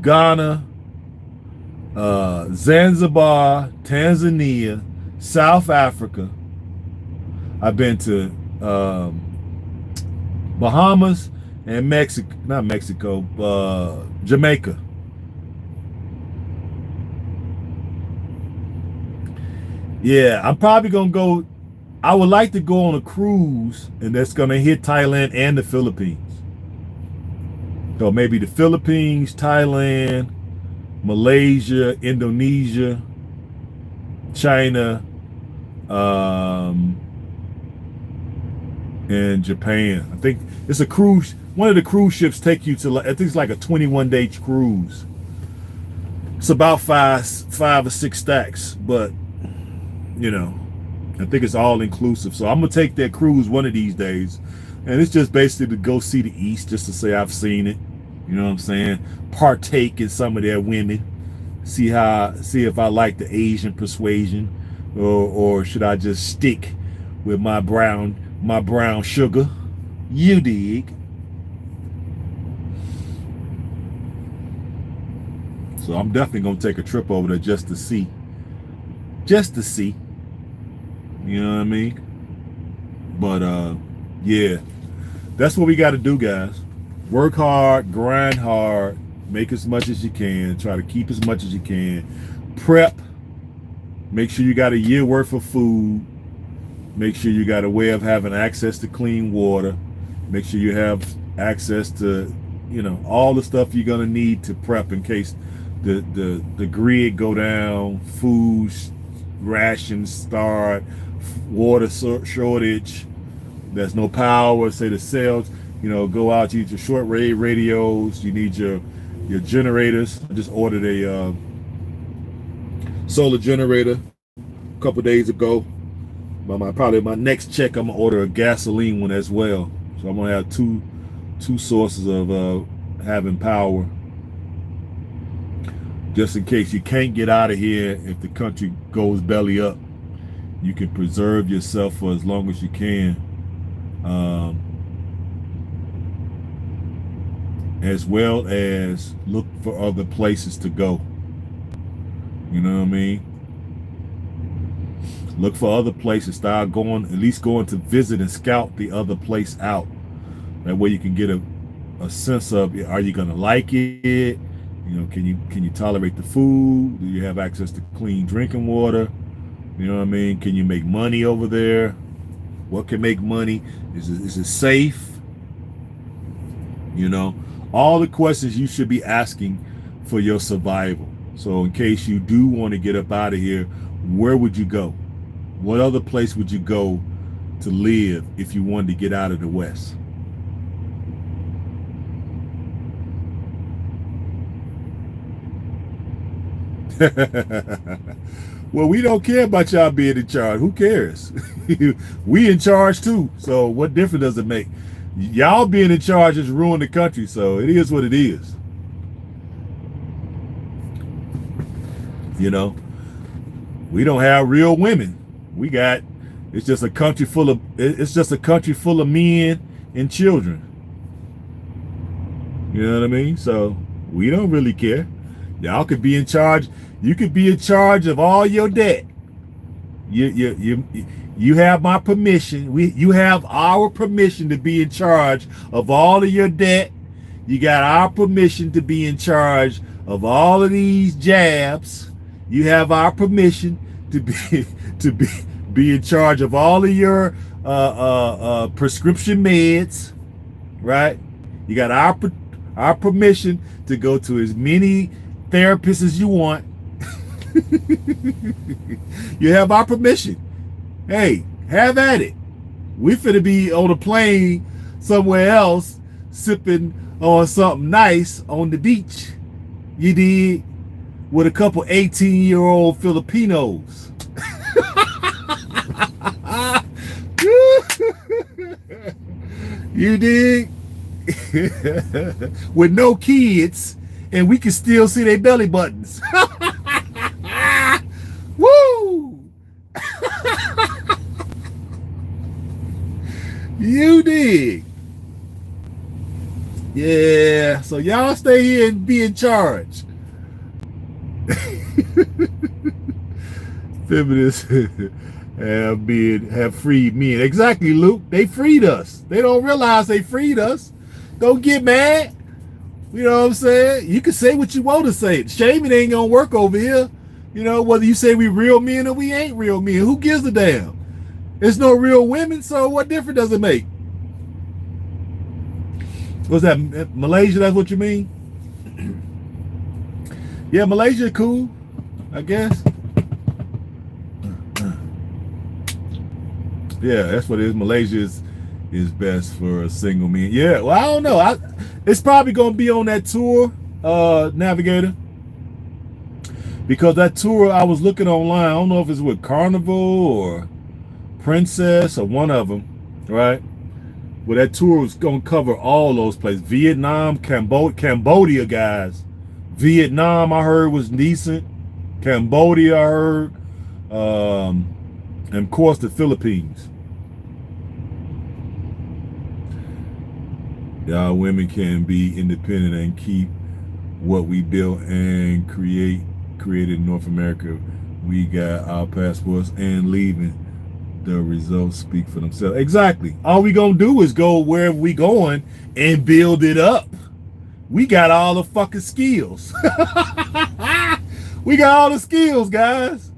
Ghana, Zanzibar, Tanzania, South Africa. I've been to Bahamas and Jamaica. Yeah, I'm probably gonna go. I would like to go on a cruise, and that's gonna hit Thailand and the Philippines. So maybe the Philippines, Thailand, Malaysia, Indonesia, China, and Japan. I think it's a cruise. One of the cruise ships take you to, I think it's like a 21-day cruise. It's about five or six stacks, but you know, I think it's all inclusive. So I'm gonna take that cruise one of these days, and it's just basically to go see the East, just to say I've seen it. You know what I'm saying? Partake in some of their women, see if I like the Asian persuasion, or should I just stick with my brown sugar? You dig? So I'm definitely gonna take a trip over there just to see. Just to see. You know what I mean? But yeah. That's what we gotta do, guys. Work hard, grind hard, make as much as you can, try to keep as much as you can. Prep. Make sure you got a year worth of food. Make sure you got a way of having access to clean water. Make sure you have access to, you know, all the stuff you're gonna need to prep in case the grid go down, food rations start, water shortage, there's no power, say the cells, you know, go out, you need your short wave radios, you need your generators. I just ordered a solar generator a couple days ago. Probably my next check, I'm gonna order a gasoline one as well. So I'm gonna have two sources of having power, just in case you can't get out of here. If the country goes belly up, you can preserve yourself for as long as you can, as well as look for other places to go. You know what I mean? Look for other places. Start going, at least going to visit and scout the other place out. That way you can get a sense of, are you gonna like it? You know, can you tolerate the food? Do you have access to clean drinking water? You know what I mean? Can you make money over there? What can make money? Is it safe? You know, all the questions you should be asking for your survival. So in case you do want to get up out of here, where would you go? What other place would you go to live if you wanted to get out of the West? Well, we don't care about y'all being in charge. Who cares? We in charge too. So what difference does it make? Y'all being in charge has ruined the country. So it is what it is. You know, we don't have real women. It's just a country full of men and children. You know what I mean? So we don't really care. Y'all could be in charge. You could be in charge of all your debt. You have my permission. You have our permission to be in charge of all of your debt. You got our permission to be in charge of all of these jabs. You have our permission to be in charge of all of your prescription meds, right? You got our permission to go to as many therapists as you want. You have our permission. Hey, have at it. We finna be on a plane somewhere else, sipping on something nice on the beach. You did, with a couple 18-year-old Filipinos. You dig? With no kids, and we can still see their belly buttons. Woo! You dig? Yeah, so y'all stay here and be in charge. Feminists have freed men. Exactly, Luke. They freed us. They don't realize they freed us. Don't get mad. You know what I'm saying? You can say what you want to say. Shaming ain't gonna work over here. You know, whether you say we real men or we ain't real men, who gives a damn? There's no real women, so what difference does it make? What's that, Malaysia? That's what you mean? Yeah, Malaysia cool, I guess. Yeah, that's what it is. Malaysia is best for a single man. Yeah, well, I don't know. It's probably gonna be on that tour, Navigator. Because that tour I was looking online, I don't know if it's with Carnival or Princess or one of them, right? Well, that tour was gonna cover all those places: Vietnam, Cambodia, guys. Vietnam, I heard, was decent. Cambodia, I heard, and of course the Philippines. Y'all women can be independent and keep what we built and created in North America. We got our passports and leaving. The results speak for themselves. Exactly. All we gonna do is go wherever we going and build it up. We got all the fucking skills. We got all the skills, guys.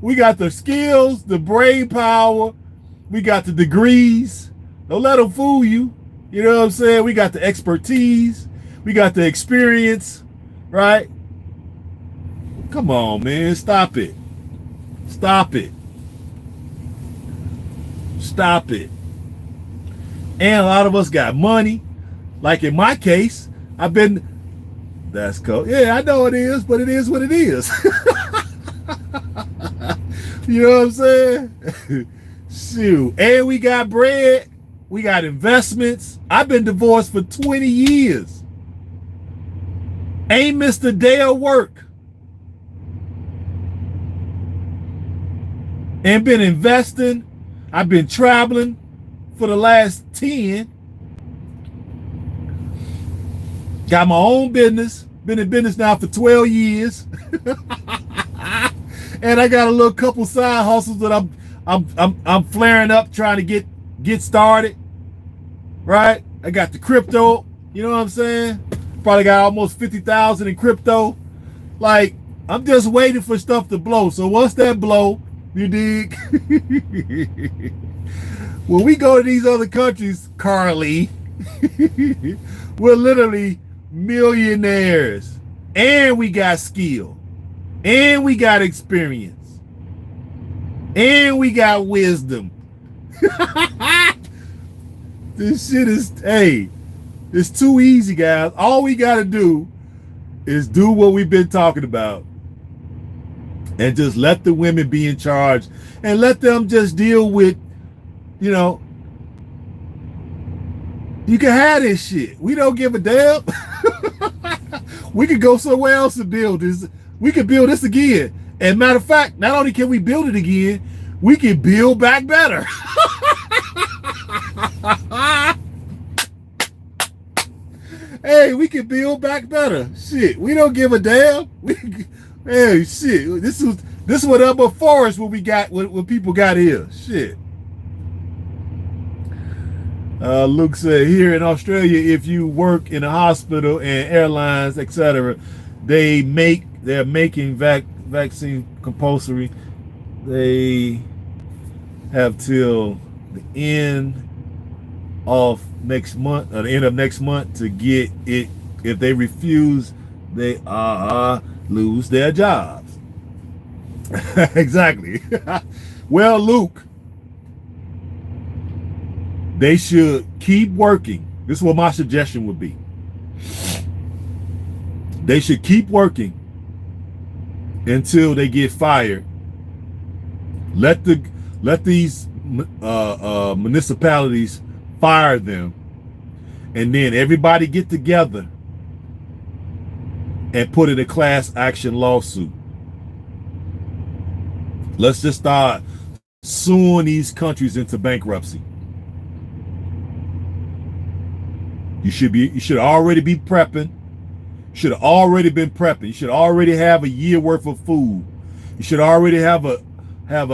We got the skills, the brain power. We got the degrees. Don't let them fool you. You know what I'm saying? We got the expertise. We got the experience, right? Come on, man. Stop it. Stop it. Stop it. And a lot of us got money. Like in my case, that's cool. Yeah, I know it is, but it is what it is. You know what I'm saying? Shoot. And we got bread. We got investments. I've been divorced for 20 years. Ain't missed a day of work. And been investing. I've been traveling for the last 10. Got my own business. Been in business now for 12 years. And I got a little couple side hustles that I'm flaring up trying to get started. Right? I got the crypto, you know what I'm saying? Probably got almost 50,000 in crypto. Like, I'm just waiting for stuff to blow. So once that blow, you dig? When we go to these other countries, Carly, we're literally millionaires. And we got skill. And we got experience. And we got wisdom. This shit is, hey, it's too easy, guys. All we got to do is do what we've been talking about. And just let the women be in charge. And let them just deal with, you know, you can have this shit. We don't give a damn. We could go somewhere else and build this. We could build this again. And matter of fact, not only can we build it again, we can build back better. Hey, we can build back better. Shit, we don't give a damn. Hey, shit, this is what up before us. What we got, what people got here. Shit. Luke said, here in Australia, if you work in a hospital and airlines, etc., they're making vaccine compulsory. They have till the end of next month, or the end of next month, to get it. If they refuse, they lose their jobs. Exactly. Well, Luke, they should keep working. This is what my suggestion would be. They should keep working until they get fired. Let these municipalities fire them, and then everybody get together and put in a class action lawsuit. Let's just start suing these countries into bankruptcy. You should already be prepping. Should have already been prepping. You should already have a year worth of food. You should already have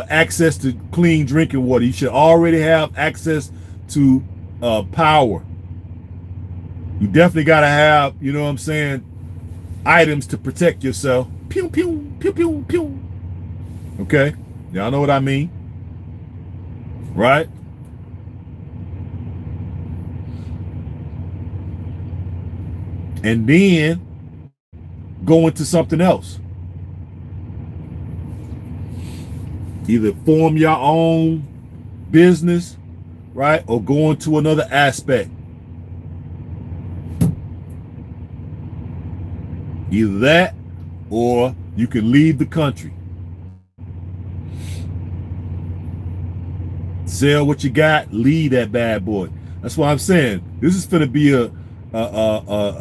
access to clean drinking water. You should already have access to power. You definitely got to have, you know what I'm saying, items to protect yourself. Pew, pew, pew, pew, pew. Okay? Y'all know what I mean? Right? And then go into something else. Either form your own business, right? Or go into another aspect. Either that or You can leave the country. Sell what you got, leave that bad boy. That's why I'm saying this is going to be a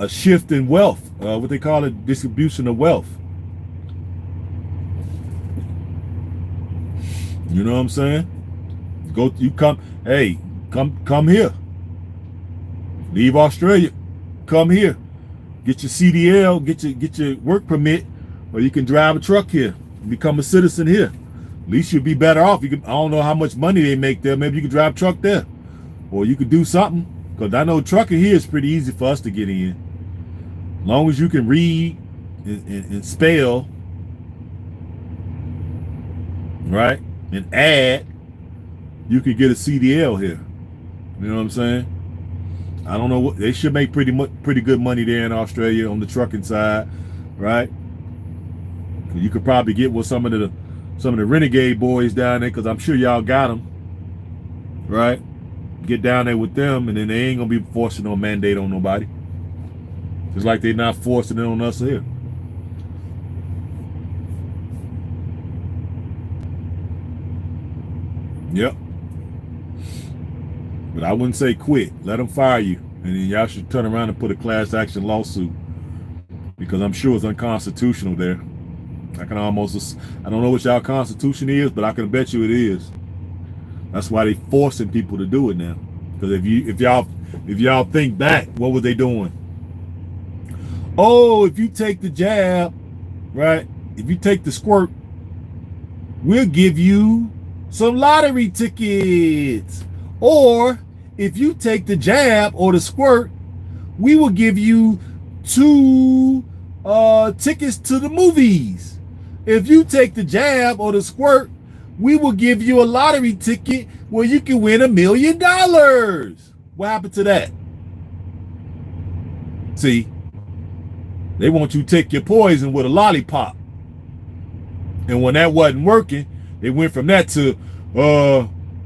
shift in wealth, what they call it, distribution of wealth. You know what I'm saying? You come, hey, come here. Leave Australia, come here. Get your CDL, get your work permit, or you can drive a truck here, become a citizen here. At least you'll be better off. I don't know how much money they make there. Maybe you can drive a truck there, or you could do something. Because I know trucking here is pretty easy for us to get in. As long as you can read and spell, right, and add, you could get a CDL here. You know what I'm saying? I don't know what they should make pretty good money there in Australia on the trucking side, right? You could probably get with some of the renegade boys down there, because I'm sure y'all got them, right? Get down there with them, and then they ain't gonna be forcing no mandate on nobody. Just like they're not forcing it on us here. Yep. But I wouldn't say quit. Let them fire you, and then y'all should turn around and put a class action lawsuit, because I'm sure it's unconstitutional there. I don't know what y'all constitution is, but I can bet you it is. That's why they forcing people to do it now. Because if y'all think back, what were they doing? Oh, if you take the jab, right? If you take the squirt, we'll give you some lottery tickets. Or if you take the jab or the squirt, we will give you 2 tickets to the movies. If you take the jab or the squirt, we will give you a lottery ticket where you can win $1 million. What happened to that? See, they want you to take your poison with a lollipop. And when that wasn't working, they went from that to,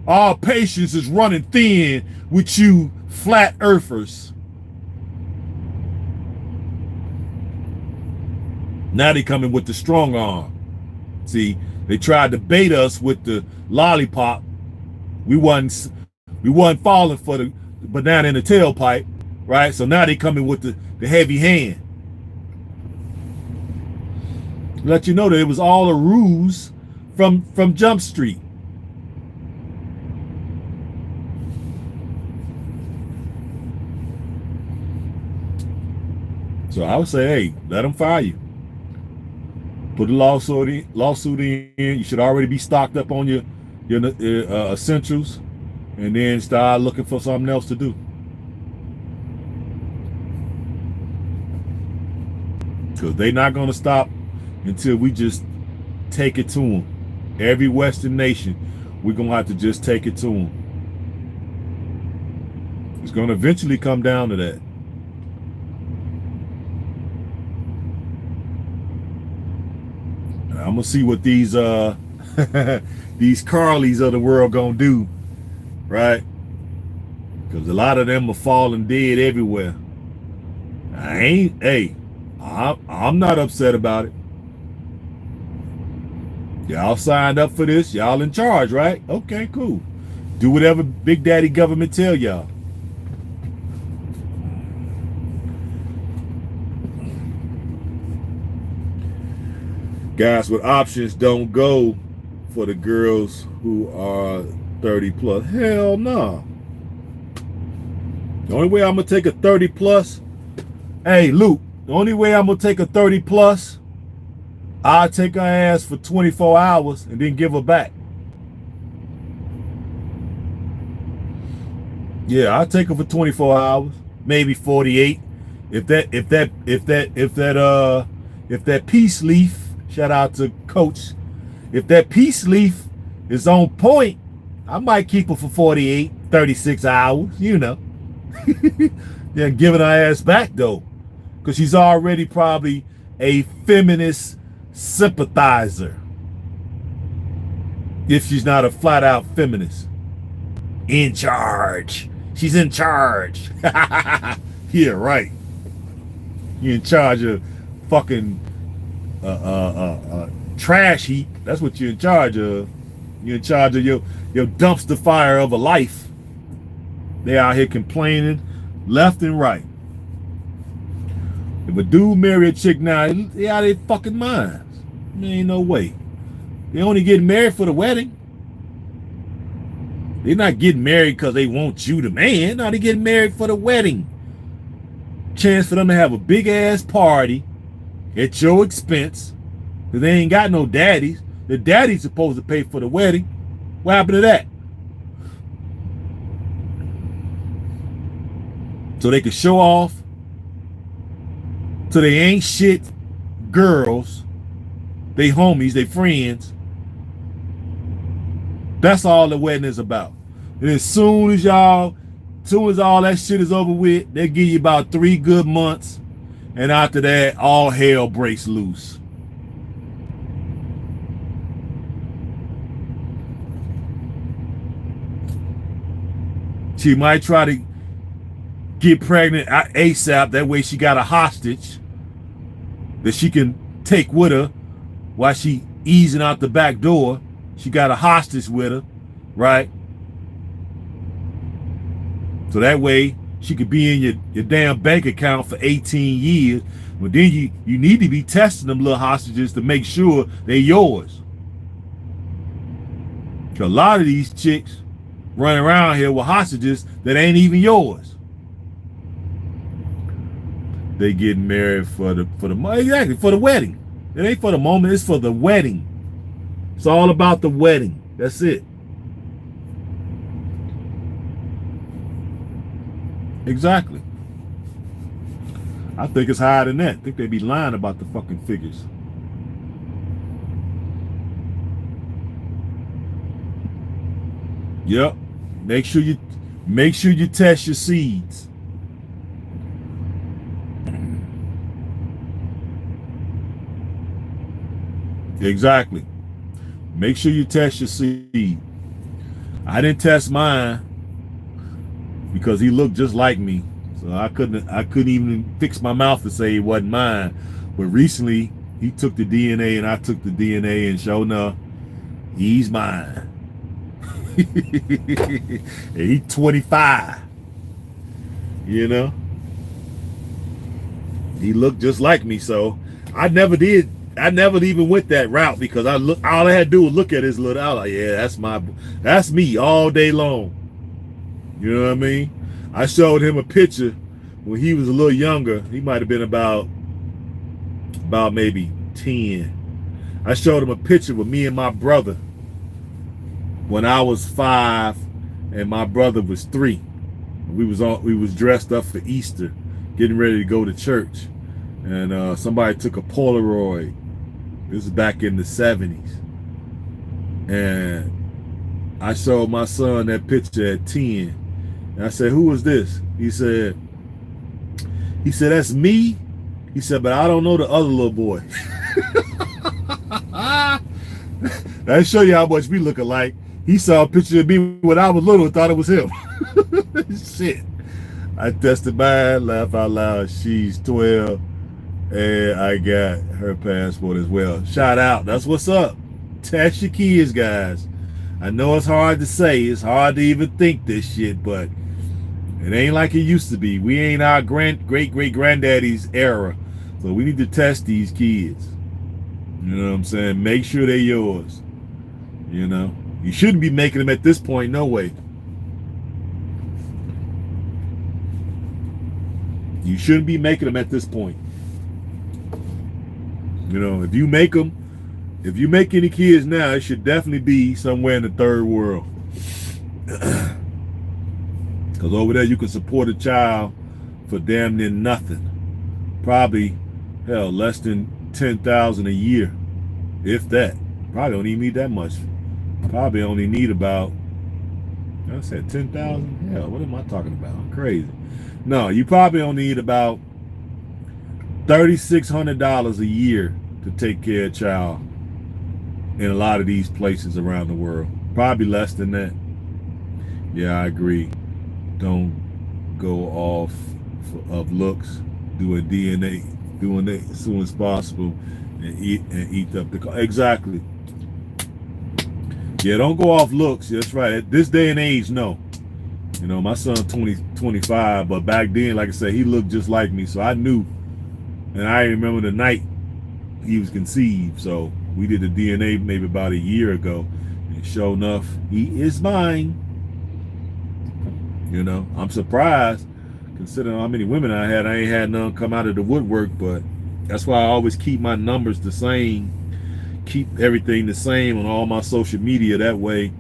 our patience is running thin with you flat earthers. Now they coming with the strong arm. See, they tried to bait us with the lollipop. We wasn't falling for the banana in the tailpipe, right? So now they coming with the heavy hand. Let you know that it was all a ruse from Jump Street. So I would say, hey, let them fire you. Put a lawsuit in. You should already be stocked up on your essentials, and then start looking for something else to do. Because they're not going to stop until we just take it to them. Every Western nation, we're going to have to just take it to them. It's going to eventually come down to that. I'm gonna see what these these Carleys of the world gonna do, right? Because a lot of them are falling dead everywhere. I'm not upset about it. Y'all signed up for this. Y'all in charge, right? Okay, cool. Do whatever Big Daddy government tell y'all. Guys with options don't go for the girls who are 30 plus. Hell no. The only way I'm gonna take a 30 plus, hey Luke, the only way I'm gonna take a 30 plus, I'll take her ass for 24 hours and then give her back. Yeah, I'll take her for 24 hours, maybe 48. If that peace leaf, shout out to Coach, if that peace leaf is on point, I might keep her for 48, 36 hours, you know. Then giving her ass back though, because she's already probably a feminist sympathizer, if she's not a flat out feminist. In charge. She's in charge. Yeah, right. You're in charge of fucking trash heap. That's what you're in charge of. You're in charge of your dumpster fire of a life. They out here complaining left and right. If a dude marry a chick now, they out of their fucking minds. There ain't no way. They only getting married for the wedding. They're not getting married because they want you the man. No, they getting married for the wedding. Chance for them to have a big ass party at your expense. Because they ain't got no daddies. The daddy's supposed to pay for the wedding. What happened to that? So they can show off to they ain't shit girls, they homies, they friends. That's all the wedding is about. And as soon as all that shit is over with, they give you about 3 good months. And after that, all hell breaks loose. She might try to get pregnant ASAP. That way she got a hostage that she can take with her while she easing out the back door. She got a hostage with her, right? So that way she could be in your damn bank account for 18 years. But then you need to be testing them little hostages to make sure they're yours. A lot of these chicks running around here with hostages that ain't even yours. They getting married for the exactly for the wedding. It ain't for the moment, it's for the wedding. It's all about the wedding. That's it. Exactly. I think it's higher than that. I think they be lying about the fucking figures. Yep. Make sure you test your seeds. Exactly. Make sure you test your seed. I didn't test mine because he looked just like me. So I couldn't even fix my mouth to say it wasn't mine. But recently he took the DNA and I took the DNA, and sure enough, he's mine. And he's 25. You know? He looked just like me, so I never even went that route because all I had to do was look at his little. I was like, yeah, that's me all day long. You know what I mean? I showed him a picture when he was a little younger. He might have been about maybe 10. I showed him a picture with me and my brother when I was 5 and my brother was 3. We was dressed up for Easter, getting ready to go to church, and somebody took a Polaroid. This is back in the 70s, and I showed my son that picture at 10. And I said, "Who is this?" He said, "That's me." He said, "But I don't know the other little boy." That show you how much we look alike. He saw a picture of me when I was little and thought it was him. Shit. I tested mine, laugh out loud. She's 12, and I got her passport as well. Shout out. That's what's up. Test your kids, guys. I know it's hard to say. It's hard to even think this shit, but it ain't like it used to be. We ain't our great-great-granddaddy's era. So we need to test these kids. You know what I'm saying? Make sure they're yours. You know? You shouldn't be making them at this point, no way. You shouldn't be making them at this point. You know, if you make any kids now, it should definitely be somewhere in the third world. Because over there you can support a child for damn near nothing. Probably, hell, less than $10,000 a year, if that. Probably don't even need that much. Probably only need about, I said 10,000. Hell, what am I talking about? I'm crazy. No, you probably only need about $3,600 a year to take care of a child in a lot of these places around the world. Probably less than that. Yeah, I agree. Don't go off of looks. Do a DNA, doing it as soon as possible, and eat up the car. Exactly. Yeah, don't go off looks. That's right. At this day and age, no. You know, my son 25, but back then, like I said, he looked just like me, so I knew. And I remember the night he was conceived. So we did the DNA maybe about a year ago, and sure enough, he is mine. You know, I'm surprised considering how many women I had. I ain't had none come out of the woodwork, but that's why I always keep my numbers the same, keep everything the same on all my social media. That way,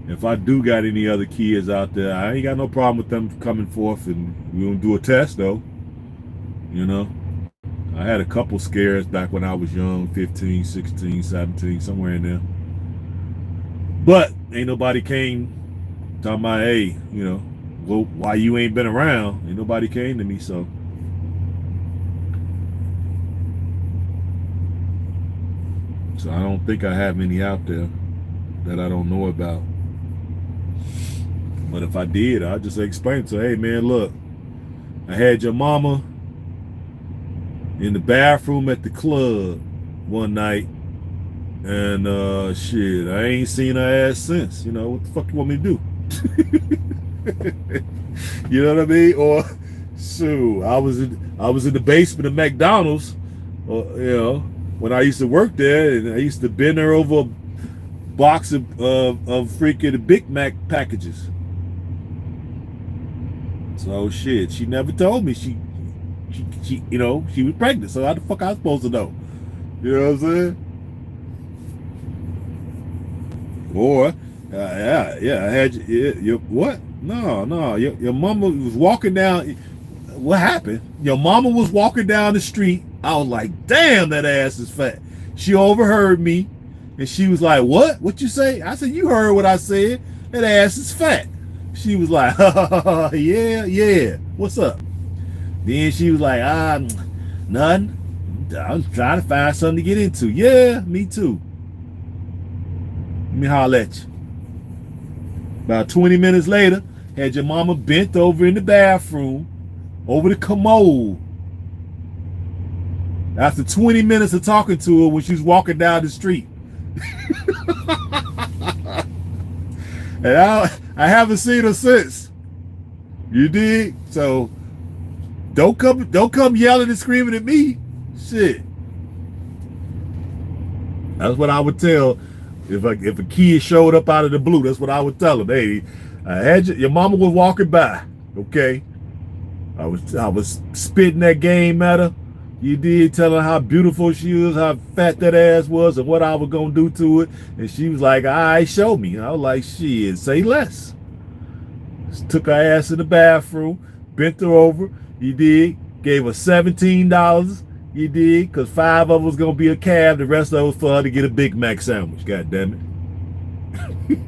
if I do got any other kids out there, I ain't got no problem with them coming forth, and we gonna do a test though. You know, I had a couple scares back when I was young, 15, 16, 17, somewhere in there. But ain't nobody came talking about, hey, you know, well, why you ain't been around? Ain't nobody came to me, so. So I don't think I have any out there that I don't know about. But if I did, I'd just explain to her, hey man, look, I had your mama in the bathroom at the club one night, and shit, I ain't seen her ass since. You know, what the fuck you want me to do? You know what I mean? Or so I was in the basement of McDonald's, you know, when I used to work there, and I used to bend her over a box of freaking Big Mac packages. So shit, she never told me she you know, she was pregnant. So how the fuck I was supposed to know? You know what I'm saying? Or yeah, I had your what? No, your mama was walking down. What happened? Your mama was walking down the street. I was like, damn, that ass is fat. She overheard me, and she was like, what? What you say? I said, you heard what I said. That ass is fat. She was like, yeah. What's up? Then she was like, nothing. I'm trying to find something to get into. Yeah, me too. Let me holler at you. About 20 minutes later, had your mama bent over in the bathroom, over the commode. After 20 minutes of talking to her when she was walking down the street. And I haven't seen her since. You dig? So don't come yelling and screaming at me. Shit. That's what I would tell if a kid showed up out of the blue. That's what I would tell him. Hey, I had your mama was walking by. Okay, I was spitting that game at her. You did, tell her how beautiful she was, how fat that ass was, and what I was gonna do to it. And she was like, all right, show me. And I was like, shit, say less. Just took her ass in the bathroom, bent her over. You did, gave her $17. You did, because 5 of them was gonna be a cab, the rest of it was for her to get a Big Mac sandwich. God damn it.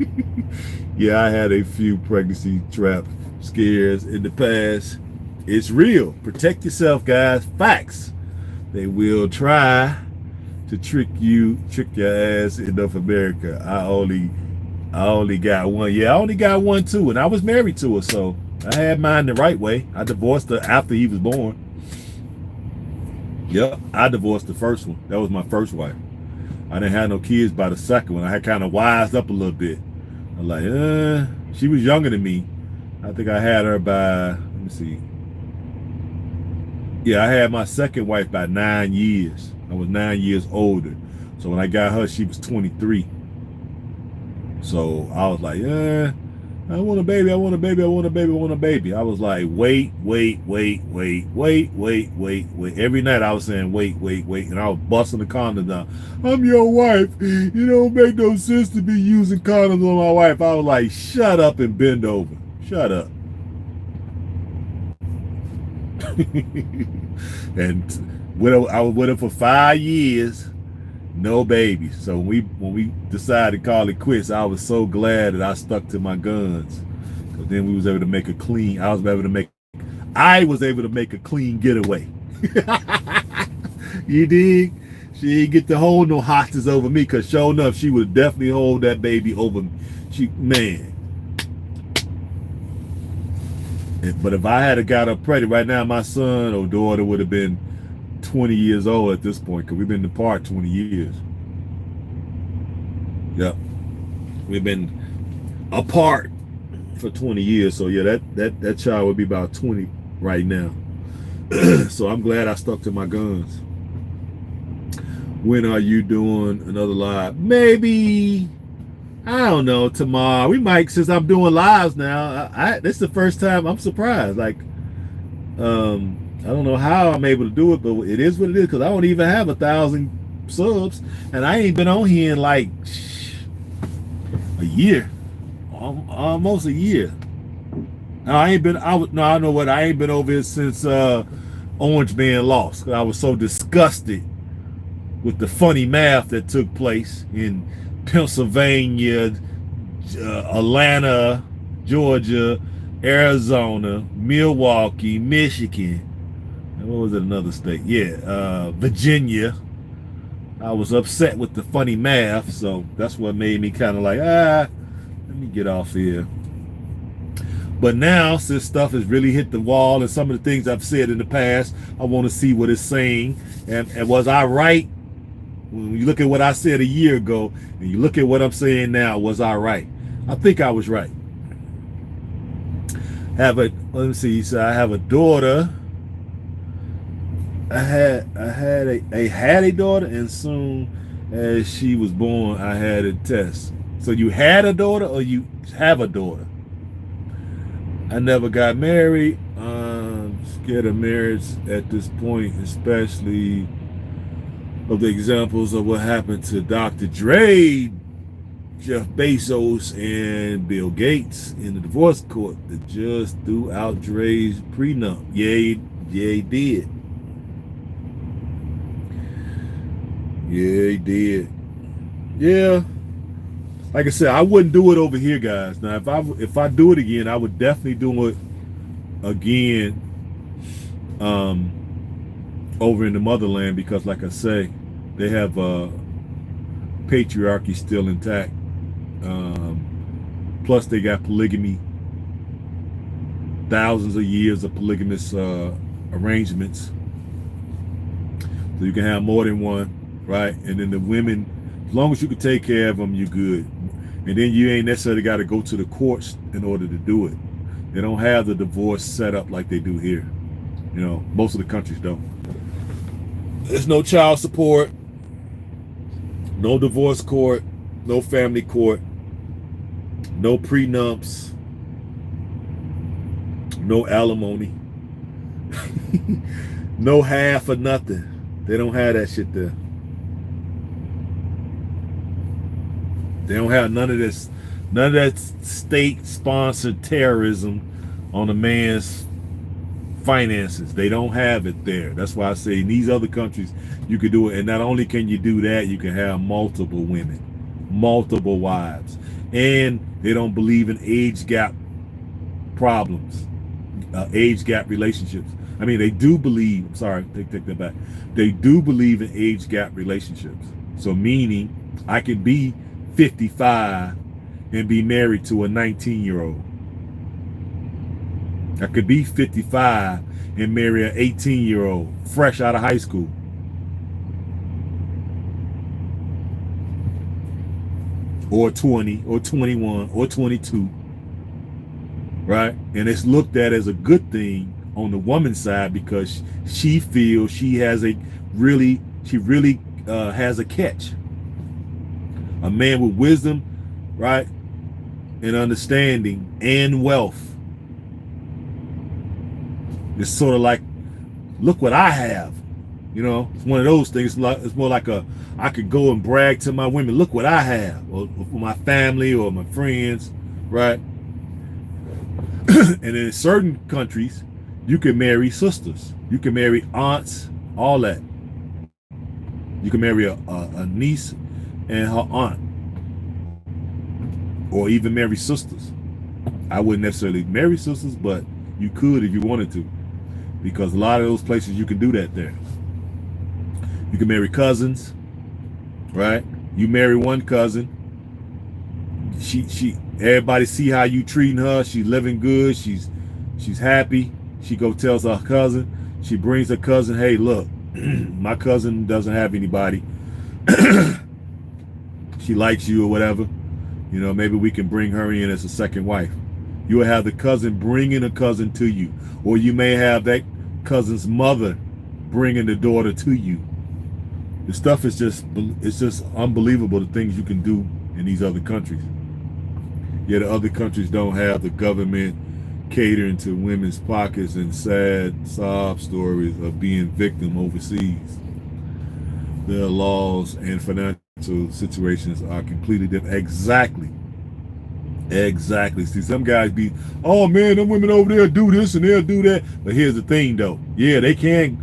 Yeah, I had a few pregnancy trap scares in the past. It's real. Protect yourself, guys. Facts. They will try to trick your ass in North America. I only got one. Yeah, I only got one too, and I was married to her, so I had mine the right way. I divorced her after he was born. Yep, I divorced the first one. That was my first wife. I didn't have no kids by the second one. I had kind of wised up a little bit. I'm like, she was younger than me. I think I had her by, let me see. Yeah, I had my second wife by 9 years. I was 9 years older. So when I got her, she was 23. So I was like, I want a baby, I want a baby, I want a baby, I want a baby. I was like, wait. Every night I was saying, wait. And I was busting the condoms down. I'm your wife. You don't make no sense to be using condoms on my wife. I was like, shut up and bend over. Shut up. And I was with her for 5 years, no babies. So when we decided to call it quits, I was so glad that I stuck to my guns. Because then we was able to make a clean. I was able to make a clean getaway. You dig? She didn't get to hold no hostage over me, because sure enough, she would definitely hold that baby over me. Man. But if I had got her pregnant right now, my son or daughter would have been 20 years old at this point because we've been apart 20 years. Yep. We've been apart for 20 years. So yeah, that child would be about 20 right now. So I'm glad I stuck to my guns. When are you doing another live? Maybe, I don't know, tomorrow. We might, since I'm doing lives now. This is the first time I'm surprised. Like, I don't know how I'm able to do it, but it is what it is because I don't even have 1,000 subs, and I ain't been on here in like a year, almost a year. No, I ain't been. I know what. I ain't been over here since Orange being lost. I was so disgusted with the funny math that took place in Pennsylvania, Atlanta, Georgia, Arizona, Milwaukee, Michigan. And what was it? Another state? Yeah, Virginia. I was upset with the funny math, so that's what made me kind of like, let me get off here. But now, since stuff has really hit the wall and some of the things I've said in the past, I want to see what it's saying. And was I right? When you look at what I said a year ago and you look at what I'm saying now, was I right? I think I was right. Let me see. So I have a daughter. I had a daughter, and soon as she was born, I had a test. So you had a daughter, or you have a daughter? I never got married. Scared of marriage at this point, especially of the examples of what happened to Dr. Dre, Jeff Bezos, and Bill Gates in the divorce court. The judge threw out Dre's prenup. Yeah, he did. Yeah, he did. Yeah. Like I said, I wouldn't do it over here, guys. Now, if I do it again, I would definitely do it again over in the motherland because, like I say, they have patriarchy still intact. Plus, they got polygamy. Thousands of years of polygamous arrangements. So you can have more than one, right? And then the women, as long as you can take care of them, you're good. And then you ain't necessarily got to go to the courts in order to do it. They don't have the divorce set up like they do here. You know, most of the countries don't. There's no child support, no divorce court, no family court, no prenups, no alimony, no half or nothing. They don't have that shit there. They don't have none of this, none of that state-sponsored terrorism on a man's finances. They don't have it there. That's why I say in these other countries you can do it. And not only can you do that, you can have multiple women, multiple wives. And they don't believe in age gap problems, age gap relationships. I mean, they do believe, sorry, take that back. They do believe in age gap relationships. So meaning I could be 55 and be married to a 19-year-old. I could be 55 and marry an 18-year-old fresh out of high school. Or 20 or 21 or 22. Right? And it's looked at as a good thing on the woman's side because she feels she has really has a catch. A man with wisdom, right, and understanding and wealth. It's sort of like, look what I have. You know, it's one of those things. It's more like I could go and brag to my women, look what I have, or my family or my friends, right? And in certain countries, you can marry sisters. You can marry aunts, all that. You can marry a niece and her aunt, or even marry sisters. I wouldn't necessarily marry sisters, but you could if you wanted to, because a lot of those places you can do that there. You can marry cousins, right? You marry one cousin, everybody see how you treating her. She's living good. She's happy. She go tells her cousin. She brings her cousin, hey, look, My cousin doesn't have anybody. She likes you or whatever. You know, maybe we can bring her in as a second wife. You will have the cousin bringing a cousin to you, or you may have that cousin's mother bringing the daughter to you. The stuff is it's just unbelievable, the things you can do in these other countries. Yet the other countries don't have the government catering to women's pockets and sad sob stories of being victim overseas. Their laws and financial situations are completely different. Exactly. See, some guys be, oh man, them women over there do this and they'll do that. But here's the thing though. Yeah, they can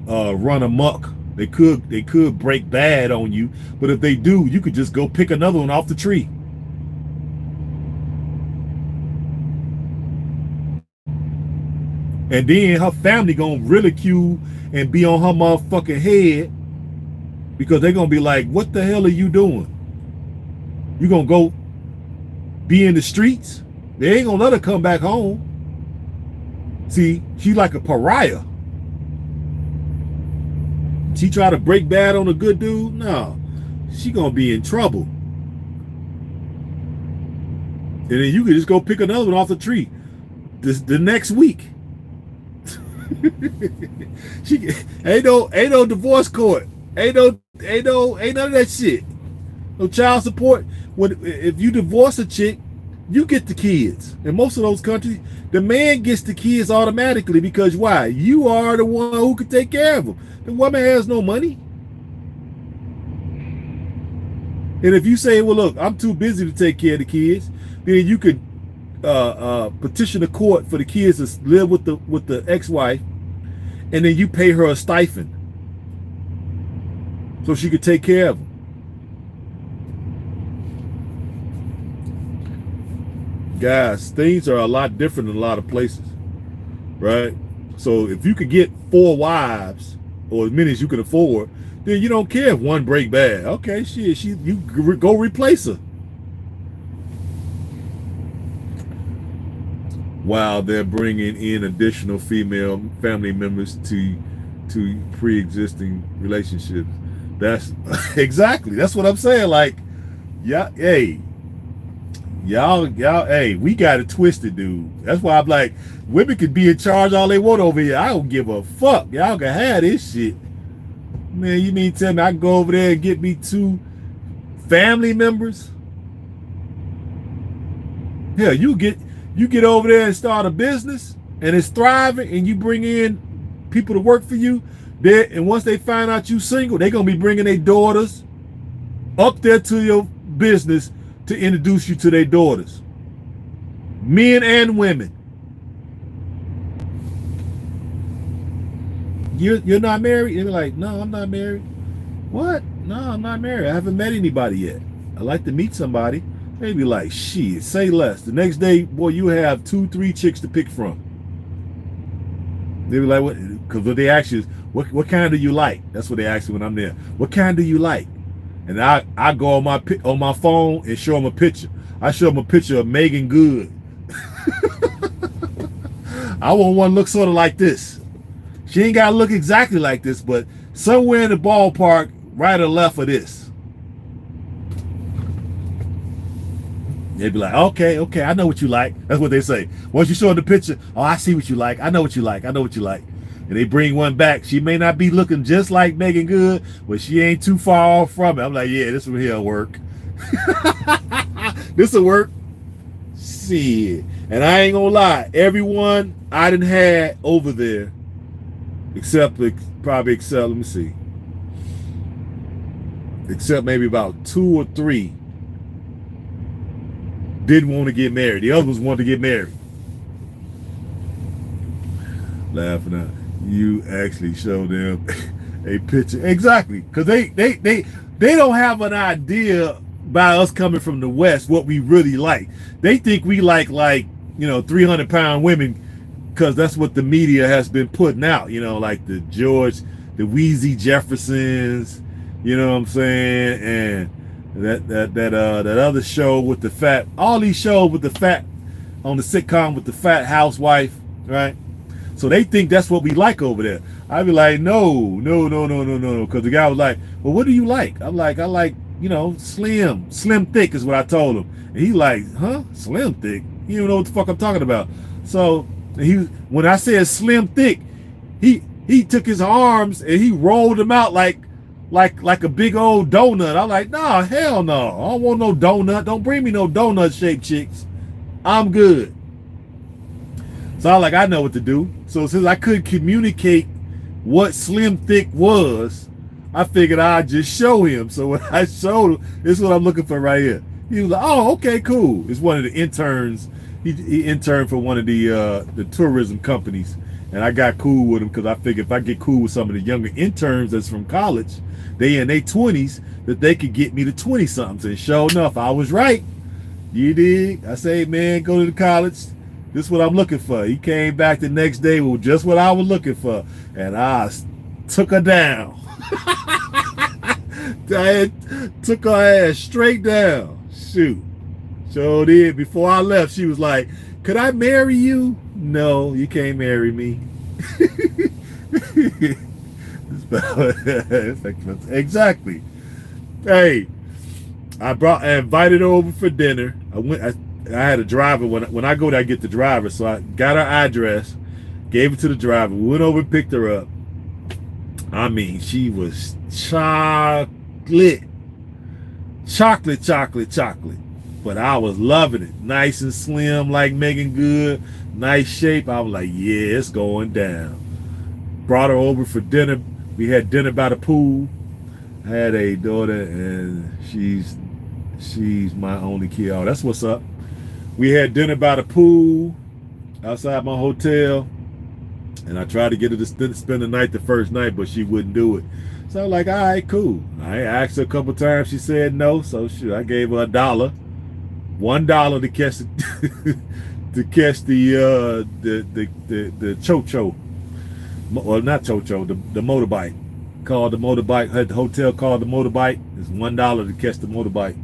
run amok. They could break bad on you. But if they do, you could just go pick another one off the tree. And then her family gonna ridicule and be on her motherfucking head, because they're gonna be like, what the hell are you doing? You gonna go be in the streets? They ain't gonna let her come back home. See, she like a pariah. She try to break bad on a good dude? No. She gonna be in trouble. And then you can just go pick another one off the tree the next week. She ain't no divorce court. Ain't none of that shit. No child support. If you divorce a chick, you get the kids. In most of those countries, the man gets the kids automatically, because why? You are the one who can take care of them. The woman has no money. And if you say, well, look, I'm too busy to take care of the kids, then you could petition the court for the kids to live with the ex-wife, and then you pay her a stipend so she could take care of them. Guys, things are a lot different in a lot of places, right? So if you could get 4 wives, or as many as you can afford, then you don't care if one break bad. Okay, shit, you go replace her. While they're bringing in additional female family members to pre-existing relationships. That's exactly, that's what I'm saying. Like, yeah, hey, y'all, hey, we got it twisted, dude. That's why I'm like, women can be in charge all they want over here. I don't give a fuck. Y'all can have this shit. Man, you mean tell me I can go over there and get me 2 family members? Hell, you get over there and start a business and it's thriving, and you bring in people to work for you there, and once they find out you single, they're gonna be bringing their daughters up there to your business to introduce you to their daughters, men and women. You're not married? You're like, no, I'm not married. What? No, I'm not married. I haven't met anybody yet. I'd like to meet somebody. They be like, shit, say less. The next day, boy, you have 2-3 chicks to pick from. They be like, what? Because what they ask you is, what kind do you like? That's what they ask me when I'm there. What kind do you like? And I go on my phone and show them a picture. I show them a picture of Megan Good. I want one look sort of like this. She ain't got to look exactly like this, but somewhere in the ballpark, right or left of this. They'd be like, okay, I know what you like. That's what they say. Once you show them the picture, oh, I see what you like. I know what you like. And they bring one back. She may not be looking just like Megan Good, but she ain't too far off from it. I'm like, yeah, this one here will work. This will work. Shit. And I ain't gonna lie, everyone I done had over there, except let me see, except maybe about 2 or 3 didn't want to get married. The others wanted to get married. Laughing at you actually show them a picture. Exactly. Because they don't have an idea by us coming from the West what we really like. They think we like 300-pound women, because that's what the media has been putting out, like the Wheezy Jeffersons, you know what I'm saying, and that other show with the fat, all these shows with the fat, on the sitcom with the fat housewife, right? So they think that's what we like over there. I'd be like, no. Because the guy was like, well, what do you like? I'm like, I like, slim thick is what I told him. And he like, huh? Slim thick? You don't know what the fuck I'm talking about. So when I said slim thick, he took his arms and he rolled them out like a big old donut. I'm like, nah, hell no. I don't want no donut. Don't bring me no donut shaped chicks. I'm good. So I'm like, I know what to do. So since I couldn't communicate what slim thick was, I figured I'd just show him. So when I showed him, this is what I'm looking for right here. He was like, oh, okay, cool. It's one of the interns. He interned for one of the tourism companies. And I got cool with him because I figured if I get cool with some of the younger interns that's from college, they in their 20s, that they could get me to 20-somethings. And sure enough, I was right. You dig? I say, man, go to the college. This is what I'm looking for. He came back the next day with just what I was looking for. And I took her down. I took her ass straight down. Shoot. So did. Before I left, she was like, could I marry you? No, you can't marry me. Exactly. Hey, I invited her over for dinner. I had a driver. When I go there, I get the driver. So I got her address, gave it to the driver. We went over and picked her up. I mean, she was chocolate. But I was loving it. Nice and slim like Megan Good. Nice shape. I was like, yeah, it's going down. Brought her over for dinner. We had dinner by the pool. I had a daughter, and she's my only kid. Oh, that's what's up. We had dinner by the pool outside my hotel, and I tried to get her to spend the night the first night, but she wouldn't do it. So I was like, all right, cool. I asked her a couple times. She said no, so shoot, I gave her $1 to catch to catch the chocho. Well, not chocho, the motorbike. Called the motorbike. Had the hotel called the motorbike. It's $1 to catch the motorbike.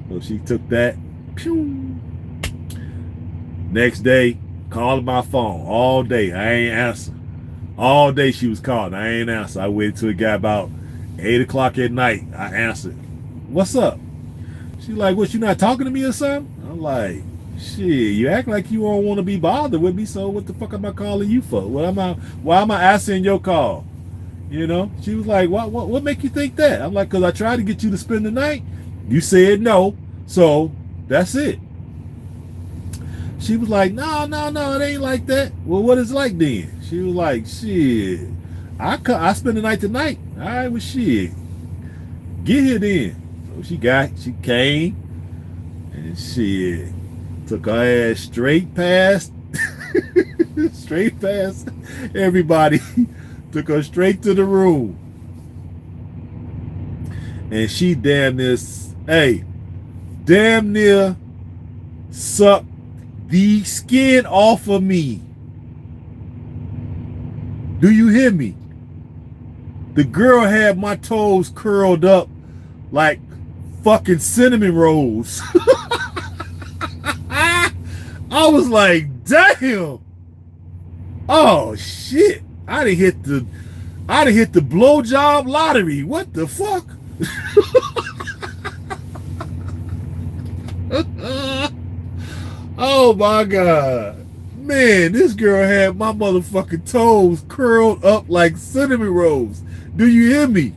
So she took that. Pew. Next day, calling my phone all day. I ain't answer. All day she was calling. I ain't answer. I waited till it got about 8 o'clock at night. I answered. What's up? She like, what, you not talking to me or something? I'm like, shit, you act like you don't want to be bothered with me, so what the fuck am I calling you for? Why am I answering your call? You know? She was like, what make you think that? I'm like, because I tried to get you to spend the night. You said no, so that's it. She was like, no, it ain't like that. Well, what is it like then? She was like, shit, I spend the night tonight. All right, well, shit, get here then. So she came, and shit, took her ass straight past everybody. Took her straight to the room. And she damn near sucked the skin off of me. Do you hear me? The girl had my toes curled up like fucking cinnamon rolls. I was like, damn. Oh shit. I done hit the blowjob lottery. What the fuck? Oh my God. Man, this girl had my motherfucking toes curled up like cinnamon rolls. Do you hear me?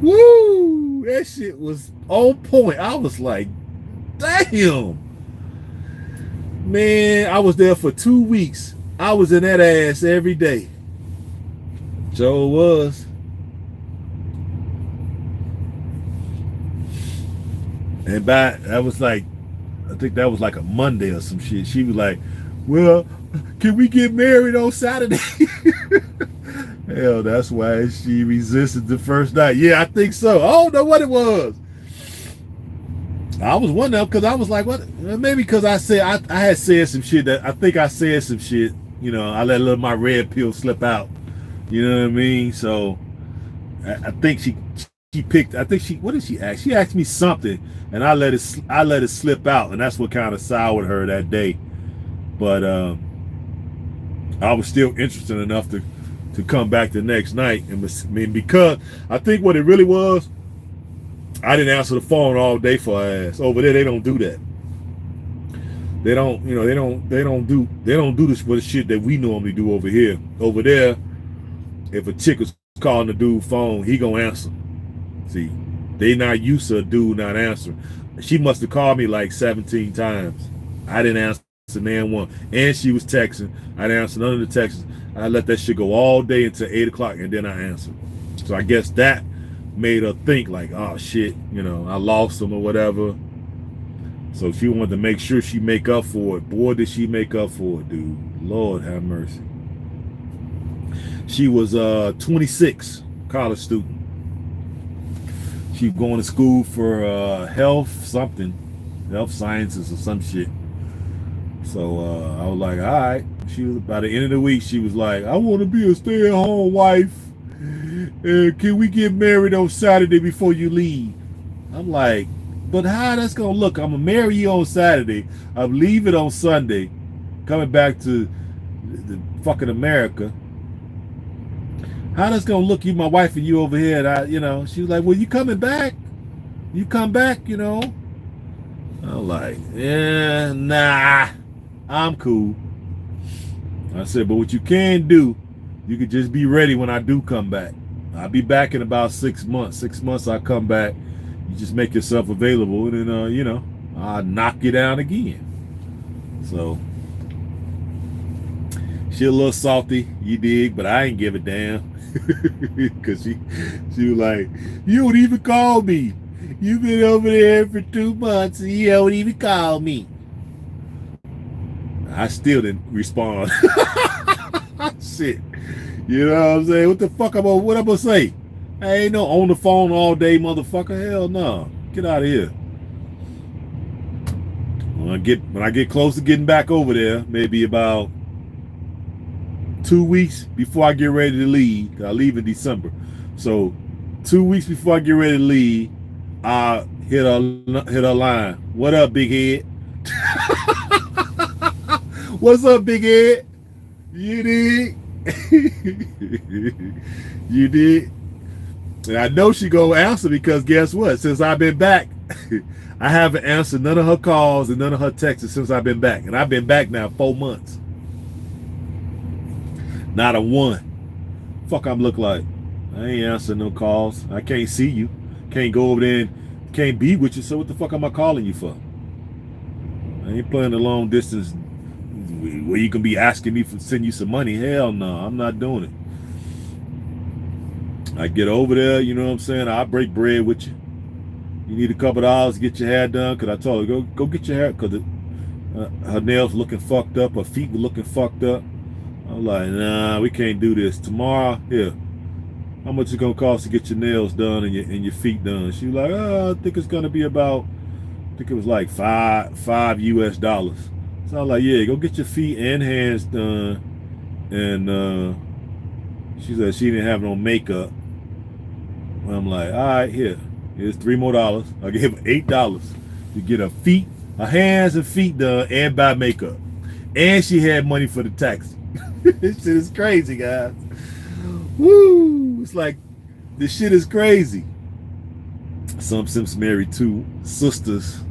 Woo! That shit was on point. I was like, damn. Man, I was there for 2 weeks. I was in that ass every day. Sure was. And that was like, I think that was like a Monday or some shit. She was like, well, can we get married on Saturday? Hell, that's why she resisted the first night. Yeah, I think so. I don't know what it was. I was wondering because I was like, what? Maybe because I had said some shit that I think I said some shit. You know, I let a little my red pill slip out. You know what I mean? So I think she picked. I think what did she ask? She asked me something, and I let it slip out, and that's what kind of soured her that day. But I was still interested enough to come back the next night. And because I think what it really was, I didn't answer the phone all day for her ass. Over there, they don't do that. They don't, they don't do this with the shit that we normally do over here. Over there, if a chick is calling the dude phone, he gonna answer. See, they not used to a dude not answering. She must have called me like 17 times. I didn't answer man one, and she was texting. I didn't answer none of the texts. I let that shit go all day until 8 o'clock, and then I answered. So I guess that made her think like, oh shit, I lost him or whatever. So she wanted to make sure she make up for it. Boy, did she make up for it, dude. Lord have mercy. She was 26, college student. She was going to school for health sciences or some shit. So I was like, all right. She was, by the end of the week, she was like, I want to be a stay-at-home wife. Can we get married on Saturday before you leave? I'm like, but how that's gonna look? I'm gonna marry you on Saturday. I'm leaving on Sunday, coming back to the fucking America. How that's gonna look? You, my wife, and you over here. And she was like, well, you coming back? You come back, I'm like, yeah, nah, I'm cool. I said, but what you can do, you could just be ready when I do come back. I'll be back in about 6 months. 6 months I come back. You just make yourself available, and then I'll knock you down again. So she a little salty, you dig, but I ain't give a damn. Cause she was like, you don't even call me. You've been over there for 2 months and you don't even call me. I still didn't respond. Shit. You know what I'm saying? What the fuck what I'm gonna say? I ain't no on the phone all day, motherfucker. Hell no. Get out of here. When I get close to getting back over there, maybe about 2 weeks before I get ready to leave. I leave in December. So 2 weeks before I get ready to leave, I hit a line. What up, big head? What's up, big head? You did? You did? And I know she gonna answer because guess what? Since I've been back, I haven't answered none of her calls and none of her texts since I've been back. And I've been back now 4 months. Not a one. Fuck I'm look like. I ain't answering no calls. I can't see you. Can't go over there and can't be with you. So what the fuck am I calling you for? I ain't playing a long distance where you can be asking me for send you some money. Hell no, I'm not doing it. I get over there, you know what I'm saying? I break bread with you. You need a couple of dollars to get your hair done, because I told her, go get your hair, because her nails looking fucked up, her feet were looking fucked up. I'm like, nah, we can't do this. Tomorrow, here, how much is it gonna cost to get your nails done and your feet done? She was like, I think it's gonna be about, I think it was like $5 US. So I was like, yeah, go get your feet and hands done. And she said she didn't have no makeup. I'm like, all right, here's $3 more. I gave her $8 to get her hands and feet done and buy makeup. And she had money for the taxi. This shit is crazy, guys. Woo! It's like, this shit is crazy. Some Sims married 2 sisters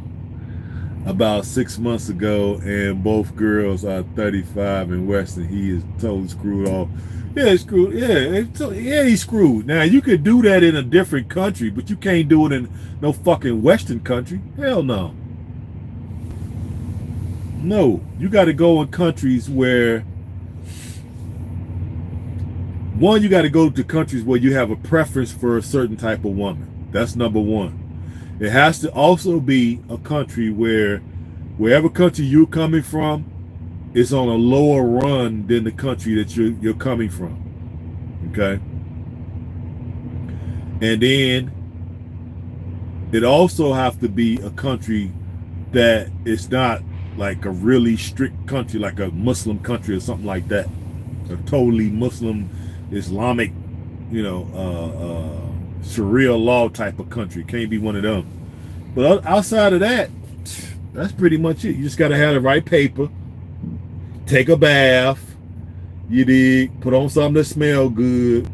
about 6 months ago, and both girls are 35 and Weston. He is totally screwed off. Yeah, he's screwed. Yeah, he's screwed. Now, you could do that in a different country, but you can't do it in no fucking Western country. Hell no. No, you got to go in countries where, one, you got to go to countries where you have a preference for a certain type of woman. That's number one. It has to also be a country where, wherever country you're coming from, it's on a lower run than the country that you're coming from. Okay? And then it also have to be a country that it's not like a really strict country, like a Muslim country or something like that. A totally Muslim, Islamic, Sharia law type of country. Can't be one of them. But outside of that, that's pretty much it. You just got to have the right paper, take a bath, You dig? Put on something that smell good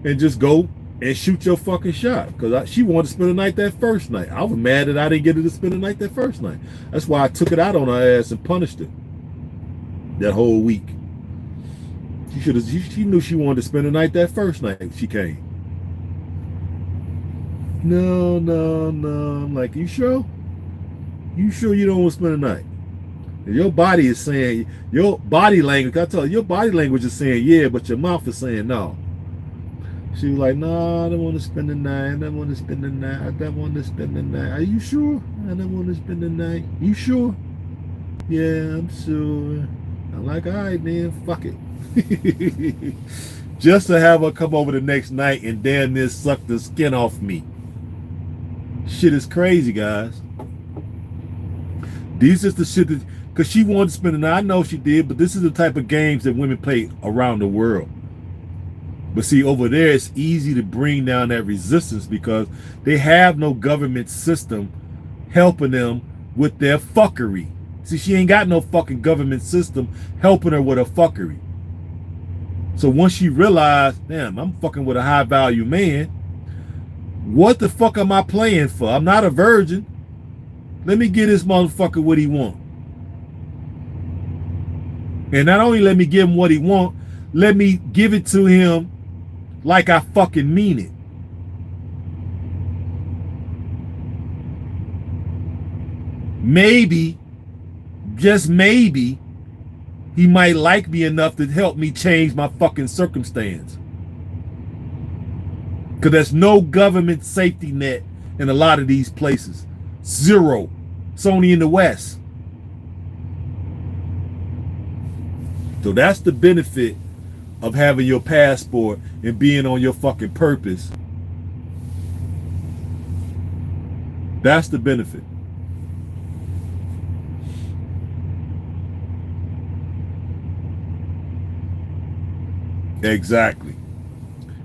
and just go and shoot your fucking shot. Because she wanted to spend the night that first night. I was mad that I didn't get her to spend the night that first night. That's why I took it out on her ass and punished her that whole week. She knew she wanted to spend the night that first night she came. No. I'm like, you sure? You sure you don't want to spend the night? And your body is saying, your body language, I tell you, your body language is saying yeah, but your mouth is saying no. She was like, no, I don't want to spend the night. I don't want to spend the night. I don't want to spend the night. Are you sure? I don't want to spend the night. You sure? Yeah, I'm sure. I'm like, all right, then, fuck it. Just to have her come over the next night and damn near suck the skin off me. Shit is crazy, guys. These is the shit that, because she wanted to spend the night. I know she did, but this is the type of games that women play around the world. But see, over there, it's easy to bring down that resistance because they have no government system helping them with their fuckery. See, she ain't got no fucking government system helping her with her fuckery. So once she realized, damn, I'm fucking with a high value man, what the fuck am I playing for? I'm not a virgin. Let me get this motherfucker what he want. And not only let me give him what he want, let me give it to him like I fucking mean it. Maybe, just maybe, he might like me enough to help me change my fucking circumstance. Because there's no government safety net in a lot of these places. Zero. It's only in the West. So that's the benefit of having your passport and being on your fucking purpose. That's the benefit. Exactly.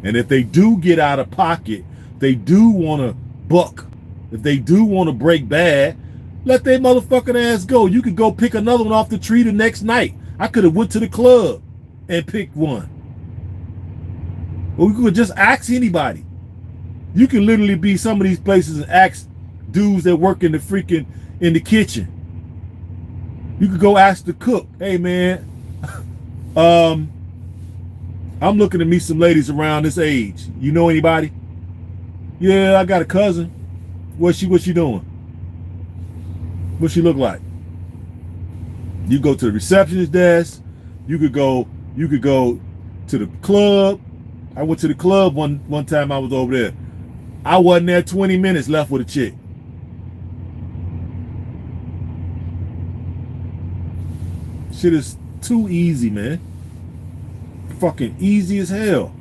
And if they do get out of pocket, they do want to buck. If they do want to break bad, let their motherfucking ass go. You could go pick another one off the tree the next night. I could have went to the club and picked one. Or we could just ask anybody. You can literally be some of these places and ask dudes that work in the kitchen. You could go ask the cook, hey man, I'm looking to meet some ladies around this age. You know anybody? Yeah, I got a cousin. What's she doing? What she look like? You go to the receptionist desk. You could go to the club. I went to the club one time I was over there. I wasn't there 20 minutes left with a chick. Shit is too easy, man. Fucking easy as hell.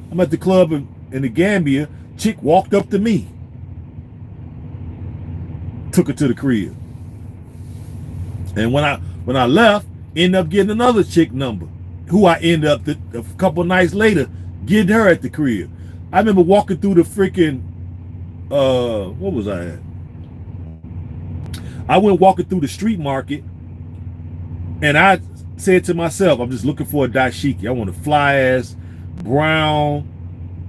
I'm at the club in the Gambia. Chick walked up to me. Took her to the crib. And when I left, ended up getting another chick number, who I ended up a couple nights later getting her at the crib. I remember walking through the freaking what was I at? I went walking through the street market, and I said to myself, I'm just looking for a dashiki. I want a fly ass brown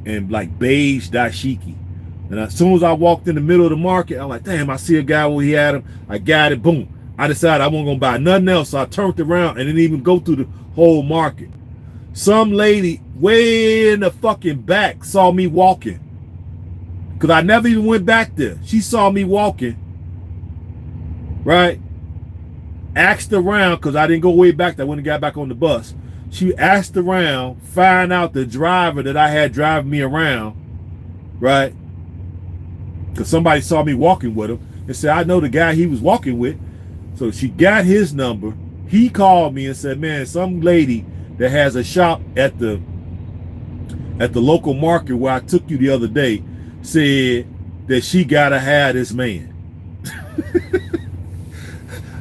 and like beige dashiki. And as soon as I walked in the middle of the market, I'm like, damn, I see a guy where he had him. I got it, boom. I decided I wasn't gonna buy nothing else, so I turned around and didn't even go through the whole market. Some lady way in the fucking back saw me walking, because I never even went back there. She saw me walking, right? Asked around, because I didn't go way back there. I went and got back on the bus. She asked around, find out the driver that I had driving me around, right? Because somebody saw me walking with him and said, I know the guy he was walking with. So she got his number. He called me and said, man, some lady that has a shop at the local market where I took you the other day said that she gotta have this man.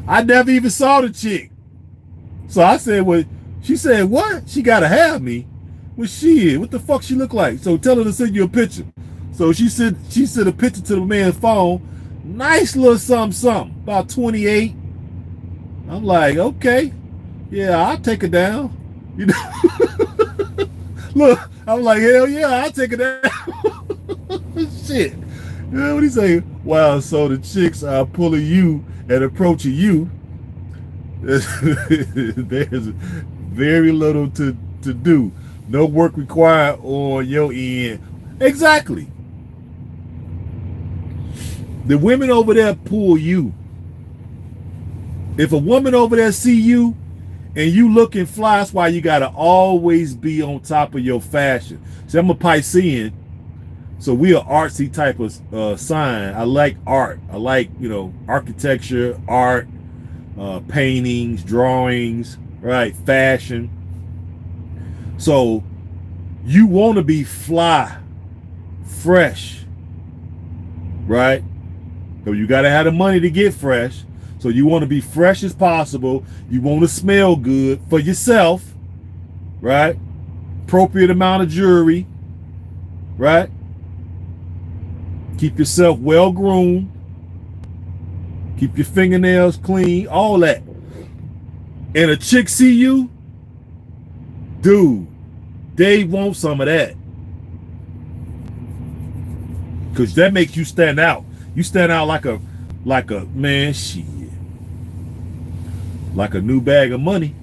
I never even saw the chick. So I said, well, she said, what? She gotta have me? Well, shit, what the fuck she look like? So tell her to send you a picture. So she sent a picture to the man's phone. Nice little something, about 28. I'm like, okay, yeah, I'll take her down. You know, look, I'm like, hell yeah, I take it out. Shit. Yeah, what do you say? Wow, so the chicks are pulling you and approaching you. There's very little to do. No work required on your end. Exactly. The women over there pull you. If a woman over there see you and you looking fly, that's why you gotta always be on top of your fashion. See, I'm a Piscean, so we are artsy type of sign. I like art. I like, architecture, art, paintings, drawings, right? Fashion. So you want to be fly, fresh, right? So you got to have the money to get fresh. So you want to be fresh as possible. You want to smell good for yourself, right? Appropriate amount of jewelry, right? Keep yourself well groomed. Keep your fingernails clean, all that. And a chick see you, dude, they want some of that. Because that makes you stand out. You stand out like a man, shit. Like a new bag of money.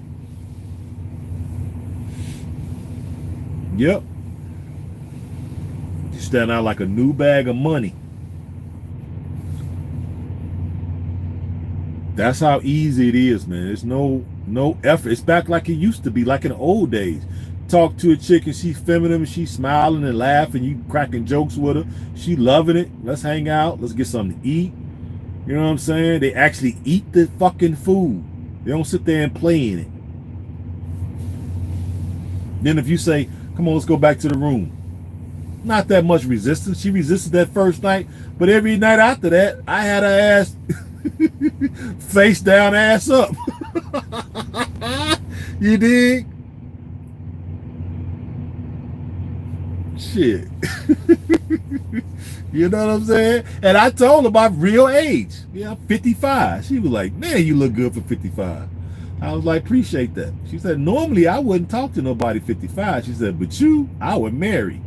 Yep. You stand out like a new bag of money. That's how easy it is, man. There's no effort. It's back like it used to be, like in the old days. Talk to a chick and she's feminine and she's smiling and laughing. You cracking jokes with her. She loving it. Let's hang out. Let's get something to eat. You know what I'm saying? They actually eat the fucking food. They don't sit there and play in it. Then if you say, come on, let's go back to the room. Not that much resistance. She resisted that first night. But every night after that, I had her ass face down, ass up. You dig? Shit. You know what I'm saying? And I told her my real age. Yeah, I'm 55. She was like, man, you look good for 55. I was like, appreciate that. She said, normally I wouldn't talk to nobody 55. She said, but you, I would marry.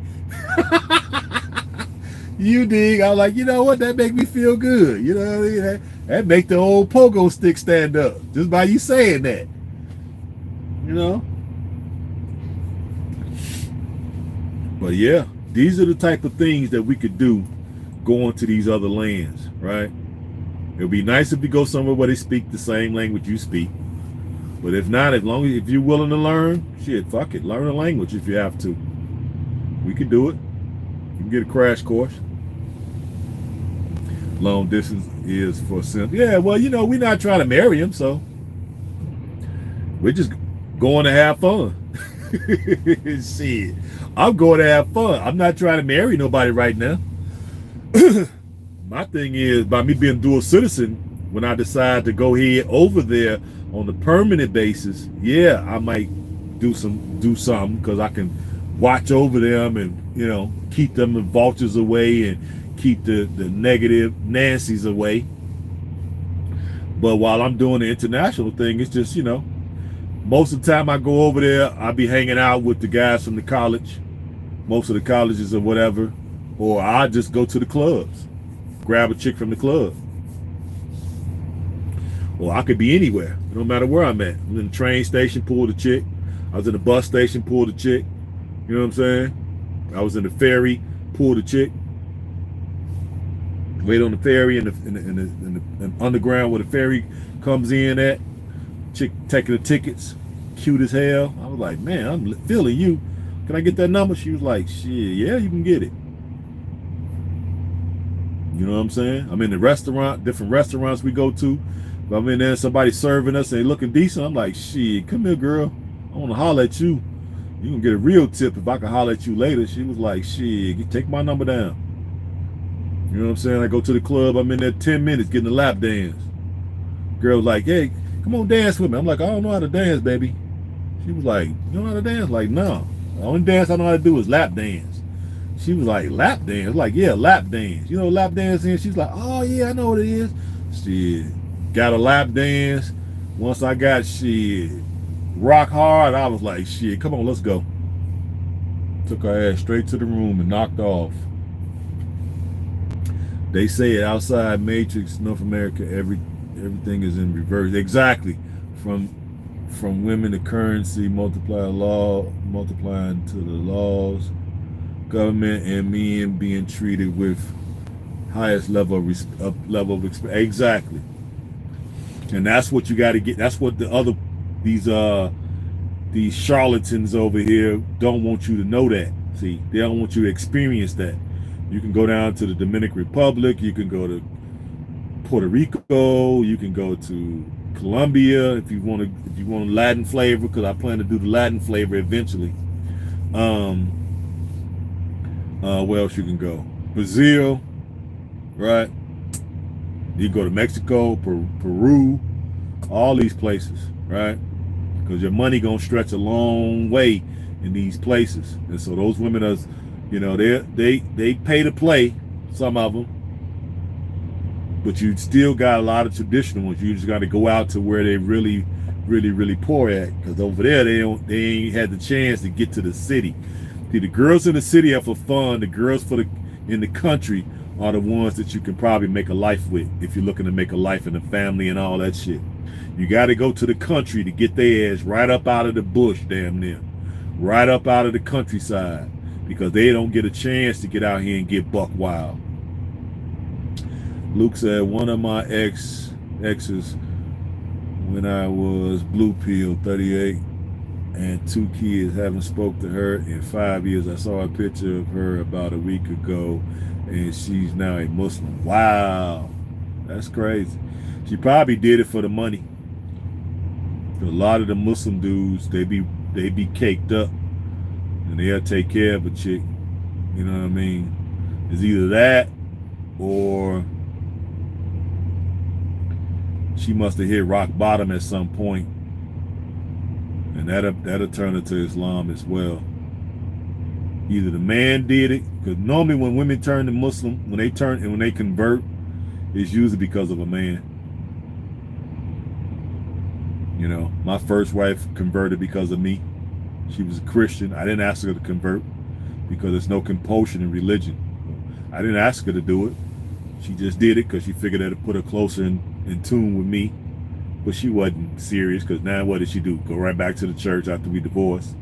You dig? I was like, you know what? That make me feel good. You know what I mean? That make the old pogo stick stand up just by you saying that. You know? But yeah, these are the type of things that we could do going to these other lands, right? It would be nice if you go somewhere where they speak the same language you speak. But if not, if you're willing to learn, shit, fuck it. Learn a language if you have to. We can do it. You can get a crash course. Long distance is for simple. Yeah, well, we're not trying to marry him, so we're just going to have fun. Shit. I'm going to have fun. I'm not trying to marry nobody right now. My thing is, by me being dual citizen, when I decide to go ahead over there on a permanent basis, yeah, I might do something because I can watch over them and keep them the vultures away and keep the negative Nancy's away. But while I'm doing the international thing, it's just most of the time I go over there, I'll be hanging out with the guys from the college, most of the colleges or whatever, or I just go to the clubs, grab a chick from the club. Or I could be anywhere, no matter where I'm at. I'm in the train station, pull the chick. I was in the bus station, pull the chick. You know what I'm saying? I was in the ferry, pull the chick. Wait on the ferry in the underground where the ferry comes in at. Chick taking the tickets, cute as hell. I was like, man, I'm feeling you. Can I get that number? She was like, shit, yeah, you can get it. You know what I'm saying? I'm in the restaurant, different restaurants we go to. If I'm in there, somebody serving us and they looking decent, I'm like, shit, come here, girl. I want to holler at you. You can get a real tip if I can holler at you later. She was like, shit, take my number down. You know what I'm saying? I go to the club, I'm in there 10 minutes getting a lap dance. Girl was like, hey, come on, dance with me. I'm like, I don't know how to dance, baby. She was like, you know how to dance? Like, no. The only dance I know how to do is lap dance. She was like, lap dance? Like, yeah, lap dance. You know what lap dance is? She's like, oh, yeah, I know what it is. Shit. Got a lap dance. Once I got shit, rock hard. I was like, shit, come on, let's go. Took her ass straight to the room and knocked off. They say outside Matrix, North America, everything is in reverse. Exactly. From women to currency, multiplying to the laws, government and men being treated with highest level of respect. Exactly. And that's what you got to get. That's what these charlatans over here don't want you to know that. See, they don't want you to experience that. You can go down to the Dominican Republic, you can go to Puerto Rico, you can go to Colombia if you want Latin flavor, because I plan to do the Latin flavor eventually. Where else you can go? Brazil, right? You go to Mexico, Peru, all these places, right? Because your money gonna stretch a long way in these places, and so those women are, they pay to play, some of them, but you still got a lot of traditional ones. You just got to go out to where they really poor at, because over there they ain't had the chance to get to the city. See, the girls in the city are for fun. The girls in the country are the ones that you can probably make a life with if you're looking to make a life in a family and all that shit. You got to go to the country to get their ass right up out of the bush, damn near, right up out of the countryside, because they don't get a chance to get out here and get buck wild. Luke said, one of my exes when I was blue pill, 38, and 2 kids, haven't spoke to her in 5 years. I saw a picture of her about a week ago, and she's now a Muslim. Wow, that's crazy. She probably did it for the money. A lot of the Muslim dudes, they be caked up, and they'll take care of a chick. You know what I mean? It's either that, or she must have hit rock bottom at some point, and that'll turn her to Islam as well. Either the man did it, because normally when women turn to Muslim, when they convert, it's usually because of a man. My first wife converted because of me. She was a Christian. I didn't ask her to convert because there's no compulsion in religion. I didn't ask her to do it. She just did it because she figured that it put her closer in tune with me. But she wasn't serious, because now what did she do? Go right back to the church after we divorced.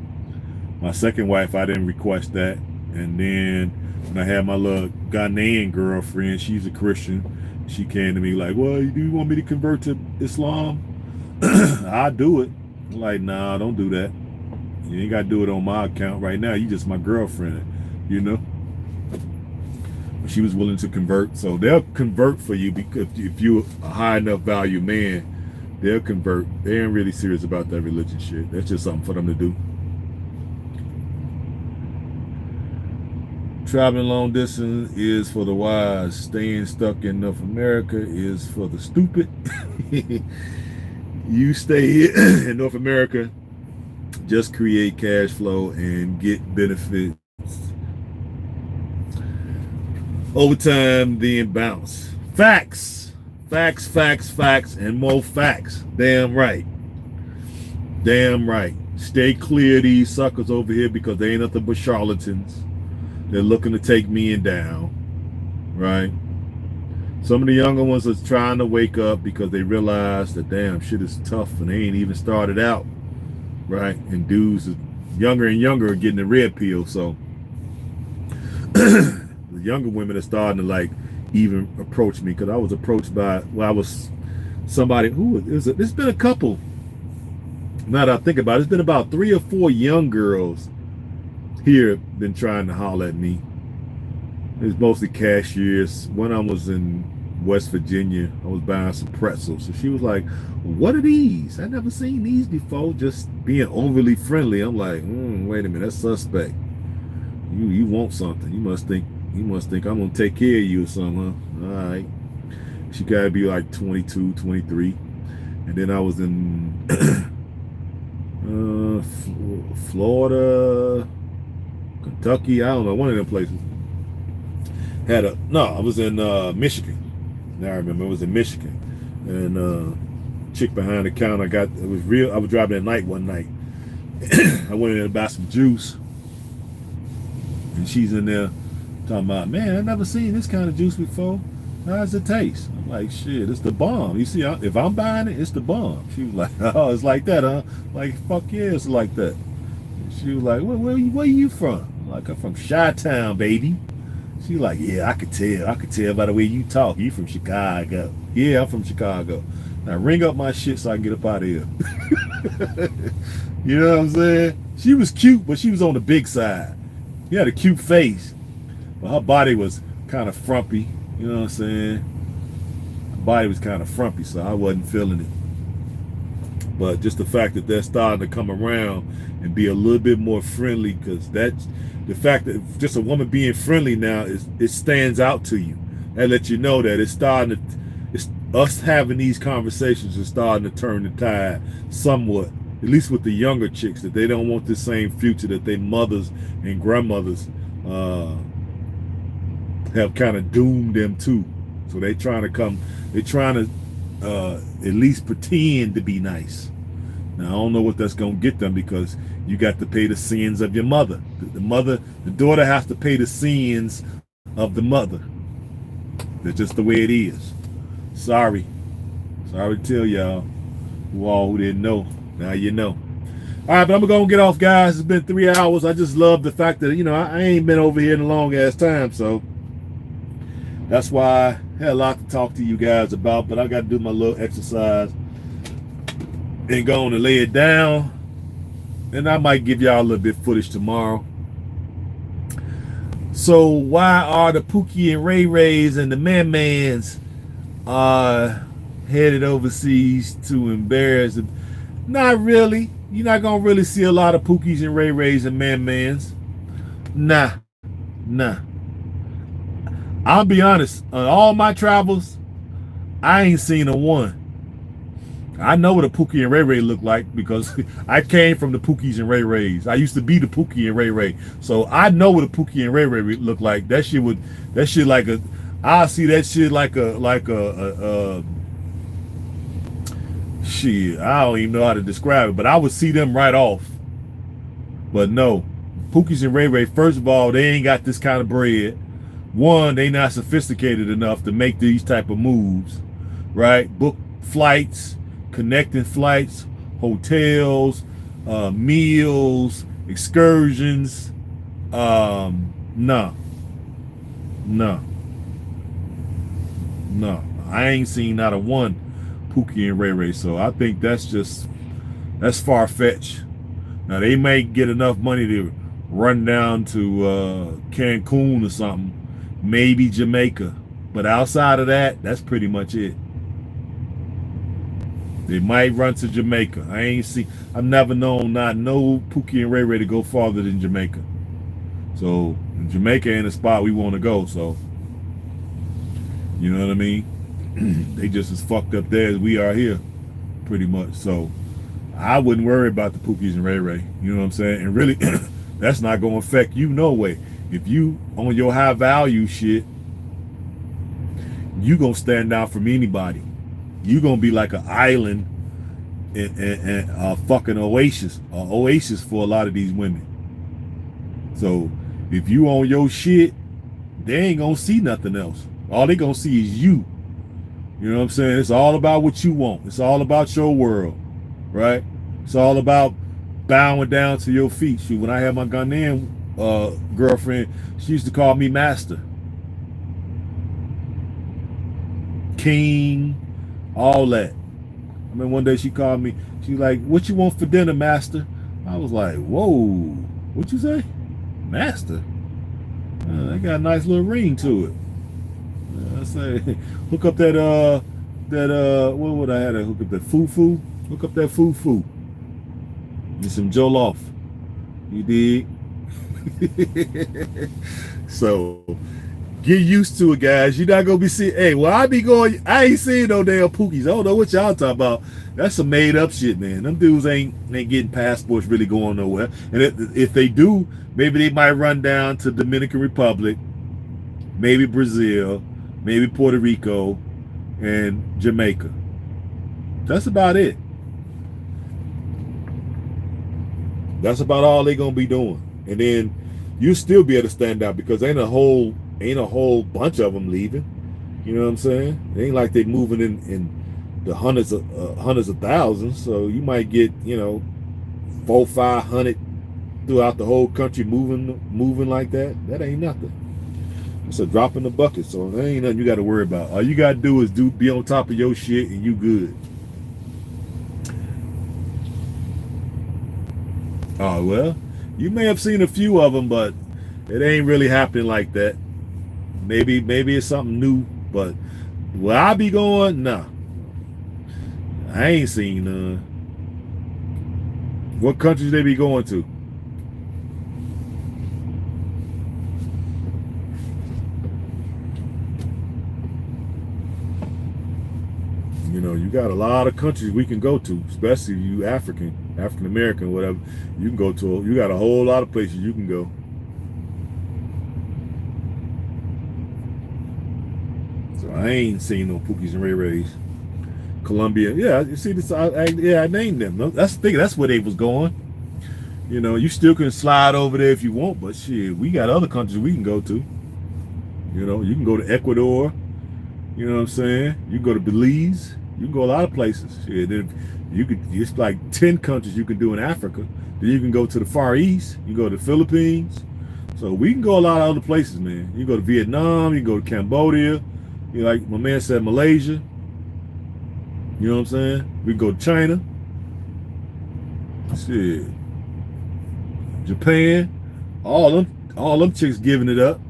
My second wife, I didn't request that. And then when I had my little Ghanaian girlfriend, she's a Christian. She came to me like, well, do you want me to convert to Islam? I'll do it. I'm like, nah, don't do that. You ain't got to do it on my account right now. You just my girlfriend, She was willing to convert. So they'll convert for you, because if you're a high enough value man, they'll convert. They ain't really serious about that religion shit. That's just something for them to do. Traveling long distance is for the wise. Staying stuck in North America is for the stupid. You stay here in North America, just create cash flow and get benefits over time, then bounce. Facts, and more facts. Damn right. Stay clear of these suckers over here, because they ain't nothing but charlatans. They're looking to take me down, right? Some of the younger ones are trying to wake up because they realize that damn shit is tough, and they ain't even started out, right? And dudes younger and younger are getting the red pill. So the younger women are starting to like even approach me, because I was approached by, well, I was somebody who is it? There's been a couple. Now that I think about it, it's been about 3 or 4 young girls here been trying to holler at me. It's mostly cashiers. When I was in West Virginia, I was buying some pretzels. So she was like, what are these? I never seen these before. Just being overly friendly. I'm like, wait a minute, that's suspect. You want something. You must think I'm gonna take care of you or something, huh? All right. She gotta be like 22, 23. And then I was in Florida, Kentucky, I don't know, one of them places. I was in Michigan. Now I remember, I was in Michigan. And chick behind the counter. I was driving at night one night. I went in there to buy some juice, and she's in there talking about, man, I never seen this kind of juice before. How does it taste? I'm like, shit, it's the bomb. You see, if I'm buying it, it's the bomb. She was like, oh, it's like that, huh? Like, fuck yeah, it's like that. And she was like, where are you from? I'm like, I'm from Chi-Town, baby. She like, yeah, I could tell by the way you talk. You from Chicago. Yeah, I'm from Chicago. Now ring up my shit so I can get up out of here. You know what I'm saying? She was cute, but she was on the big side. She had a cute face, but her body was kind of frumpy. You know what I'm saying? Her body was kind of frumpy, so I wasn't feeling it. But just the fact that they're starting to come around and be a little bit more friendly, because that's the fact that just a woman being friendly now it stands out to you. That lets you know that it's us having these conversations is starting to turn the tide somewhat, at least with the younger chicks, that they don't want the same future that their mothers and grandmothers have kind of doomed them to. So they're trying to at least pretend to be nice. Now I don't know what that's gonna get them, because you got to pay the sins of your mother. The daughter has to pay the sins of the mother. That's just the way it is. Sorry to tell y'all who didn't know. Now you know. All right, but I'm gonna get off, guys. It's been 3 hours. I just love the fact that I ain't been over here in a long ass time, so that's why I had a lot to talk to you guys about. But I got to do my little exercise and go on and lay it down. And I might give y'all a little bit footage tomorrow. So why are the Pookie and Ray Rays and the Man-Mans headed overseas to embarrass them? Not really. You're not gonna really see a lot of Pookies and Ray Rays and Man-Mans. Nah. I'll be honest, on all my travels, I ain't seen a one. I know what a Pookie and Ray Ray look like, because I came from the Pookies and Ray Rays. I used to be the Pookie and Ray Ray. So I know what a Pookie and Ray Ray look like. I see that shit like a shit, I don't even know how to describe it, but I would see them right off. But no, Pookies and Ray Ray, first of all, they ain't got this kind of bread. One, they not sophisticated enough to make these type of moves, right? Book flights, connecting flights, hotels, meals, excursions. No. I ain't seen not a one Pookie and Ray Ray, so I think that's far-fetched. Now they may get enough money to run down to Cancun or something, maybe Jamaica, but outside of that, that's pretty much it. They might run to Jamaica. I've never known no Pookie and Ray Ray to go farther than Jamaica. So Jamaica ain't a spot we want to go, so you know what I mean? They just as fucked up there as we are here, pretty much. So I wouldn't worry about the Pookies and Ray Ray. You know what I'm saying? And really, that's not going to affect you no way. If you on your high value shit, you going to stand out from anybody. You going to be like an island and a fucking oasis for a lot of these women. So if you on your shit, they ain't going to see nothing else. All they going to see is you. You know what I'm saying? It's all about what you want. It's all about your world, right? It's all about bowing down to your feet. Shoot, when I had my Ghanaian girlfriend, she used to call me master, king, all that. I mean, one day she called me. She's like, "What you want for dinner, master?" I was like, "Whoa, what you say, master?" That got a nice little ring to it. I say, hook up that what would I have to hook up that fufu? Hook up that fufu. Get some jollof. You dig? So get used to it, guys. You're not gonna be seeing. Hey, well, I ain't seeing no damn Pookies. I don't know what y'all talking about. That's some made up shit, man. Them dudes ain't getting passports really going nowhere. And if they do, maybe they might run down to Dominican Republic, maybe Brazil, maybe Puerto Rico, and Jamaica. That's about it. That's about all they gonna be doing. And then you still be able to stand out because ain't a whole bunch of them leaving. You know what I'm saying? It ain't like they moving in the hundreds of thousands. So you might get 400, 500 throughout the whole country moving like that. That ain't nothing. It's a drop in the bucket. So there ain't nothing you got to worry about. All you got to do is be on top of your shit and you good. Oh well, you may have seen a few of them, but it ain't really happening like that. Maybe it's something new, but where I be going, nah, I ain't seen none. What countries they be going to? You got a lot of countries we can go to, especially you African American, whatever. You can go to. You got a whole lot of places you can go. So I ain't seen no Pookies and Ray Rays. Colombia, yeah, you see this? I named them. That's the thing. That's where they was going. You still can slide over there if you want, but shit, we got other countries we can go to. You can go to Ecuador. You know what I'm saying? You can go to Belize. You can go a lot of places. Shit, it's like 10 countries you can do in Africa. Then you can go to the Far East. You go to the Philippines. So we can go a lot of other places, man. You go to Vietnam. You can go to Cambodia. Like my man said, Malaysia. You know what I'm saying? We can go to China. Shit. Japan. All them chicks giving it up.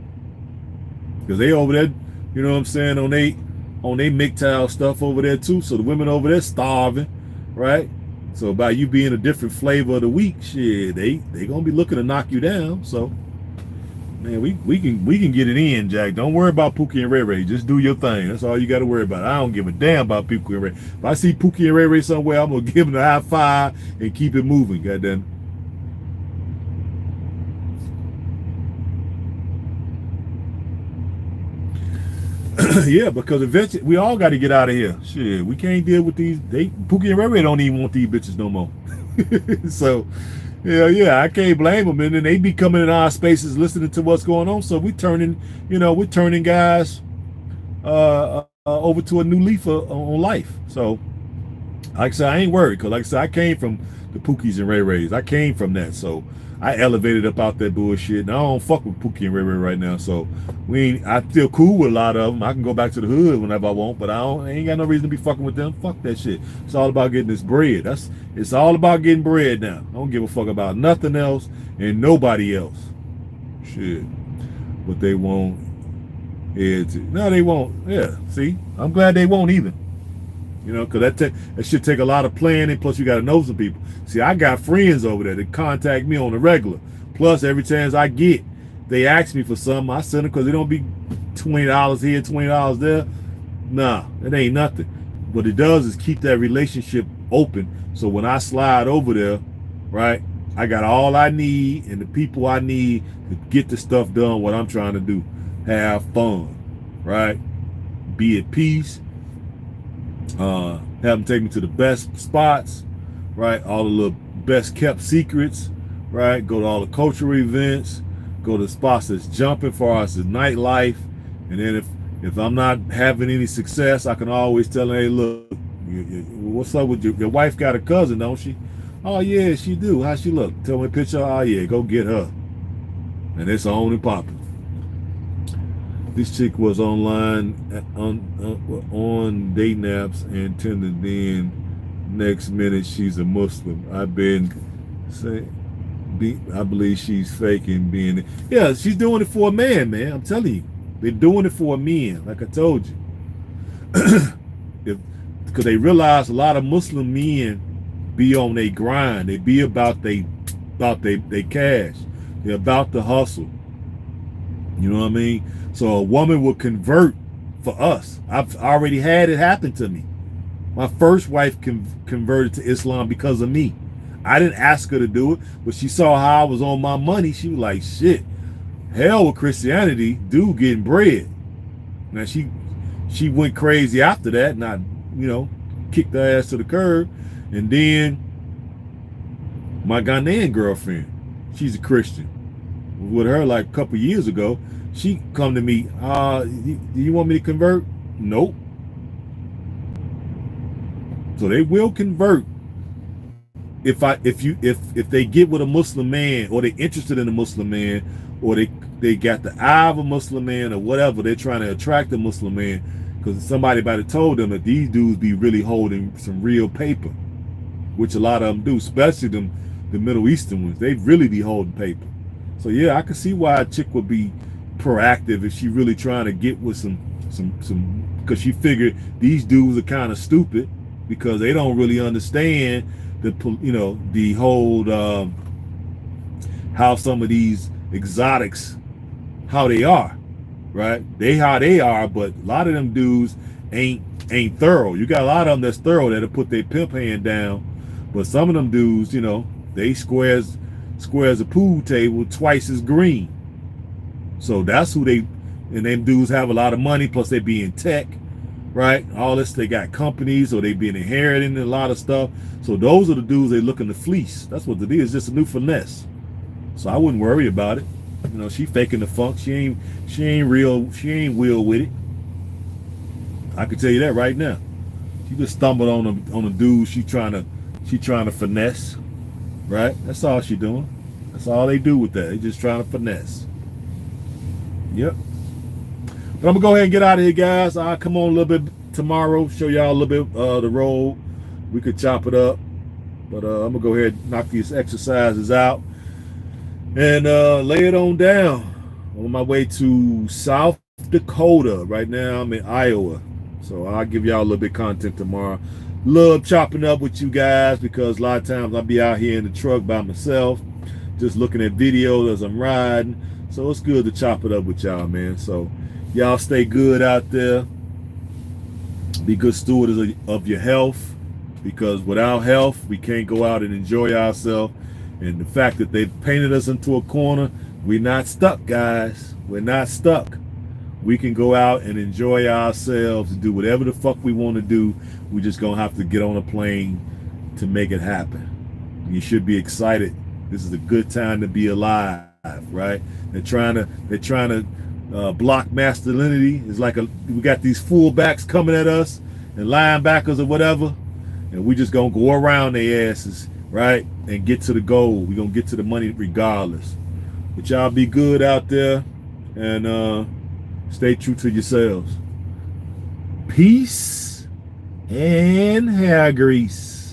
Because they over there, you know what I'm saying, on they Mgtow stuff over there too. So the women over there starving, right? So by you being a different flavor of the week, shit, they gonna be looking to knock you down. So man, we can get it in, Jack. Don't worry about Pookie and Ray Ray. Just do your thing. That's all you got to worry about. I don't give a damn about Pookie and Ray. If I see Pookie and Ray Ray somewhere, I'm gonna give them a high five and keep it moving. Goddamn. Yeah, because eventually we all got to get out of here. Shit, we can't deal with these. Pookie and Ray Ray don't even want these bitches no more. So, yeah, I can't blame them. And then they be coming in our spaces, listening to what's going on. So we're turning guys over to a new leaf on life. So, like I said, I ain't worried because, like I said, I came from the Pookies and Ray Rays. I came from that, so I elevated up out that bullshit. And I don't fuck with Pookie and Ray Ray right now. So I feel cool with a lot of them. I can go back to the hood whenever I want, but I ain't got no reason to be fucking with them. Fuck that shit. It's all about getting this bread. It's all about getting bread now. I don't give a fuck about nothing else and nobody else. Shit. But they won't. No, they won't. Yeah. See, I'm glad they won't either. Because that should take a lot of planning. Plus, you got to know some people. See, I got friends over there that contact me on the regular. Plus, every chance I get, they ask me for something. I send them because it don't be $20 here, $20 there. Nah, it ain't nothing. What it does is keep that relationship open. So when I slide over there, right, I got all I need and the people I need to get the stuff done. What I'm trying to do, have fun, right? Be at peace. Have them take me to the best spots, right? All the little best kept secrets, right? Go to all the cultural events, go to spots that's jumping for us as nightlife. And then if I'm not having any success, I can always tell them, hey, look, what's up with your wife got a cousin, don't she? Oh yeah, she do. How she look? Tell me a picture. Oh yeah, go get her. And it's on and popping. This chick was online on dating apps and tended, then next minute she's a Muslim. I've been saying, I believe she's faking being. Yeah, she's doing it for a man, man. I'm telling you, they're doing it for a man. Like I told you, because they realize a lot of Muslim men be on their grind. They be about they cash. They're about the hustle. You know what I mean? So a woman will convert for us. I've already had it happen to me. My first wife converted to Islam because of me. I didn't ask her to do it, but she saw how I was on my money. She was like, shit, hell with Christianity, dude getting bread. Now she went crazy after that, not, kicked her ass to the curb. And then my Ghanaian girlfriend, she's a Christian. With her like a couple years ago, she come to me, do you want me to convert? Nope. So they will convert if they get with a Muslim man, or they interested in a Muslim man, or they got the eye of a Muslim man, or whatever. They're trying to attract a Muslim man because somebody might have told them that these dudes be really holding some real paper, which a lot of them do, especially the Middle Eastern ones. They really be holding paper. So yeah, I can see why a chick would be proactive if she really trying to get with some because she figured these dudes are kind of stupid because they don't really understand the whole how some of these exotics, how they are, right? How they are, but a lot of them dudes ain't thorough. You got a lot of them that's thorough that'll put their pimp hand down, but some of them dudes, they squares a pool table twice as green. So that's who and them dudes have a lot of money, plus they be in tech, right? All this, they got companies, or they been inheriting a lot of stuff. So those are the dudes they looking to fleece. That's what it is, just a new finesse. So I wouldn't worry about it. She faking the funk. She ain't real. She ain't real with it. I can tell you that right now. She just stumbled on a dude. She trying to finesse, right? That's all she doing. That's all they do with that. They just trying to finesse. Yep. But I'm gonna go ahead and get out of here, guys. I'll come on a little bit tomorrow, show y'all a little bit the road. We could chop it up, but I'm gonna go ahead and knock these exercises out and lay it on down. On my way to South Dakota. Right now I'm in Iowa, so I'll give y'all a little bit of content tomorrow. Love chopping up with you guys because a lot of times I'll be out here in the truck by myself, just looking at videos as I'm riding. So it's good to chop it up with y'all, man. So y'all stay good out there. Be good stewards of your health, because without health, we can't go out and enjoy ourselves. And the fact that they've painted us into a corner, we're not stuck, guys. We're not stuck. We can go out and enjoy ourselves and do whatever the fuck we want to do. We just gonna have to get on a plane to make it happen. You should be excited. This is a good time to be alive, right? They're trying to block masculinity. It's like we got these fullbacks coming at us and linebackers or whatever, and we just gonna go around their asses, right, and get to the goal. We're gonna get to the money regardless. But y'all be good out there, and stay true to yourselves. Peace and hair grease.